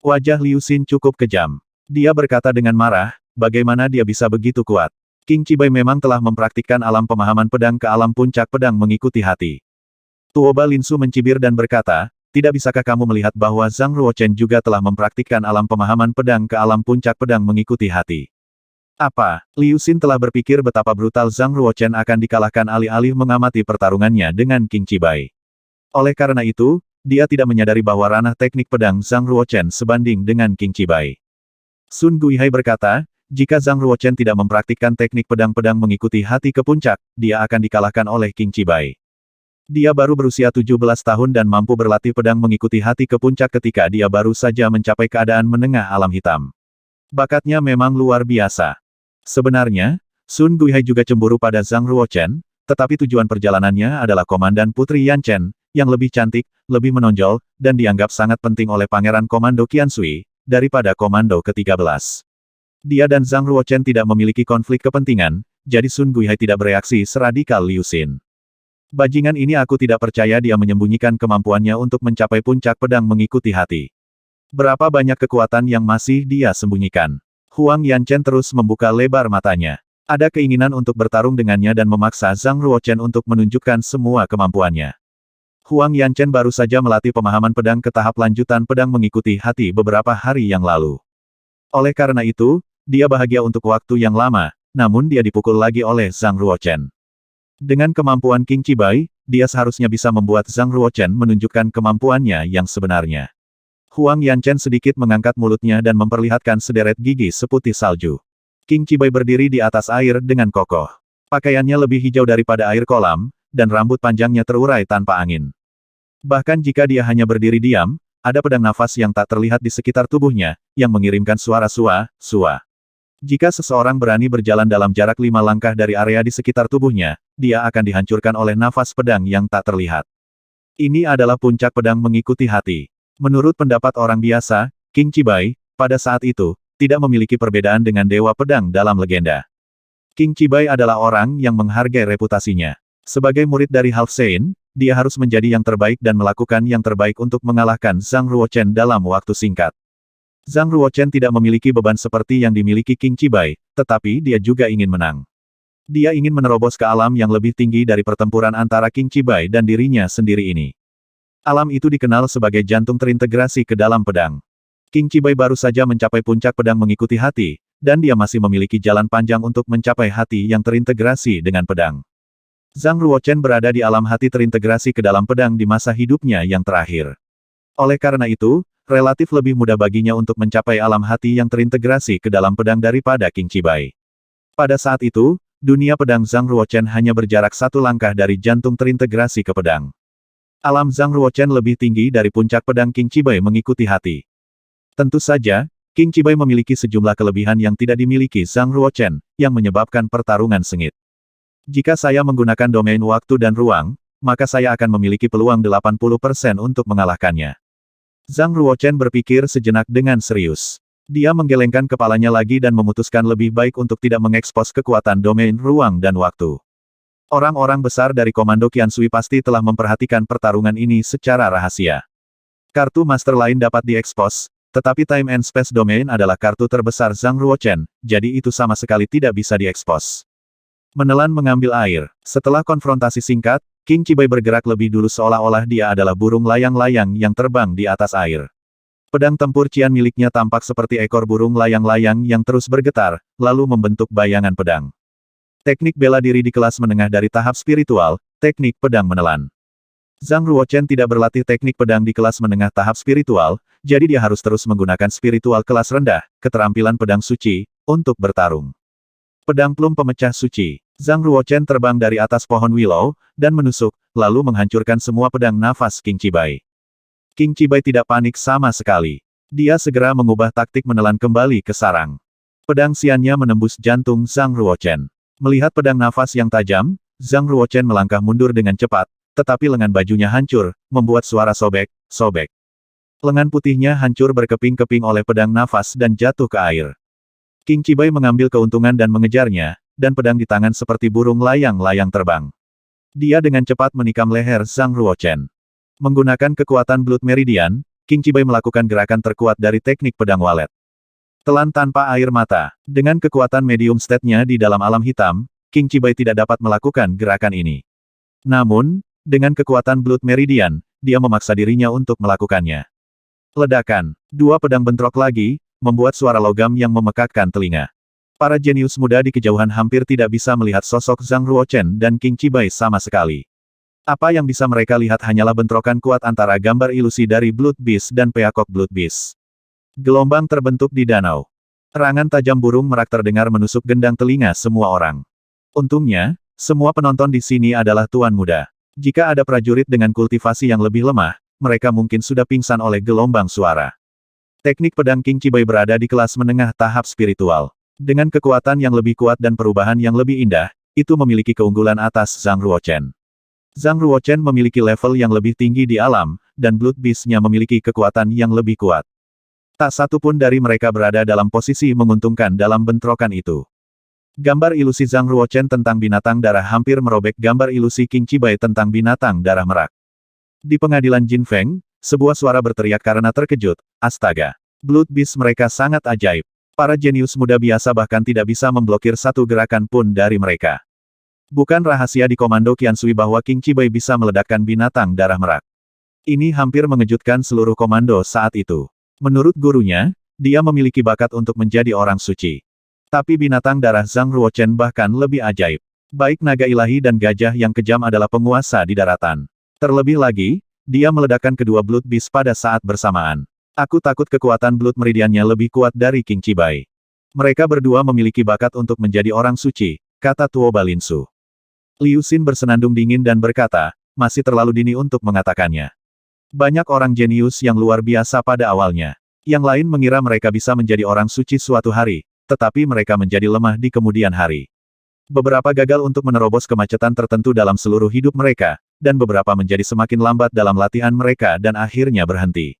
Wajah Liu Xin cukup kejam. Dia berkata dengan marah, bagaimana dia bisa begitu kuat. Qing Chibai memang telah mempraktikkan alam pemahaman pedang ke alam puncak pedang mengikuti hati. Tuoba Linsu mencibir dan berkata, tidak bisakah kamu melihat bahwa Zhang Ruochen juga telah mempraktikkan alam pemahaman pedang ke alam puncak pedang mengikuti hati? Apa? Liu Xin telah berpikir betapa brutal Zhang Ruochen akan dikalahkan alih-alih mengamati pertarungannya dengan Qing Chibai. Oleh karena itu, dia tidak menyadari bahwa ranah teknik pedang Zhang Ruochen sebanding dengan Qing Chibai. Sun Guihai berkata, jika Zhang Ruochen tidak mempraktikkan teknik pedang-pedang mengikuti hati ke puncak, dia akan dikalahkan oleh Qing Chibai. Dia baru berusia 17 tahun dan mampu berlatih pedang mengikuti hati ke puncak ketika dia baru saja mencapai keadaan menengah alam hitam. Bakatnya memang luar biasa. Sebenarnya, Sun Guihai juga cemburu pada Zhang Ruochen, tetapi tujuan perjalanannya adalah Komandan Putri Yan Chen, yang lebih cantik, lebih menonjol, dan dianggap sangat penting oleh Pangeran Komando Qiansui, daripada Komando ke-13. Dia dan Zhang Ruochen tidak memiliki konflik kepentingan, jadi Sun Guihai tidak bereaksi seradikal Liu Xin. Bajingan ini aku tidak percaya dia menyembunyikan kemampuannya untuk mencapai puncak pedang mengikuti hati. Berapa banyak kekuatan yang masih dia sembunyikan? Huang Yanchen terus membuka lebar matanya. Ada keinginan untuk bertarung dengannya dan memaksa Zhang Ruochen untuk menunjukkan semua kemampuannya. Huang Yanchen baru saja melatih pemahaman pedang ke tahap lanjutan pedang mengikuti hati beberapa hari yang lalu. Oleh karena itu, dia bahagia untuk waktu yang lama, namun dia dipukul lagi oleh Zhang Ruochen. Dengan kemampuan Qing Chibai, dia seharusnya bisa membuat Zhang Ruochen menunjukkan kemampuannya yang sebenarnya. Huang Yanchen sedikit mengangkat mulutnya dan memperlihatkan sederet gigi seputih salju. Qing Chibai berdiri di atas air dengan kokoh. Pakaiannya lebih hijau daripada air kolam, dan rambut panjangnya terurai tanpa angin. Bahkan jika dia hanya berdiri diam, ada pedang nafas yang tak terlihat di sekitar tubuhnya, yang mengirimkan suara sua. Jika seseorang berani berjalan dalam jarak 5 langkah dari area di sekitar tubuhnya, dia akan dihancurkan oleh nafas pedang yang tak terlihat. Ini adalah puncak pedang mengikuti hati. Menurut pendapat orang biasa, Qing Chibai, pada saat itu, tidak memiliki perbedaan dengan dewa pedang dalam legenda. Qing Chibai adalah orang yang menghargai reputasinya. Sebagai murid dari Half Saint, dia harus menjadi yang terbaik dan melakukan yang terbaik untuk mengalahkan Zhang Ruochen dalam waktu singkat. Zhang Ruochen tidak memiliki beban seperti yang dimiliki Qing Chibai, tetapi dia juga ingin menang. Dia ingin menerobos ke alam yang lebih tinggi dari pertempuran antara Qing Chibai dan dirinya sendiri ini. Alam itu dikenal sebagai jantung terintegrasi ke dalam pedang. Qing Chibai baru saja mencapai puncak pedang mengikuti hati, dan dia masih memiliki jalan panjang untuk mencapai hati yang terintegrasi dengan pedang. Zhang Ruochen berada di alam hati terintegrasi ke dalam pedang di masa hidupnya yang terakhir. Oleh karena itu, relatif lebih mudah baginya untuk mencapai alam hati yang terintegrasi ke dalam pedang daripada Qing Chibai. Pada saat itu, dunia pedang Zhang Ruochen hanya berjarak 1 langkah dari jantung terintegrasi ke pedang. Alam Zhang Ruochen lebih tinggi dari puncak pedang Qing Chibai mengikuti hati. Tentu saja, Qing Chibai memiliki sejumlah kelebihan yang tidak dimiliki Zhang Ruochen, yang menyebabkan pertarungan sengit. Jika saya menggunakan domain waktu dan ruang, maka saya akan memiliki peluang 80% untuk mengalahkannya. Zhang Ruochen berpikir sejenak dengan serius. Dia menggelengkan kepalanya lagi dan memutuskan lebih baik untuk tidak mengekspos kekuatan domain ruang dan waktu. Orang-orang besar dari Komando Qiansui pasti telah memperhatikan pertarungan ini secara rahasia. Kartu master lain dapat diekspos, tetapi Time and Space Domain adalah kartu terbesar Zhang Ruochen, jadi itu sama sekali tidak bisa diekspos. Menelan mengambil air. Setelah konfrontasi singkat, Qing Chibai bergerak lebih dulu seolah-olah dia adalah burung layang-layang yang terbang di atas air. Pedang tempur Qian miliknya tampak seperti ekor burung layang-layang yang terus bergetar, lalu membentuk bayangan pedang. Teknik bela diri di kelas menengah dari tahap spiritual, teknik pedang menelan. Zhang Ruochen tidak berlatih teknik pedang di kelas menengah tahap spiritual, jadi dia harus terus menggunakan spiritual kelas rendah, keterampilan pedang suci, untuk bertarung. Pedang plum pemecah suci. Zhang Ruochen terbang dari atas pohon willow, dan menusuk, lalu menghancurkan semua pedang nafas Qing Chibai. Qing Chibai tidak panik sama sekali. Dia segera mengubah taktik menelan kembali ke sarang. Pedang siannya menembus jantung Zhang Ruochen. Melihat pedang nafas yang tajam, Zhang Ruochen melangkah mundur dengan cepat, tetapi lengan bajunya hancur, membuat suara sobek, sobek. Lengan putihnya hancur berkeping-keping oleh pedang nafas dan jatuh ke air. Qing Chibai mengambil keuntungan dan mengejarnya, dan pedang di tangan seperti burung layang-layang terbang. Dia dengan cepat menikam leher Zhang Ruochen. Menggunakan kekuatan Blood Meridian, Qing Chibai melakukan gerakan terkuat dari teknik pedang walet. Telan tanpa air mata. Dengan kekuatan medium state-nya di dalam alam hitam, Qing Chibai tidak dapat melakukan gerakan ini. Namun, dengan kekuatan Blood Meridian, dia memaksa dirinya untuk melakukannya. Ledakan. Dua pedang bentrok lagi, membuat suara logam yang memekakkan telinga. Para jenius muda di kejauhan hampir tidak bisa melihat sosok Zhang Ruochen dan Qing Chibai sama sekali. Apa yang bisa mereka lihat hanyalah bentrokan kuat antara gambar ilusi dari Blood Beast dan Peacock Blood Beast. Gelombang terbentuk di danau. Erangan tajam burung merak terdengar menusuk gendang telinga semua orang. Untungnya, semua penonton di sini adalah tuan muda. Jika ada prajurit dengan kultivasi yang lebih lemah, mereka mungkin sudah pingsan oleh gelombang suara. Teknik pedang Qing Chibai berada di kelas menengah tahap spiritual. Dengan kekuatan yang lebih kuat dan perubahan yang lebih indah, itu memiliki keunggulan atas Zhang Ruochen. Zhang Ruochen memiliki level yang lebih tinggi di alam, dan Blood Beast-nya memiliki kekuatan yang lebih kuat. Tak satu pun dari mereka berada dalam posisi menguntungkan dalam bentrokan itu. Gambar ilusi Zhang Ruochen tentang binatang darah hampir merobek gambar ilusi Qing Chibai tentang binatang darah merak. Di pengadilan Jin Feng, sebuah suara berteriak karena terkejut, astaga. Blood Beast mereka sangat ajaib. Para jenius muda biasa bahkan tidak bisa memblokir satu gerakan pun dari mereka. Bukan rahasia di Komando Qiansui bahwa Qing Chibai bisa meledakkan binatang darah merak. Ini hampir mengejutkan seluruh komando saat itu. Menurut gurunya, dia memiliki bakat untuk menjadi orang suci. Tapi binatang darah Zhang Ruochen bahkan lebih ajaib. Baik naga ilahi dan gajah yang kejam adalah penguasa di daratan. Terlebih lagi, dia meledakkan kedua Blood Beast pada saat bersamaan. Aku takut kekuatan Blood Meridiannya lebih kuat dari Qing Chibai. Mereka berdua memiliki bakat untuk menjadi orang suci, kata Tuo Balinsu. Liu Xin bersenandung dingin dan berkata, masih terlalu dini untuk mengatakannya. Banyak orang jenius yang luar biasa pada awalnya. Yang lain mengira mereka bisa menjadi orang suci suatu hari, tetapi mereka menjadi lemah di kemudian hari. Beberapa gagal untuk menerobos kemacetan tertentu dalam seluruh hidup mereka, dan beberapa menjadi semakin lambat dalam latihan mereka dan akhirnya berhenti.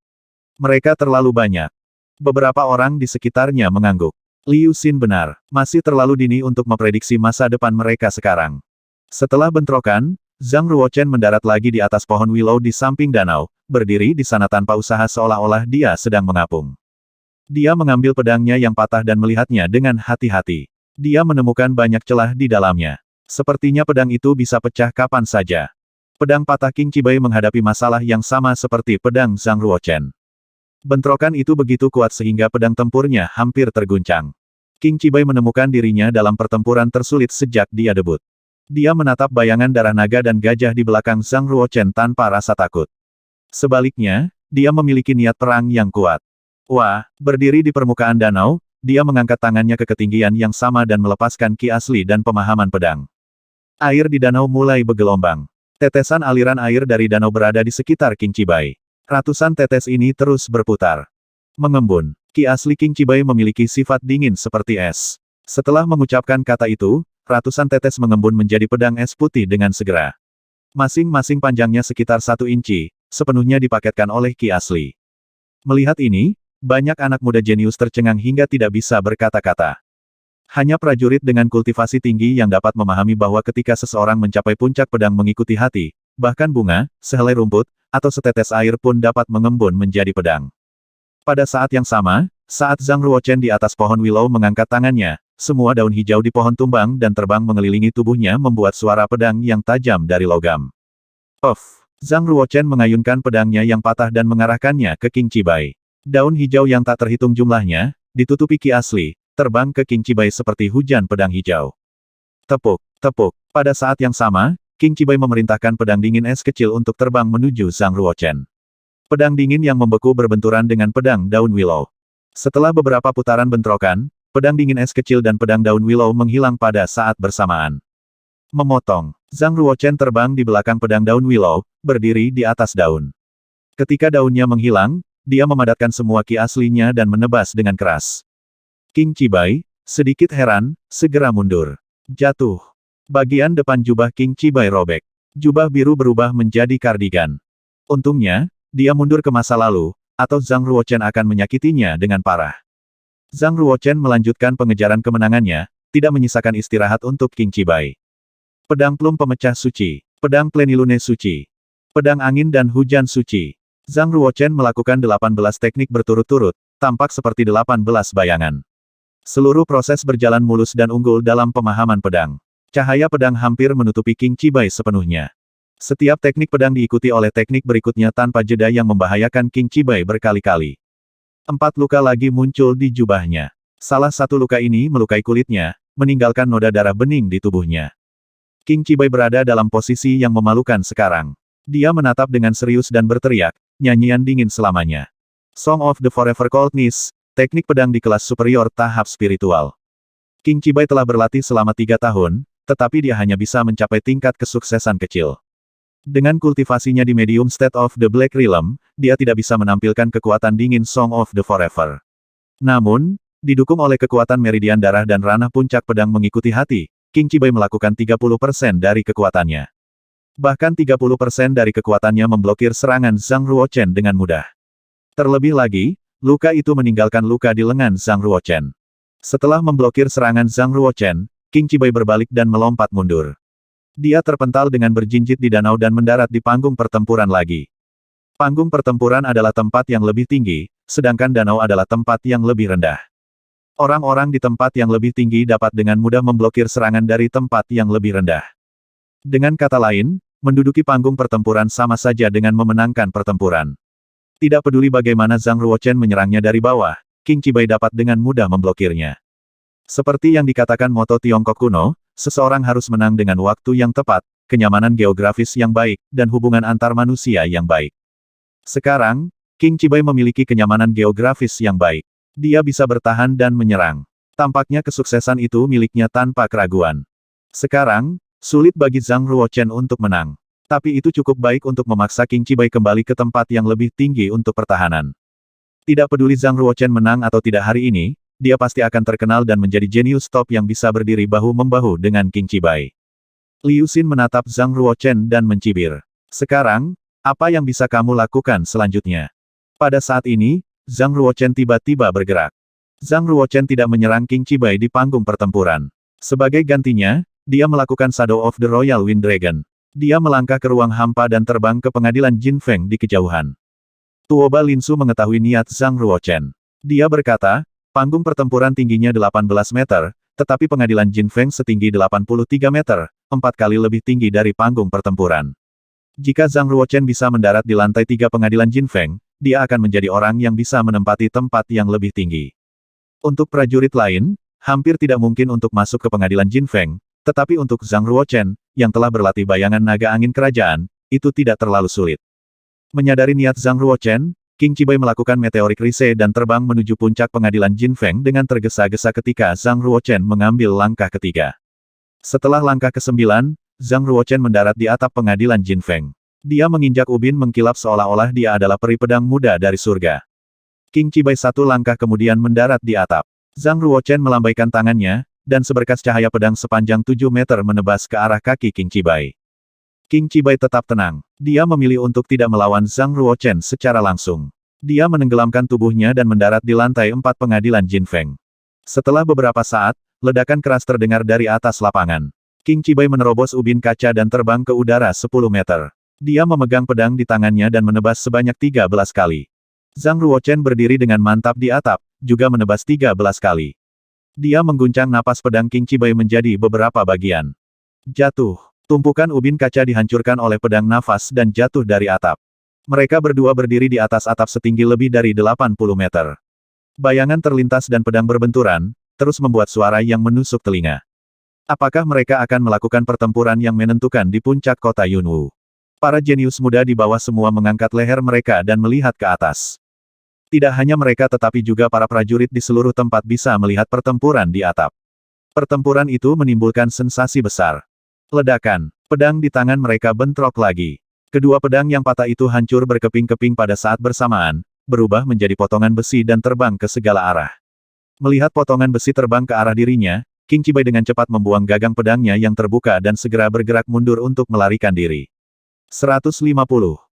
Mereka terlalu banyak. Beberapa orang di sekitarnya mengangguk. Liu Xin benar, masih terlalu dini untuk memprediksi masa depan mereka sekarang. Setelah bentrokan, Zhang Ruochen mendarat lagi di atas pohon willow di samping danau, berdiri di sana tanpa usaha seolah-olah dia sedang mengapung. Dia mengambil pedangnya yang patah dan melihatnya dengan hati-hati. Dia menemukan banyak celah di dalamnya. Sepertinya pedang itu bisa pecah kapan saja. Pedang patah Qing Chibai menghadapi masalah yang sama seperti pedang Zhang Ruochen. Bentrokan itu begitu kuat sehingga pedang tempurnya hampir terguncang. Qing Chibai menemukan dirinya dalam pertempuran tersulit sejak dia debut. Dia menatap bayangan darah naga dan gajah di belakang Zhang Ruochen tanpa rasa takut. Sebaliknya, dia memiliki niat perang yang kuat. Wah, berdiri di permukaan danau, dia mengangkat tangannya ke ketinggian yang sama dan melepaskan ki asli dan pemahaman pedang. Air di danau mulai bergelombang. Tetesan aliran air dari danau berada di sekitar Qing Chibai. Ratusan tetes ini terus berputar. Mengembun. Ki asli Qing Chibai memiliki sifat dingin seperti es. Setelah mengucapkan kata itu, ratusan tetes mengembun menjadi pedang es putih dengan segera. Masing-masing panjangnya sekitar 1 inci, sepenuhnya dipaketkan oleh ki asli. Melihat ini, banyak anak muda jenius tercengang hingga tidak bisa berkata-kata. Hanya prajurit dengan kultivasi tinggi yang dapat memahami bahwa ketika seseorang mencapai puncak pedang mengikuti hati, bahkan bunga, sehelai rumput, atau setetes air pun dapat mengembun menjadi pedang. Pada saat yang sama, saat Zhang Ruochen di atas pohon willow mengangkat tangannya, semua daun hijau di pohon tumbang dan terbang mengelilingi tubuhnya membuat suara pedang yang tajam dari logam. Zhang Ruochen mengayunkan pedangnya yang patah dan mengarahkannya ke Qing Chibai. Daun hijau yang tak terhitung jumlahnya, ditutupi ki asli, terbang ke Qing Cibai seperti hujan pedang hijau. Tepuk, tepuk. Pada saat yang sama, Qing Cibai memerintahkan pedang dingin es kecil untuk terbang menuju Zhang Ruochen. Pedang dingin yang membeku berbenturan dengan pedang daun willow. Setelah beberapa putaran bentrokan, pedang dingin es kecil dan pedang daun willow menghilang pada saat bersamaan. Memotong. Zhang Ruochen terbang di belakang pedang daun willow, berdiri di atas daun. Ketika daunnya menghilang, dia memadatkan semua ki aslinya dan menebas dengan keras. Qing Cibai, sedikit heran, segera mundur. Jatuh. Bagian depan jubah Qing Cibai robek. Jubah biru berubah menjadi kardigan. Untungnya, dia mundur ke masa lalu, atau Zhang Ruochen akan menyakitinya dengan parah. Zhang Ruochen melanjutkan pengejaran kemenangannya, tidak menyisakan istirahat untuk Qing Cibai. Pedang plum pemecah suci. Pedang plenilune suci. Pedang angin dan hujan suci. Zhang Ruochen melakukan 18 teknik berturut-turut, tampak seperti 18 bayangan. Seluruh proses berjalan mulus dan unggul dalam pemahaman pedang. Cahaya pedang hampir menutupi Qing Cibai sepenuhnya. Setiap teknik pedang diikuti oleh teknik berikutnya tanpa jeda yang membahayakan Qing Cibai berkali-kali. 4 luka lagi muncul di jubahnya. Salah satu luka ini melukai kulitnya, meninggalkan noda darah bening di tubuhnya. Qing Cibai berada dalam posisi yang memalukan sekarang. Dia menatap dengan serius dan berteriak, nyanyian dingin selamanya. Song of the Forever Coldness, teknik pedang di kelas superior tahap spiritual. Qing Cibai telah berlatih selama 3 tahun, tetapi dia hanya bisa mencapai tingkat kesuksesan kecil. Dengan kultivasinya di medium state of the Black Realm, dia tidak bisa menampilkan kekuatan dingin Song of the Forever. Namun, didukung oleh kekuatan meridian darah dan ranah puncak pedang mengikuti hati, Qing Cibai melakukan 30% dari kekuatannya. Bahkan 30% dari kekuatannya memblokir serangan Zhang Ruochen dengan mudah. Terlebih lagi, luka itu meninggalkan luka di lengan Zhang Ruochen. Setelah memblokir serangan Zhang Ruochen, Qing Cibai berbalik dan melompat mundur. Dia terpental dengan berjinjit di danau dan mendarat di panggung pertempuran lagi. Panggung pertempuran adalah tempat yang lebih tinggi, sedangkan danau adalah tempat yang lebih rendah. Orang-orang di tempat yang lebih tinggi dapat dengan mudah memblokir serangan dari tempat yang lebih rendah. Dengan kata lain, menduduki panggung pertempuran sama saja dengan memenangkan pertempuran. Tidak peduli bagaimana Zhang Ruochen menyerangnya dari bawah, Qing Cibai dapat dengan mudah memblokirnya. Seperti yang dikatakan moto Tiongkok kuno, seseorang harus menang dengan waktu yang tepat, kenyamanan geografis yang baik, dan hubungan antar manusia yang baik. Sekarang, Qing Cibai memiliki kenyamanan geografis yang baik. Dia bisa bertahan dan menyerang. Tampaknya kesuksesan itu miliknya tanpa keraguan. Sekarang, sulit bagi Zhang Ruochen untuk menang. Tapi itu cukup baik untuk memaksa Qing Cibai kembali ke tempat yang lebih tinggi untuk pertahanan. Tidak peduli Zhang Ruochen menang atau tidak hari ini, dia pasti akan terkenal dan menjadi jenius top yang bisa berdiri bahu-membahu dengan Qing Cibai. Liu Xin menatap Zhang Ruochen dan mencibir. Sekarang, apa yang bisa kamu lakukan selanjutnya? Pada saat ini, Zhang Ruochen tiba-tiba bergerak. Zhang Ruochen tidak menyerang Qing Cibai di panggung pertempuran. Sebagai gantinya, dia melakukan Shadow of the Royal Wind Dragon. Dia melangkah ke ruang hampa dan terbang ke pengadilan Jin Feng di kejauhan. Tuoba Linsu mengetahui niat Zhang Ruochen. Dia berkata, panggung pertempuran tingginya 18 meter, tetapi pengadilan Jin Feng setinggi 83 meter, 4 kali lebih tinggi dari panggung pertempuran. Jika Zhang Ruochen bisa mendarat di lantai 3 pengadilan Jin Feng, dia akan menjadi orang yang bisa menempati tempat yang lebih tinggi. Untuk prajurit lain, hampir tidak mungkin untuk masuk ke pengadilan Jin Feng, tetapi untuk Zhang Ruochen, yang telah berlatih bayangan naga angin kerajaan, itu tidak terlalu sulit. Menyadari niat Zhang Ruochen, Qing Cibai melakukan meteoric rise dan terbang menuju puncak pengadilan Jin Feng dengan tergesa-gesa ketika Zhang Ruochen mengambil langkah ketiga. Setelah langkah ke-9, Zhang Ruochen mendarat di atap pengadilan Jin Feng. Dia menginjak ubin mengkilap seolah-olah dia adalah peri pedang muda dari surga. Qing Cibai satu langkah kemudian mendarat di atap. Zhang Ruochen melambaikan tangannya, dan seberkas cahaya pedang sepanjang 7 meter menebas ke arah kaki Qing Cibai. Qing Cibai tetap tenang. Dia memilih untuk tidak melawan Zhang Ruochen secara langsung. Dia menenggelamkan tubuhnya dan mendarat di lantai 4 pengadilan Jin Feng. Setelah beberapa saat, ledakan keras terdengar dari atas lapangan. Qing Cibai menerobos ubin kaca dan terbang ke udara 10 meter. Dia memegang pedang di tangannya dan menebas sebanyak 13 kali. Zhang Ruochen berdiri dengan mantap di atap, juga menebas 13 kali. Dia mengguncang napas pedang Qing Cibai menjadi beberapa bagian. Jatuh. Tumpukan ubin kaca dihancurkan oleh pedang nafas dan jatuh dari atap. Mereka berdua berdiri di atas atap setinggi lebih dari 80 meter. Bayangan terlintas dan pedang berbenturan, terus membuat suara yang menusuk telinga. Apakah mereka akan melakukan pertempuran yang menentukan di puncak kota Yunwu? Para jenius muda di bawah semua mengangkat leher mereka dan melihat ke atas. Tidak hanya mereka tetapi juga para prajurit di seluruh tempat bisa melihat pertempuran di atap. Pertempuran itu menimbulkan sensasi besar. Ledakan, pedang di tangan mereka bentrok lagi. Kedua pedang yang patah itu hancur berkeping-keping pada saat bersamaan, berubah menjadi potongan besi dan terbang ke segala arah. Melihat potongan besi terbang ke arah dirinya, Qing Cibai dengan cepat membuang gagang pedangnya yang terbuka dan segera bergerak mundur untuk melarikan diri. 150.